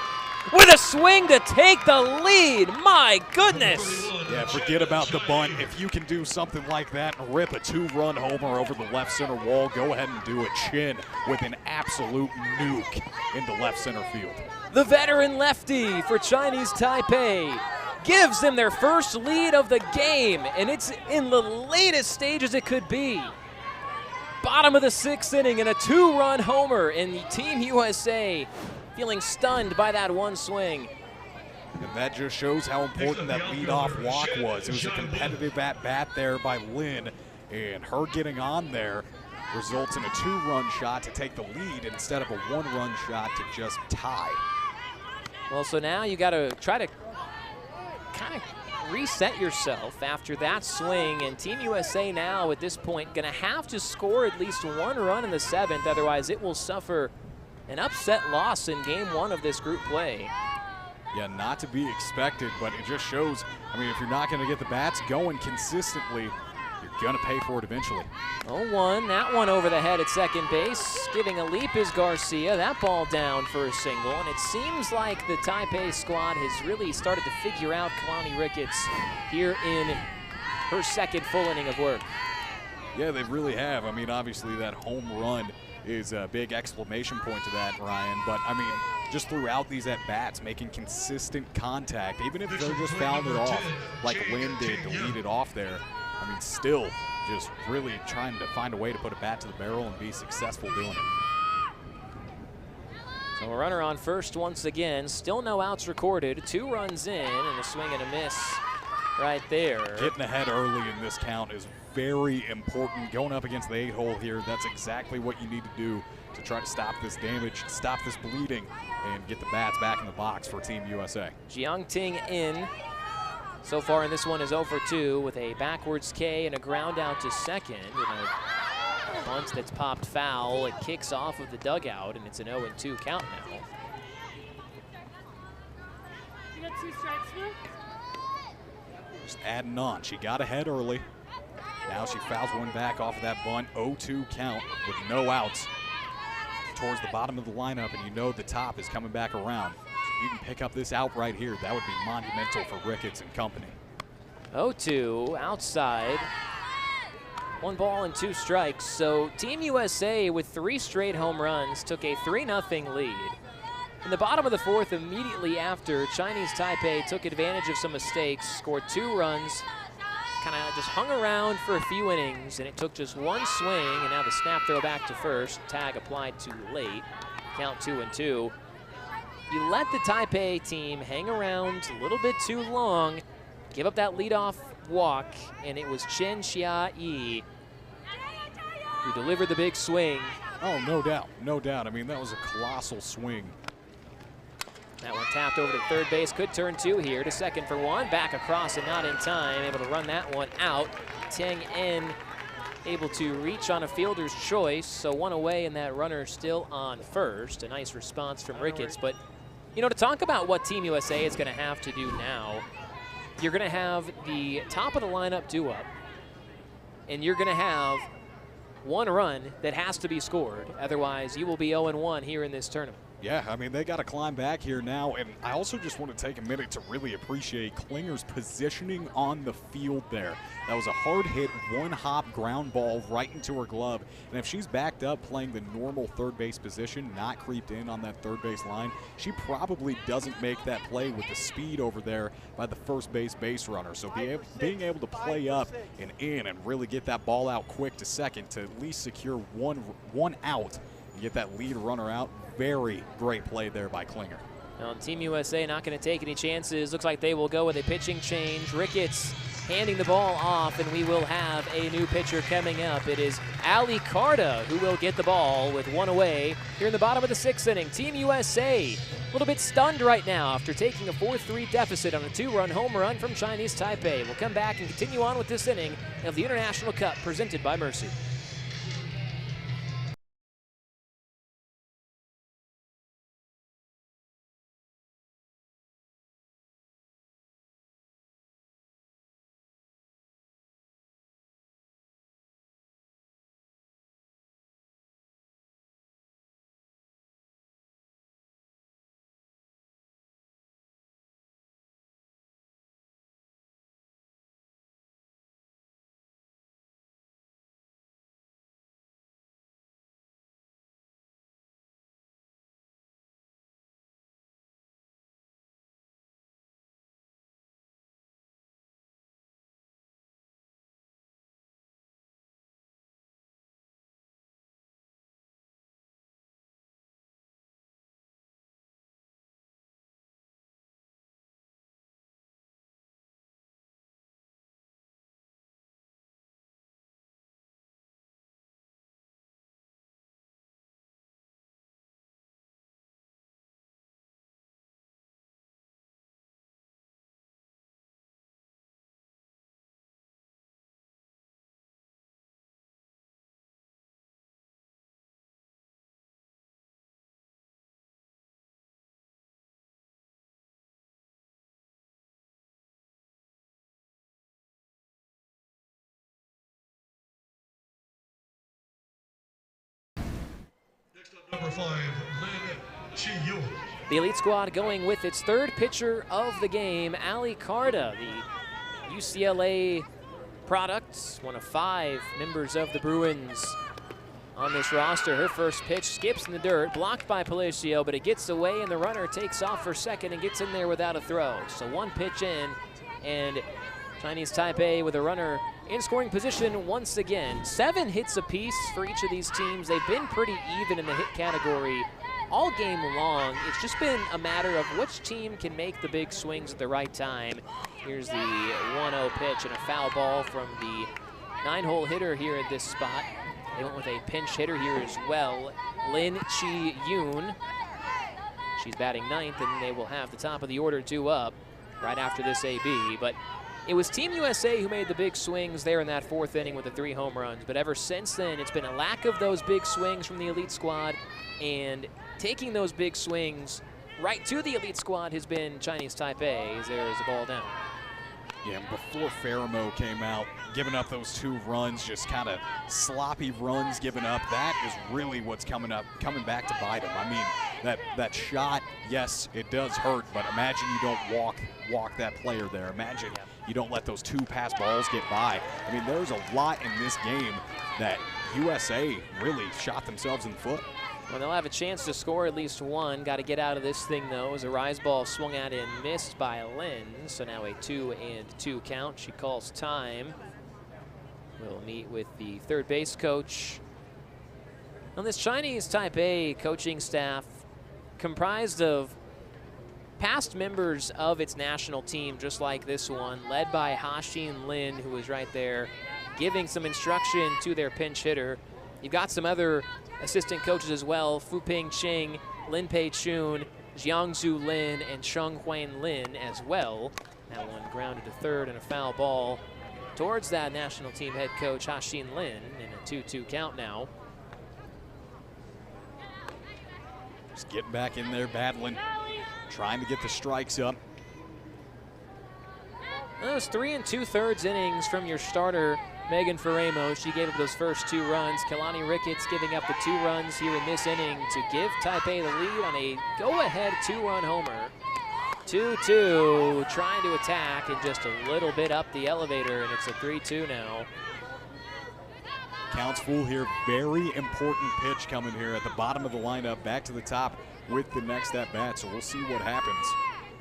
with a swing to take the lead. My goodness. Yeah, forget about the bunt. If you can do something like that and rip a 2-run homer over the left center wall, go ahead and do it. Chen with an absolute nuke into left center field. The veteran lefty for Chinese Taipei gives them their first lead of the game, and it's in the latest stages it could be. Bottom of the 6th inning and a 2-run homer, and Team USA feeling stunned by that one swing. And that just shows how important that leadoff walk was. It was a competitive at-bat there by Lynn, and her getting on there results in a 2-run shot to take the lead instead of a 1-run shot to just tie. Well, so now you got to try to kind of reset yourself after that swing, and Team USA now at this point going to have to score at least 1 run in the 7th, otherwise it will suffer an upset loss in game 1 of this group play. Yeah, not to be expected, but it just shows, I mean, if you're not going to get the bats going consistently, you're going to pay for it eventually. 0-1, that one over the head at second base. Getting a leap is Garcia. That ball down for a single, and it seems like the Taipei squad has really started to figure out Kalani Ricketts here in her second full inning of work. Yeah, they really have. I mean, obviously that home run is a big exclamation point to that, Ryan. But, I mean, just throughout these at-bats, making consistent contact, even if they're just fouling it off like Lynn did to lead it off there. I mean, still just really trying to find a way to put a bat to the barrel and be successful doing it. So a runner on first once again. Still no outs recorded. 2 runs in and a swing and a miss right there. Getting ahead early in this count is very important. Going up against the 8-hole here, that's exactly what you need to do to try to stop this damage, stop this bleeding, and get the bats back in the box for Team USA. Jiang Ting in. So far in this one is 0 for 2 with a backwards K and a ground out to second. And a bunt that's popped foul. It kicks off of the dugout, and it's an 0-2 count now. You got 2 strikes, Will? Just adding on. She got ahead early. Now she fouls one back off of that bunt. 0-2 count with no outs towards the bottom of the lineup, and you know the top is coming back around. So you can pick up this out right here. That would be monumental for Ricketts and company. 0-2 outside. 1 ball and 2 strikes. So Team USA with 3 straight home runs took a 3-0 lead. In the bottom of the 4th, immediately after, Chinese Taipei took advantage of some mistakes, scored 2 runs, kind of just hung around for a few innings, and it took just one swing, and now the snap throw back to first. Tag applied too late. Count 2-2. You let the Taipei team hang around a little bit too long, give up that leadoff walk, and it was Chen Xia-Yi who delivered the big swing. Oh, no doubt, no doubt. I mean, that was a colossal swing. That one tapped over to third base, could turn two here to second for one. Back across and not in time, able to run that one out. Teng En able to reach on a fielder's choice, so one away and that runner still on first. A nice response from Ricketts, but you know, to talk about what Team USA is going to have to do now, you're going to have the top of the lineup due up, and you're going to have one run that has to be scored. Otherwise, you will be 0-1 here in this tournament. Yeah, I mean, they got to climb back here now, and I also just want to take a minute to really appreciate Klinger's positioning on the field there. That was a hard hit, one-hop ground ball right into her glove, and if she's backed up playing the normal third base position, not creeped in on that third base line, she probably doesn't make that play with the speed over there by the first base runner. So being able to play up and in and really get that ball out quick to second to at least secure one out and get that lead runner out, very great play there by Klinger. Well, Team USA not going to take any chances. Looks like they will go with a pitching change. Ricketts handing the ball off, and we will have a new pitcher coming up. It is Ali Carta who will get the ball with one away here in the bottom of the sixth inning. Team USA a little bit stunned right now after taking a 4-3 deficit on a two-run home run from Chinese Taipei. We'll come back and continue on with this inning of the International Cup presented by Mercy. Number 5, Lin Chi-Yun. The Elite Squad going with its third pitcher of the game, Ali Carta, the UCLA product, one of 5 members of the Bruins on this roster. Her first pitch skips in the dirt, blocked by Palacio, but it gets away and the runner takes off for second and gets in there without a throw. So one pitch in, and Chinese Taipei with a runner in scoring position once again. 7 hits apiece for each of these teams. They've been pretty even in the hit category all game long. It's just been a matter of which team can make the big swings at the right time. Here's the 1-0 pitch and a foul ball from the 9-hole hitter here at this spot. They went with a pinch hitter here as well, Lin Chi-Yun. She's batting 9th, and they will have the top of the order due up right after this AB. But it was Team USA who made the big swings there in that 4th inning with the 3 home runs. But ever since then, it's been a lack of those big swings from the Elite Squad, and taking those big swings right to the Elite Squad has been Chinese Taipei as there is a ball down. Yeah, and before Faramo came out, giving up those 2 runs, just kind of sloppy runs given up, that is really what's coming back to bite him. I mean, that shot, yes, it does hurt, but imagine you don't walk that player there. Imagine you don't let those 2 pass balls get by. I mean, there's a lot in this game that USA really shot themselves in the foot. Well, they'll have a chance to score at least one. Got to get out of this thing, though, as a rise ball swung at and missed by Lin. So now a 2-2 count. She calls time. We'll meet with the third base coach. On this Chinese Taipei coaching staff, comprised of past members of its national team, just like this one, led by Ha-Xin Lin, who was right there giving some instruction to their pinch hitter. You've got some other assistant coaches as well, Fu Ping Ching, Lin Pei Chun, Jiangzhu Lin, and Cheng Huan Lin as well. That one grounded to third and a foul ball towards that national team head coach, Ha-Xin Lin, in a 2-2 count now. Just getting back in there, battling, trying to get the strikes up. Those 3 2/3 innings from your starter, Megan Faremo. She gave up those first 2 runs. Kalani Ricketts giving up the 2 runs here in this inning to give Taipei the lead on a go-ahead 2-run homer. 2-2, trying to attack and just a little bit up the elevator, and it's a 3-2 now. Counts full here. Very important pitch coming here at the bottom of the lineup, back to the top with the next at bat. So we'll see what happens.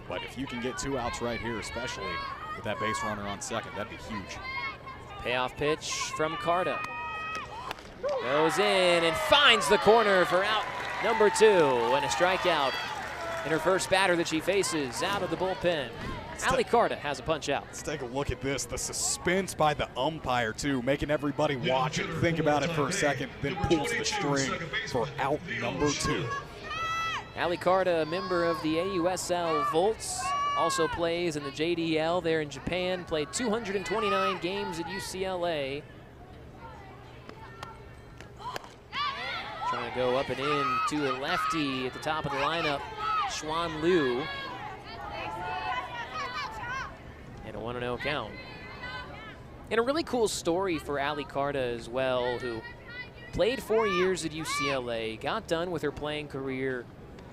But if you can get 2 outs right here, especially with that base runner on second, that'd be huge. Payoff pitch from Carta. Goes in and finds the corner for out number 2, and a strikeout in her first batter that she faces out of the bullpen. Ali Carta has a punch out. Let's take a look at this. The suspense by the umpire, too, making everybody watch and think about it for a second, then pulls the string for out number 2. Ali Carta, a member of the AUSL Volts, also plays in the JDL there in Japan, played 229 games at UCLA. Trying to go up and in to a lefty at the top of the lineup, Xuan Liu. And a 1-0 count. And a really cool story for Ali Carta as well, who played 4 years at UCLA, got done with her playing career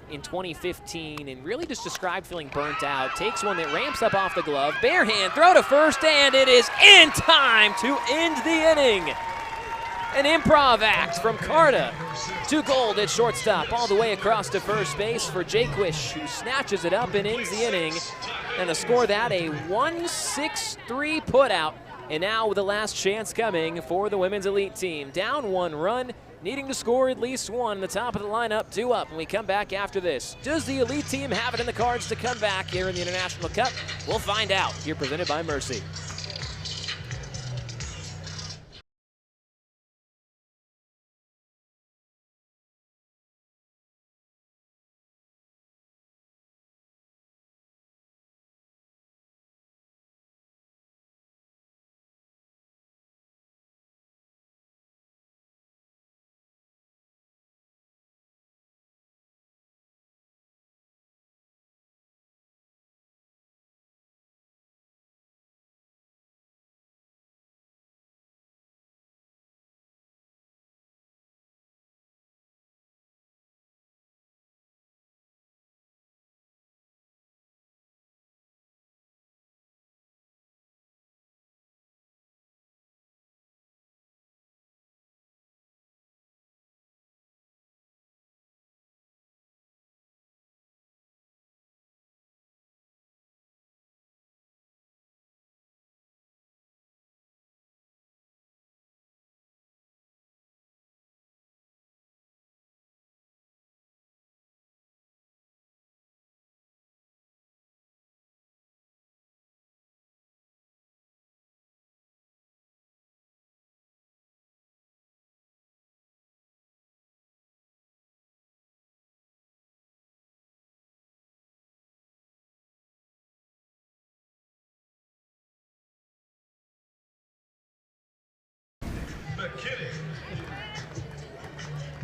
in 2015, and really just described feeling burnt out. Takes one that ramps up off the glove, bare hand, throw to first, and it is in time to end the inning. An improv act from Carta to Gold at shortstop, all the way across to first base for Jaquish, who snatches it up and ends the inning. And to score that, a 1-6-3 putout. And now with the last chance coming for the women's elite team. Down 1 run, needing to score at least 1. The top of the lineup, 2 up. When we come back after this, does the elite team have it in the cards to come back here in the International Cup? We'll find out. Here presented by Mercy.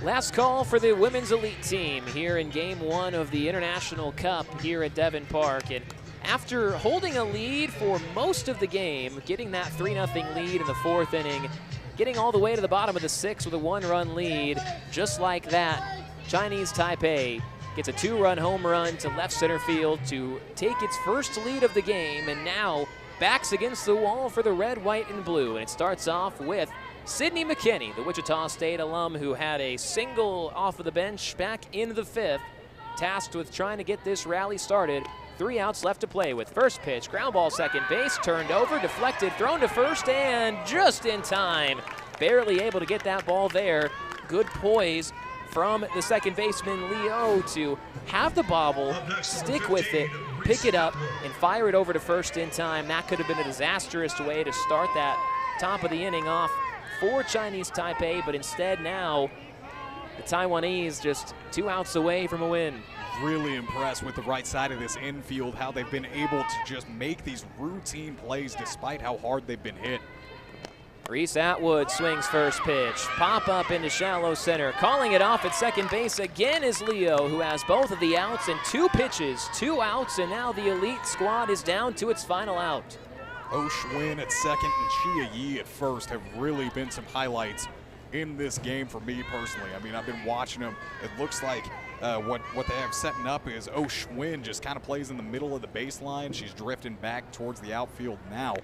Last call for the women's elite team here in Game 1 of the International Cup here at Devon Park. And after holding a lead for most of the game, getting that 3-0 lead in the 4th inning, getting all the way to the bottom of the 6th with a 1-run lead, just like that, Chinese Taipei gets a 2-run home run to left center field to take its first lead of the game, and now backs against the wall for the red, white, and blue. And it starts off with Sydney McKinney, the Wichita State alum who had a single off of the bench back in the 5th, tasked with trying to get this rally started. 3 outs left to play with. First pitch, ground ball second base, turned over, deflected, thrown to first, and just in time. Barely able to get that ball there. Good poise from the second baseman, Leo, to have the bobble, stick with it, pick it up, and fire it over to first in time. That could have been a disastrous way to start that top of the inning off for Chinese Taipei, but instead now the Taiwanese just 2 outs away from a win. Really impressed with the right side of this infield, how they've been able to just make these routine plays despite how hard they've been hit. Reese Atwood swings first pitch. Pop up into shallow center. Calling it off at second base again is Leo, who has both of the outs and 2 pitches. 2 outs, and now the elite squad is down to its final out. Oh Schwinn at second and Chia Yi at first have really been some highlights in this game for me personally. I mean, I've been watching them. It looks like what they have setting up is Oh Schwinn just kind of plays in the middle of the baseline. She's drifting back towards the outfield now.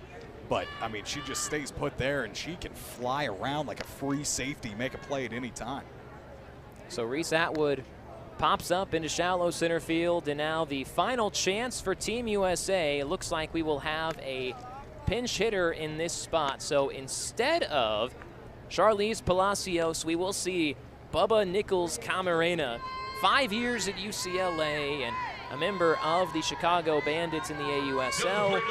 But, I mean, she just stays put there, and she can fly around like a free safety, make a play at any time. So Reese Atwood pops up into shallow center field, and now the final chance for Team USA. It looks like we will have a pinch hitter in this spot. So instead of Charlize Palacios, we will see Bubba Nichols Camarena, 5 years at UCLA and a member of the Chicago Bandits in the AUSL.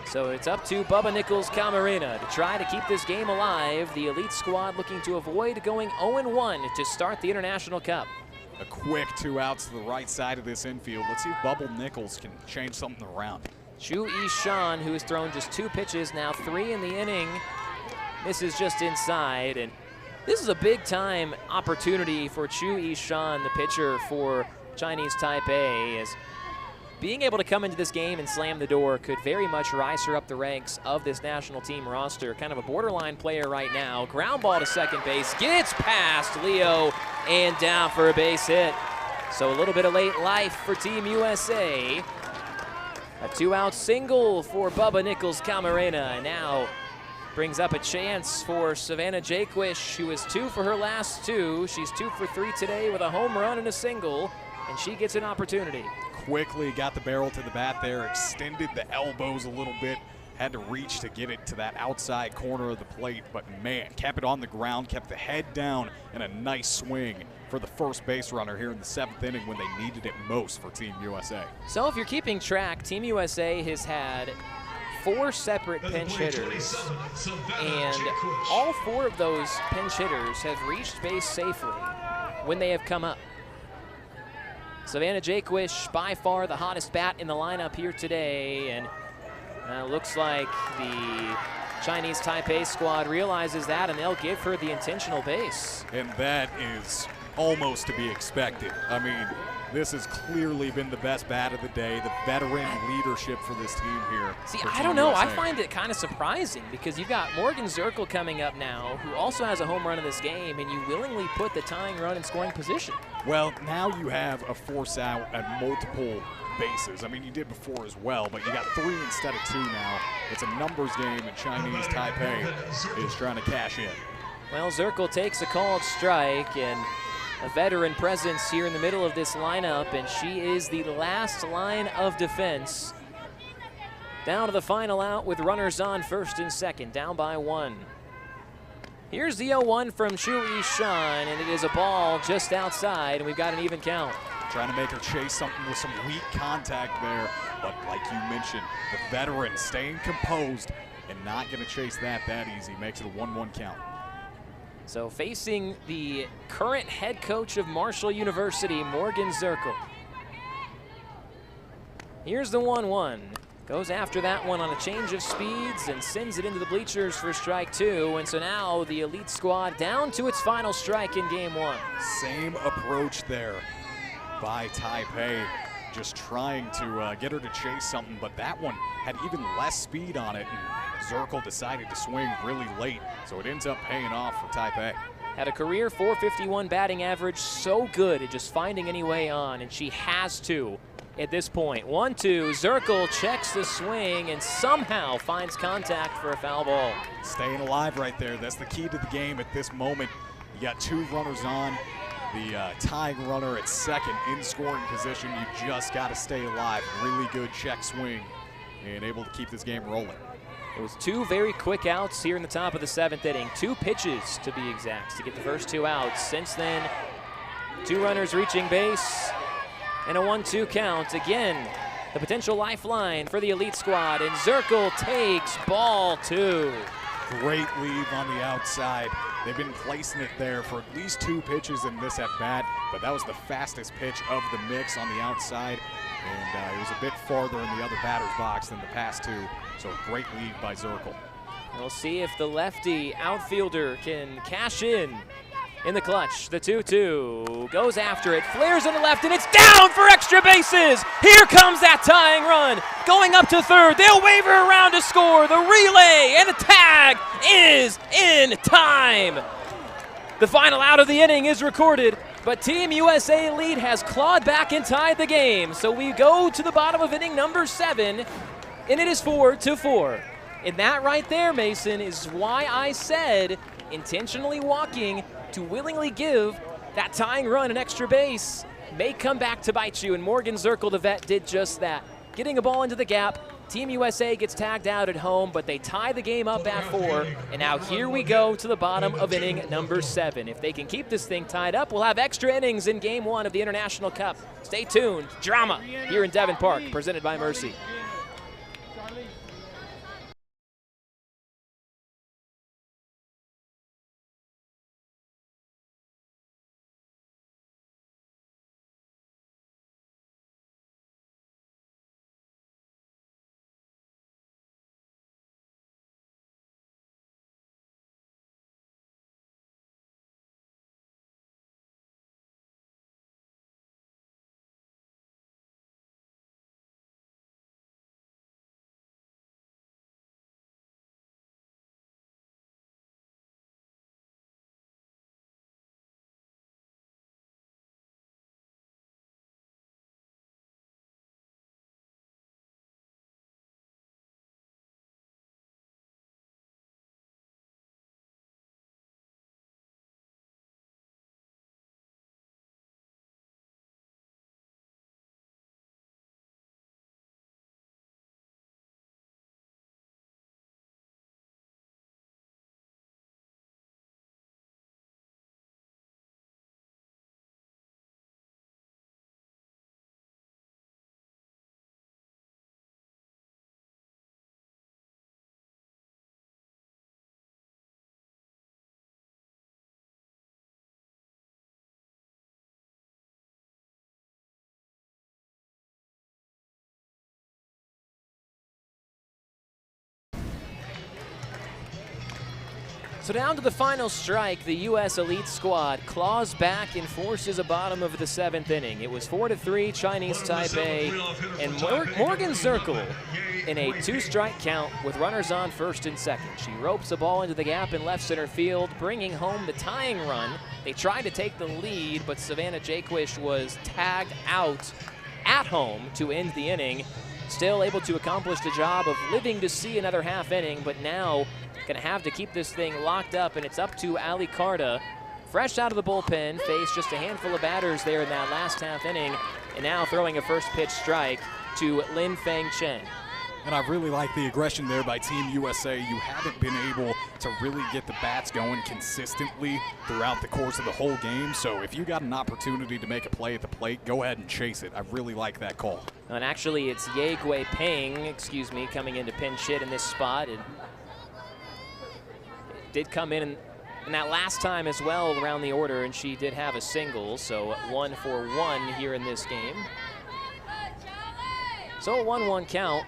So it's up to Bubba Nichols Camarena to try to keep this game alive. The elite squad looking to avoid going 0-1 to start the International Cup. A quick 2 outs to the right side of this infield. Let's see if Bubba Nichols can change something around. Chu Yi-shan, who has thrown just 2 pitches, now 3 in the inning. Misses just inside, and this is a big-time opportunity for Chu Yi-shan, the pitcher for Chinese Taipei, as being able to come into this game and slam the door could very much rise her up the ranks of this national team roster. Kind of a borderline player right now. Ground ball to second base, gets past Leo, and down for a base hit. So a little bit of late life for Team USA. A 2-out single for Bubba Nichols Camarena, and now brings up a chance for Savannah Jaquish, who is 2 for her last 2. She's 2 for 3 today with a home run and a single, and she gets an opportunity. Quickly got the barrel to the bat there, extended the elbows a little bit, had to reach to get it to that outside corner of the plate, but man, kept it on the ground, kept the head down, and a nice swing for the first base runner here in the 7th inning when they needed it most for Team USA. So if you're keeping track, Team USA has had 4 separate pinch hitters, and all 4 of those pinch hitters have reached base safely when they have come up. Savannah Jaquish, by far the hottest bat in the lineup here today, and looks like the Chinese Taipei squad realizes that, and they'll give her the intentional base. And that is almost to be expected. I mean, this has clearly been the best bat of the day, the veteran leadership for this team here. See, I don't know. I find it kind of surprising because you've got Morgan Zirkle coming up now, who also has a home run in this game, and you willingly put the tying run in scoring position. Well, now you have a force out at multiple bases. I mean, you did before as well, but you got 3 instead of 2 now. It's a numbers game, and Chinese Taipei is trying to cash in. Well, Zirkle takes a called strike, and a veteran presence here in the middle of this lineup, and she is the last line of defense. Down to the final out with runners on first and second, down by 1. Here's the 0-1 from Chu Yi-shan, and it is a ball just outside, and we've got an even count. Trying to make her chase something with some weak contact there, but like you mentioned, the veteran staying composed and not going to chase that easy. Makes it a 1-1 count. So facing the current head coach of Marshall University, Morgan Zirkle. Here's the 1-1. Goes after that one on a change of speeds and sends it into the bleachers for strike 2. And so now the elite squad down to its final strike in game 1. Same approach there by Taipei. Just trying to get her to chase something, but that one had even less speed on it. And Zirkle decided to swing really late, so it ends up paying off for Taipei. Had a career .451 batting average, so good at just finding any way on, and she has to at this point. 1-2, Zirkle checks the swing and somehow finds contact for a foul ball. Staying alive right there. That's the key to the game at this moment. You got 2 runners on. The tying runner at second in scoring position. You just got to stay alive. Really good check swing and able to keep this game rolling. It was 2 very quick outs here in the top of the 7th inning. 2 pitches, to be exact, to get the first 2 outs. Since then, 2 runners reaching base and a 1-2 count. Again, the potential lifeline for the elite squad, and Zirkle takes ball 2. Great lead on the outside. They've been placing it there for at least 2 pitches in this at-bat, but that was the fastest pitch of the mix on the outside, and it was a bit farther in the other batter's box than the past 2, so great lead by Zirkle. We'll see if the lefty outfielder can cash in the clutch. The 2-2 goes after it, flares in the left, and it's down for extra bases. Here comes that tying run. Going up to third, they'll waver around to score. The relay and the tag is in time. The final out of the inning is recorded, but Team USA Elite has clawed back and tied the game. So we go to the bottom of inning number 7, and it is 4-4. And that right there, Mason, is why I said intentionally walking to willingly give that tying run an extra base may come back to bite you, and Morgan Zirkle, the vet, did just that. Getting a ball into the gap, Team USA gets tagged out at home, but they tie the game up at 4, and now here we go to the bottom of inning number 7. If they can keep this thing tied up, we'll have extra innings in Game 1 of the International Cup. Stay tuned. Drama here in Devon Park, presented by Mercy. So down to the final strike, the U.S. Elite squad claws back and forces a bottom of the 7th inning. It was 4-3 Chinese Taipei, and Morgan Zirkle in a 2-strike count with runners on first and second. She ropes the ball into the gap in left center field, bringing home the tying run. They tried to take the lead, but Savannah Jaquish was tagged out at home to end the inning. Still able to accomplish the job of living to see another half inning, but now going to have to keep this thing locked up, and it's up to Ali Carta. Fresh out of the bullpen, faced just a handful of batters there in that last half inning, and now throwing a first pitch strike to Lin Feng Chen. And I really like the aggression there by Team USA. You haven't been able to really get the bats going consistently throughout the course of the whole game. So if you got an opportunity to make a play at the plate, go ahead and chase it. I really like that call. And actually, it's Ye Gui Peng, coming in to pinch hit in this spot. And did come in that last time as well around the order, and she did have a single, so 1 for 1 here in this game. So a 1-1 count.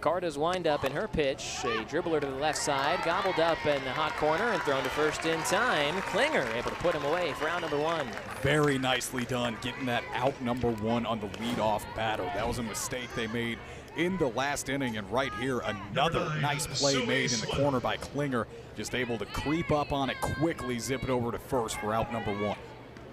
Carta's wind up in her pitch, a dribbler to the left side, gobbled up in the hot corner and thrown to first in time. Klinger able to put him away for out number 1. Very nicely done, getting that out number 1 on the leadoff batter. That was a mistake they made in the last inning, and right here, another nice play made in the corner by Klinger. Just able to creep up on it quickly, zip it over to first for out number 1.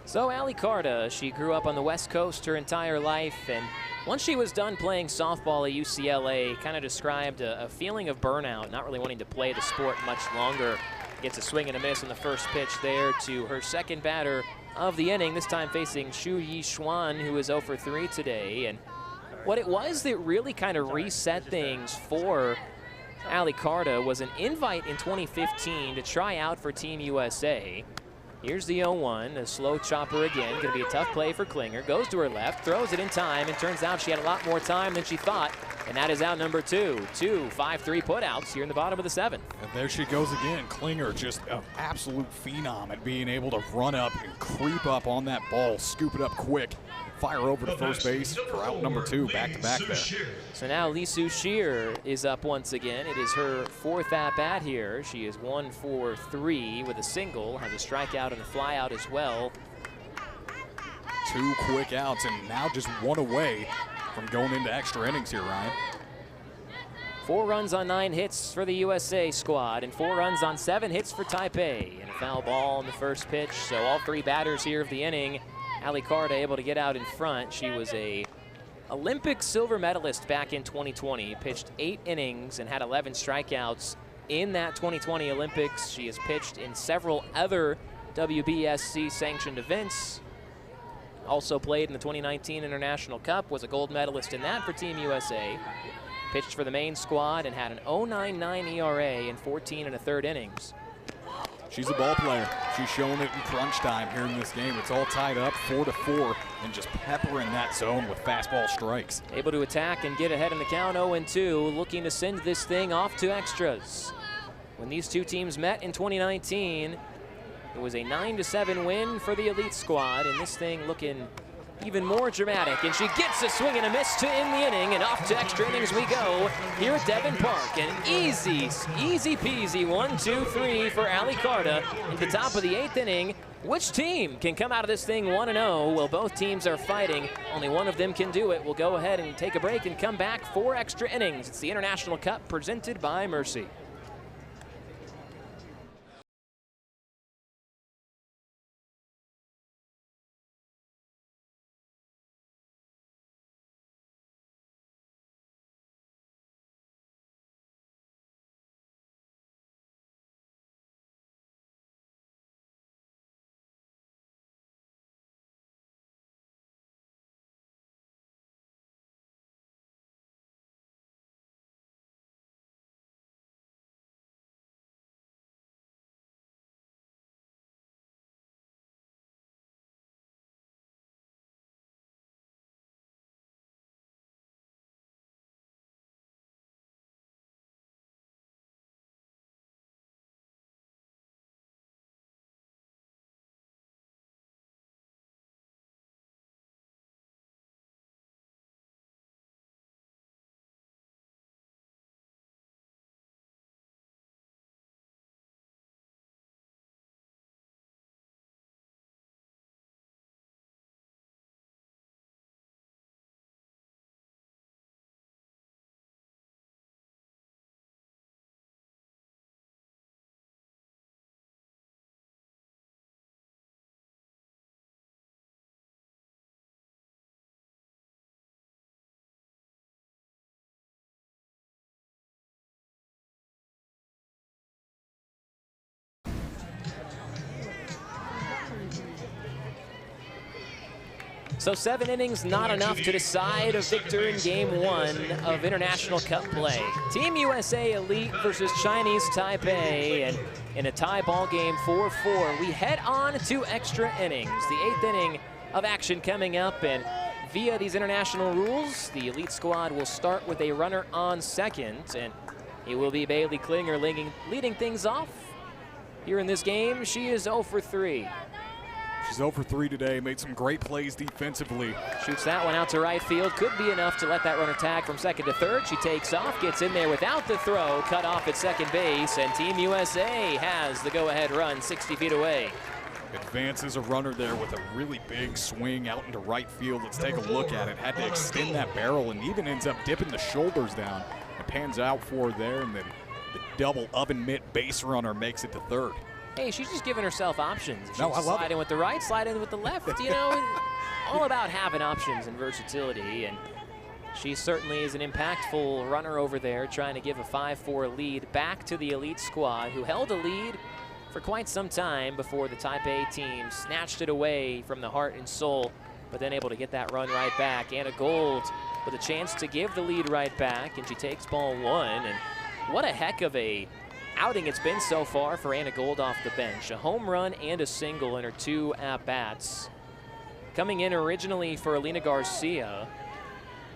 So Ali Carta, she grew up on the West Coast her entire life, and once she was done playing softball at UCLA, kind of described a feeling of burnout, not really wanting to play the sport much longer. Gets a swing and a miss on the first pitch there to her second batter of the inning, this time facing Xu Yixuan, who is 0 for 3 today. And what it was that really kind of reset things for Ali Carta was an invite in 2015 to try out for Team USA. Here's the 0-1, a slow chopper again. Going to be a tough play for Klinger. Goes to her left, throws it in time, and turns out she had a lot more time than she thought. And that is out number 2. 2 5-3 putouts here in the bottom of the 7th. And there she goes again. Klinger, just an absolute phenom at being able to run up and creep up on that ball, scoop it up quick, fire over to first base for out number 2, back-to-back there. So now Lee Su Shear is up once again. It is her 4th at-bat here. She is 1 for 3 with a single, has a strikeout and a flyout as well. 2 quick outs, and now just 1 away from going into extra innings here, Ryan. 4 runs on 9 hits for the USA squad, and 4 runs on 7 hits for Taipei. And a foul ball on the first pitch, so all 3 batters here of the inning. Ali Carta able to get out in front. She was a Olympic silver medalist back in 2020, pitched 8 innings and had 11 strikeouts in that 2020 Olympics. She has pitched in several other WBSC sanctioned events. Also played in the 2019 International Cup, was a gold medalist in that for Team USA. Pitched for the main squad and had an 0.99 ERA in 14 1/3 innings. She's a ball player. She's showing it in crunch time here in this game. It's all tied up 4-4 and just peppering that zone with fastball strikes. Able to attack and get ahead in the count 0-2, looking to send this thing off to extras. When these two teams met in 2019, it was a 9-7 win for the elite squad, and this thing looking even more dramatic. And she gets a swing and a miss to end the inning, and off to extra innings we go here at Devon Park. An easy peasy 1-2-3 for Ali Carta at the top of the 8th inning. Which team can come out of this thing 1-0? Well, both teams are fighting. Only one of them can do it. We'll go ahead and take a break and come back for extra innings. It's the International Cup presented by Mercy. So 7 innings, not enough to decide a victor in Game 1 of International Cup play. Team USA Elite versus Chinese Taipei, and in a tie ball game 4-4, we head on to extra innings. The 8th inning of action coming up, and via these international rules, the Elite squad will start with a runner on second, and it will be Bailey Klinger leading things off. Here in this game, she is 0 for 3. She's 0 for 3 today, made some great plays defensively. Shoots that one out to right field. Could be enough to let that runner tag from second to third. She takes off, gets in there without the throw, cut off at second base, and Team USA has the go-ahead run 60 feet away. Advances a runner there with a really big swing out into right field. Let's take a look at it. Had to extend that barrel and even ends up dipping the shoulders down. It pans out for her there, and then the double oven mitt base runner makes it to third. hey, she's just giving herself options. She No, I love slide it. in with the right, slide in with the left. You know, all about having options and versatility. And she certainly is an impactful runner over there, trying to give a 5-4 lead back to the elite squad, who held a lead for quite some time before the Taipei team snatched it away from the heart and soul, but then able to get that run right back. Anna Gold with a chance to give the lead right back, and she takes ball 1. And what a heck of a outing it's been so far for Anna Gold off the bench. A home run and a single in her 2 at-bats. Coming in originally for Alina Garcia,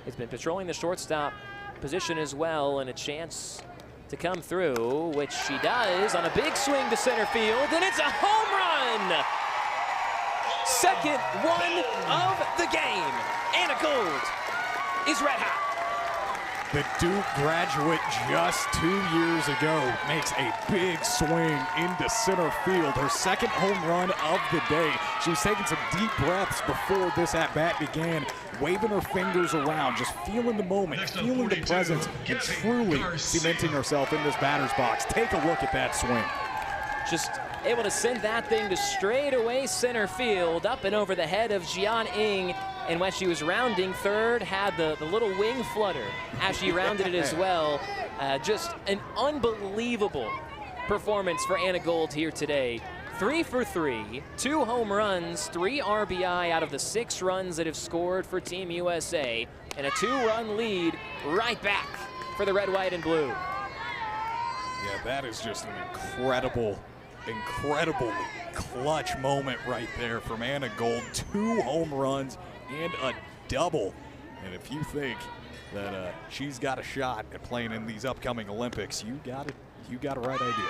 has been patrolling the shortstop position as well, and a chance to come through, which she does on a big swing to center field, and it's a home run! Second one of the game. Anna Gold is red hot. The Duke graduate just 2 years ago makes a big swing into center field. Her second home run of the day. She was taking some deep breaths before this at-bat began, waving her fingers around, just feeling the moment, feeling the presence, and truly cementing herself in this batter's box. Take a look at that swing. Just able to send that thing to straightaway center field, up and over the head of Jian Ing. And when she was rounding third, had the little wing flutter as she rounded it as well. Just an unbelievable performance for Anna Gold here today. 3 for 3, 2 home runs, 3 RBI out of the 6 runs that have scored for Team USA, and a 2-run lead right back for the red, white, and blue. Yeah, that is just an incredibly clutch moment right there from Anna Gold. 2 home runs and a double. And if you think that she's got a shot at playing in these upcoming Olympics, you got a right idea.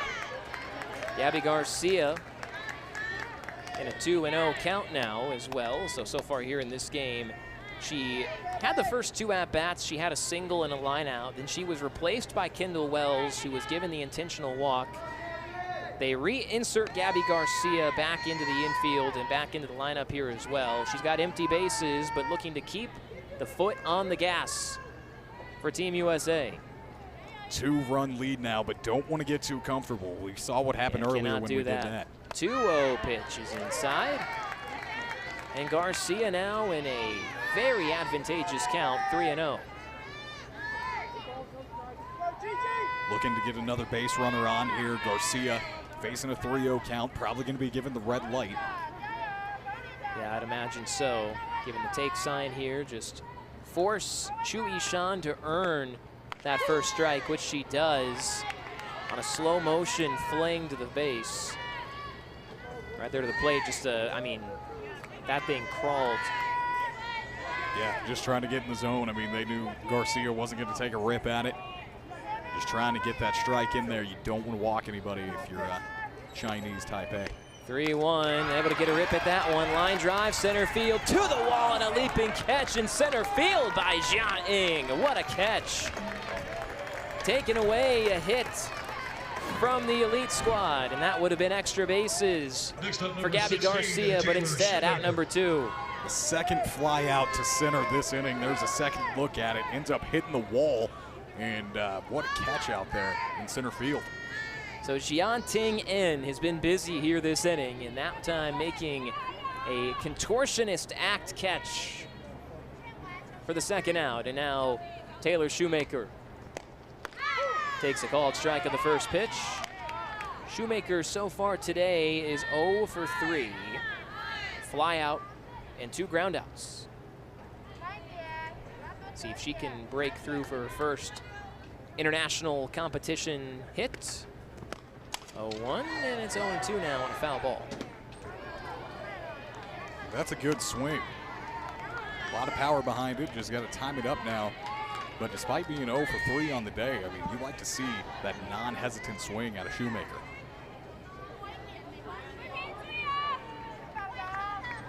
Gabby Garcia in a 2-0 count now as well. So far here in this game, she had the first 2 at-bats. She had a single and a line out. Then she was replaced by Kendall Wells, who was given the intentional walk. They reinsert Gabby Garcia back into the infield and back into the lineup here as well. She's got empty bases, but looking to keep the foot on the gas for Team USA. 2-run lead now, but don't want to get too comfortable. We saw what happened earlier when we did that. 2-0 pitch is inside. And Garcia now in a very advantageous count, 3-0. Looking to get another base runner on here. Garcia facing a 3-0 count, probably going to be given the red light. Yeah, I'd imagine so. Given the take sign here, just force Chu Yishan to earn that first strike, which she does on a slow motion fling to the base. Right there to the plate, just I mean, that thing crawled. Yeah, just trying to get in the zone. I mean, they knew Garcia wasn't going to take a rip at it. Just trying to get that strike in there. You don't want to walk anybody if you're Chinese Taipei. 3-1, able to get a rip at that one. Line drive, center field, to the wall, and a leaping catch in center field by Jian Ing. What a catch. Taking away a hit from the elite squad, and that would have been extra bases for Gabby Garcia, but instead out number 2. The second fly out to center this inning. There's a second look at it. Ends up hitting the wall. And what a catch out there in center field. So Jian Ting En has been busy here this inning, and that time making a contortionist act catch for the second out. And now Taylor Shoemaker takes a called strike on the first pitch. Shoemaker so far today is 0 for 3. Fly out and 2 groundouts. See if she can break through for her first international competition hit. 0-1, and it's 0-2 now on a foul ball. That's a good swing. A lot of power behind it. Just got to time it up now. But despite being 0 for 3 on the day, I mean, you like to see that non-hesitant swing out of Shoemaker.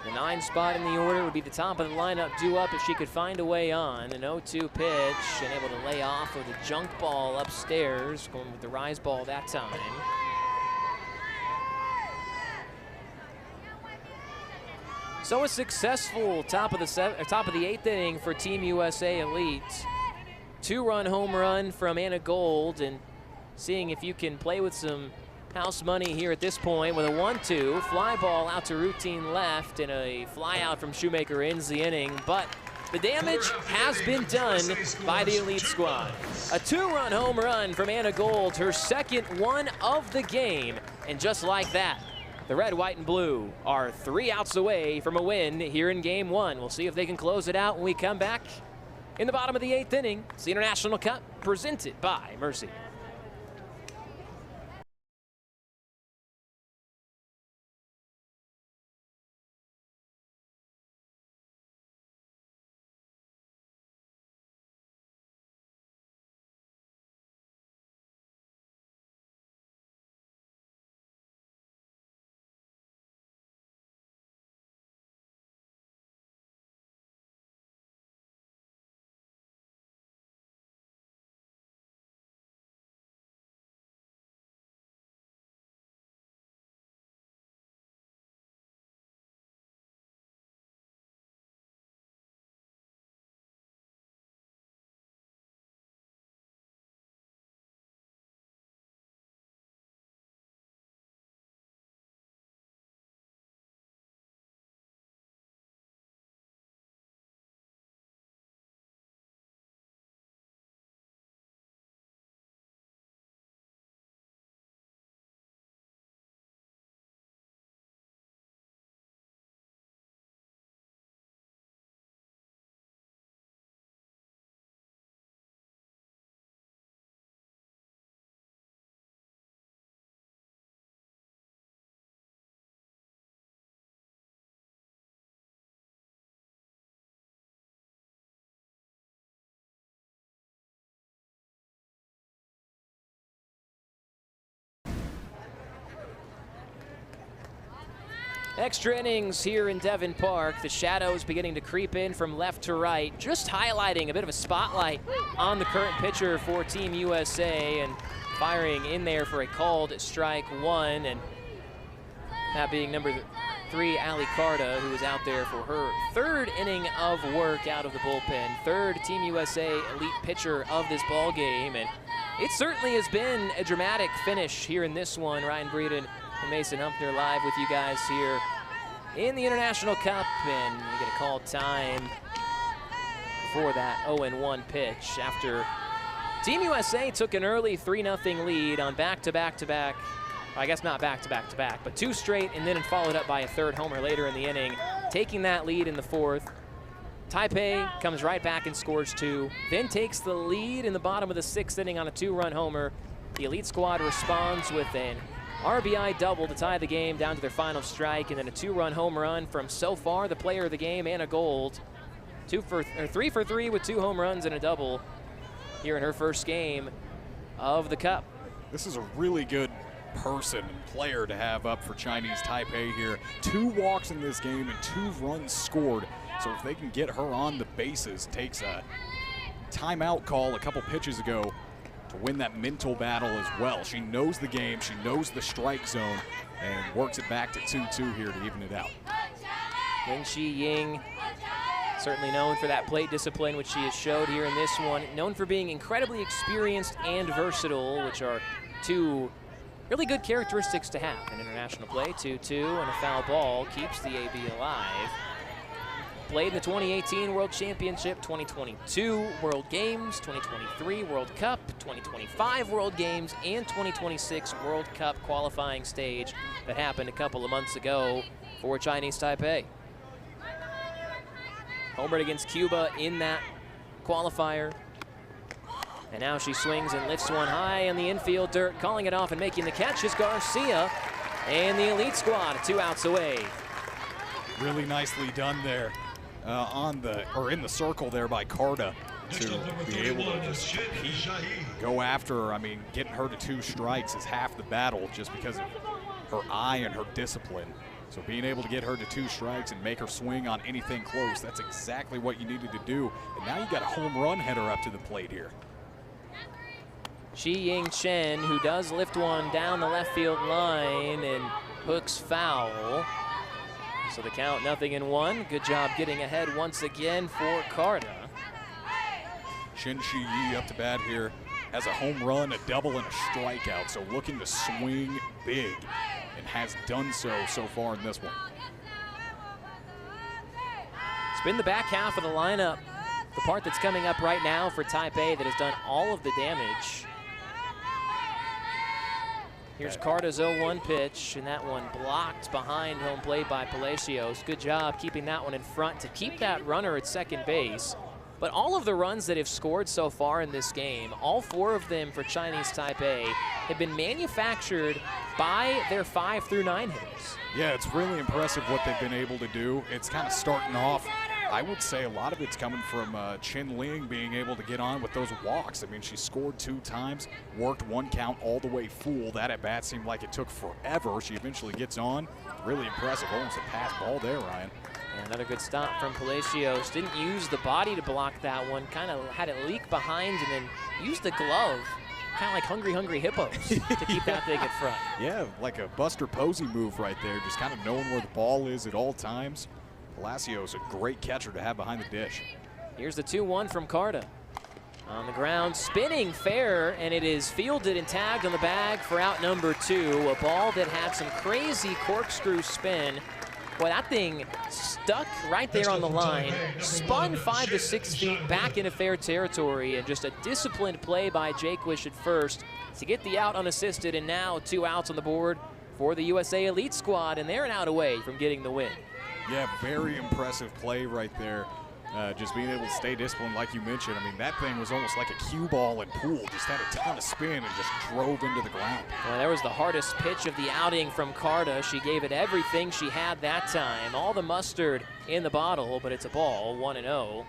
The 9 spot in the order would be the top of the lineup, due up if she could find a way on. An 0-2 pitch, and able to lay off with a junk ball upstairs, going with the rise ball that time. So a successful top of the 8th inning for Team USA Elite. 2-run home run from Anna Gold, and seeing if you can play with some house money here at this point with a 1-2. Fly ball out to routine left and a fly out from Shoemaker ends the inning, but the damage has been done by the elite squad. A 2-run home run from Anna Gold, her second one of the game. And just like that, the red, white, and blue are 3 outs away from a win here in game 1. We'll see if they can close it out when we come back in the bottom of the 8th inning. It's the International Cup presented by Mercy. Extra innings here in Devon Park. The shadows beginning to creep in from left to right, just highlighting a bit of a spotlight on the current pitcher for Team USA, and firing in there for a called strike 1, and that being number 3, Ali Carta, who is out there for her 3rd inning of work out of the bullpen. 3rd Team USA elite pitcher of this ball game, and it certainly has been a dramatic finish here in this one. Ryan Breeden and Mason Humpner live with you guys here in the International Cup, and we get a called time for that 0-1 pitch after Team USA took an early 3-0 lead on back-to-back-to-back. I guess not back-to-back-to-back, but 2 straight, and then followed up by a 3rd homer later in the inning, taking that lead in the 4th. Taipei comes right back and scores 2, then takes the lead in the bottom of the 6th inning on a 2-run homer. The elite squad responds with an RBI double to tie the game down to their final strike, and then a 2-run home run from so far the player of the game, Anna Gold. 3 for 3 with 2 home runs and a double here in her first game of the Cup. This is a really good person and player to have up for Chinese Taipei here. 2 walks in this game and 2 runs scored. So if they can get her on the bases, takes a timeout call a couple pitches ago to win that mental battle as well. She knows the game, she knows the strike zone, and works it back to 2-2 here to even it out. Wen Shi Ying, certainly known for that plate discipline, which she has showed here in this one. Known for being incredibly experienced and versatile, which are 2 really good characteristics to have in international play. 2-2 and a foul ball keeps the AB alive. Played in the 2018 World Championship, 2022 World Games, 2023 World Cup, 2025 World Games, and 2026 World Cup qualifying stage that happened a couple of months ago for Chinese Taipei. Homered against Cuba in that qualifier. And now she swings and lifts one high in the infield dirt, calling it off and making the catch is Garcia. And the elite squad 2 outs away. Really nicely done there. In the circle there by Carta to be able to just compete, go after her. I mean, getting her to 2 strikes is half the battle just because of her eye and her discipline. So being able to get her to 2 strikes and make her swing on anything close, that's exactly what you needed to do. And now you got a home run header up to the plate here. Shi Ying Chen, who does lift one down the left field line and hooks foul. So the count 0-1. Good job getting ahead once again for Carta. Shin Shi Yi up to bat here. has a home run, a double, and a strikeout. So looking to swing big, and has done so far in this one. It's been the back half of the lineup, the part that's coming up right now for Taipei that has done all of the damage. Here's Carta's 0-1 pitch, and that one blocked behind home plate by Palacios. Good job keeping that one in front to keep that runner at second base. But all of the runs that have scored so far in this game, all 4 of them for Chinese Taipei, have been manufactured by their 5 through 9 hitters. Yeah, it's really impressive what they've been able to do. It's kind of starting off, I would say a lot of it's coming from Chin Ling being able to get on with those walks. I mean, she scored 2 times, worked 1 count all the way full. That at bat seemed like it took forever. She eventually gets on. Really impressive. Almost a pass ball there, Ryan. And another good stop from Palacios. Didn't use the body to block that one. Kind of had it leak behind and then used the glove. Kind of like hungry hippos to keep that thing in front. Yeah, like a Buster Posey move right there. Just kind of knowing where the ball is at all times. Palacios, a great catcher to have behind the dish. Here's the 2-1 from Carta. On the ground, spinning fair, and it is fielded and tagged on the bag for out number 2. A ball that had some crazy corkscrew spin. Boy, that thing stuck right there on the line, spun 5 to 6 feet back into fair territory, and just a disciplined play by Jaquish at first to get the out unassisted, and now 2 outs on the board for the USA Elite squad, and they're an out away from getting the win. Yeah, very impressive play right there. Just being able to stay disciplined like you mentioned. I mean, that thing was almost like a cue ball in pool. Just had a ton of spin and just drove into the ground. Well, that was the hardest pitch of the outing from Carta. She gave it everything she had that time. All the mustard in the bottle, but it's a ball, 1-0.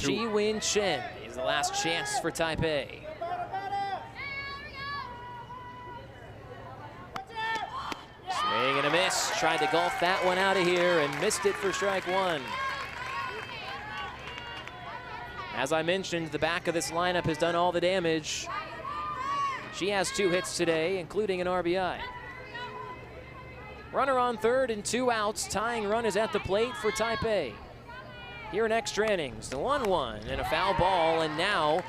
Chi Win Chen is the last chance for Taipei. Swing and a miss. Tried to golf that one out of here and missed it for strike 1. As I mentioned, the back of this lineup has done all the damage. She has 2 hits today, including an RBI. Runner on third and 2 outs. Tying run is at the plate for Taipei. Here in extra innings, the 1-1 and a foul ball, and now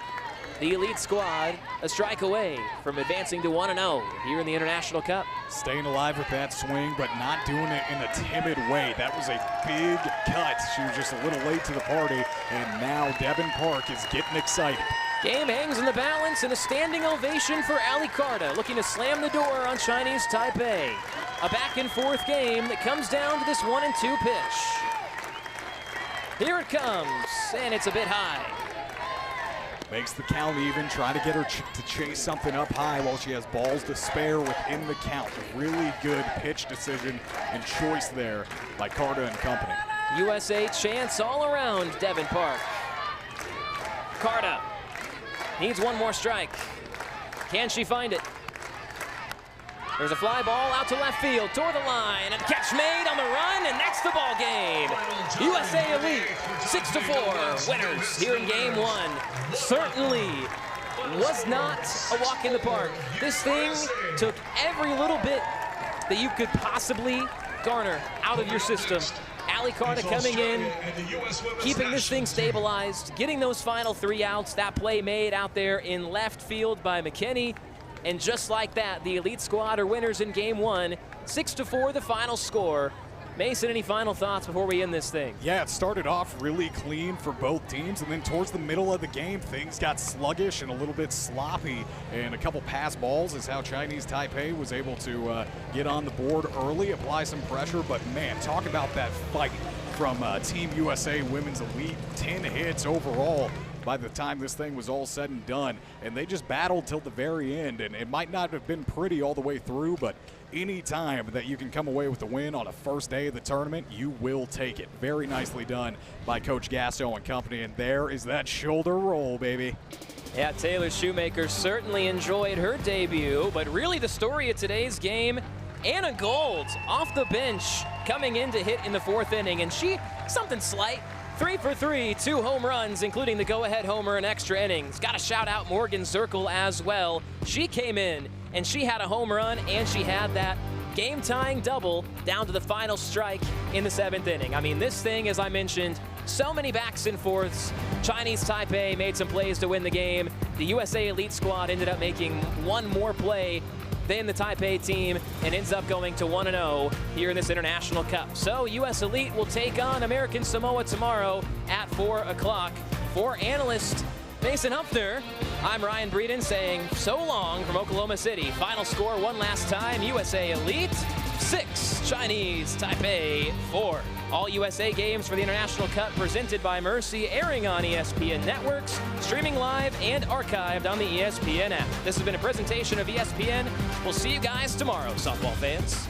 the Elite squad a strike away from advancing to 1-0 here in the International Cup. Staying alive with that swing, but not doing it in a timid way. That was a big cut. She was just a little late to the party, and now Devin Park is getting excited. Game hangs in the balance, and a standing ovation for Ali Carta, looking to slam the door on Chinese Taipei. A back-and-forth game that comes down to this 1-2 pitch. Here it comes, and it's a bit high. Makes the count even, trying to get her to chase something up high while she has balls to spare within the count. Really good pitch decision and choice there by Carta and company. USA chance all around Devin Park. Carta needs 1 more strike. Can she find it? There's a fly ball out to left field, toward the line, and catch made on the run, and that's the ball game. USA Elite, 6-4 winners here in game 1. Certainly was not a walk in the park. This thing took every little bit that you could possibly garner out of your system. Ali Carta coming in, keeping this thing stabilized, getting those final 3 outs. That play made out there in left field by McKinney. And just like that, the Elite squad are winners in game 1. 6-4 the final score. Mason, any final thoughts before we end this thing? Yeah, it started off really clean for both teams, and then towards the middle of the game, things got sluggish and a little bit sloppy, and a couple pass balls is how Chinese Taipei was able to get on the board early, apply some pressure, but man, talk about that fight from Team USA Women's Elite. 10 hits overall by the time this thing was all said and done, and they just battled till the very end, and it might not have been pretty all the way through, but any time that you can come away with a win on a first day of the tournament, you will take it. Very nicely done by Coach Gasto and company, and there is that shoulder roll, baby. Yeah, Taylor Shoemaker certainly enjoyed her debut, but really the story of today's game, Anna Gold off the bench coming in to hit in the 4th inning, and she, something slight, 3 for 3, 2 home runs, including the go-ahead homer in extra innings. Got to shout out Morgan Zirkle as well. She came in, and she had a home run, and she had that game-tying double down to the final strike in the 7th inning. I mean, this thing, as I mentioned, So many backs and forths. Chinese Taipei made some plays to win the game. The USA Elite squad ended up making one more play than the Taipei team and ends up going to 1-0 here in this International Cup. So US Elite will take on American Samoa tomorrow at 4 o'clock. For analyst Mason Humpner, I'm Ryan Breeden saying so long from Oklahoma City. Final score one last time, USA Elite 6, Chinese Taipei 4. All USA games for the International Cup presented by Mercy, airing on ESPN Networks, streaming live and archived on the ESPN app. This has been a presentation of ESPN. We'll see you guys tomorrow, softball fans.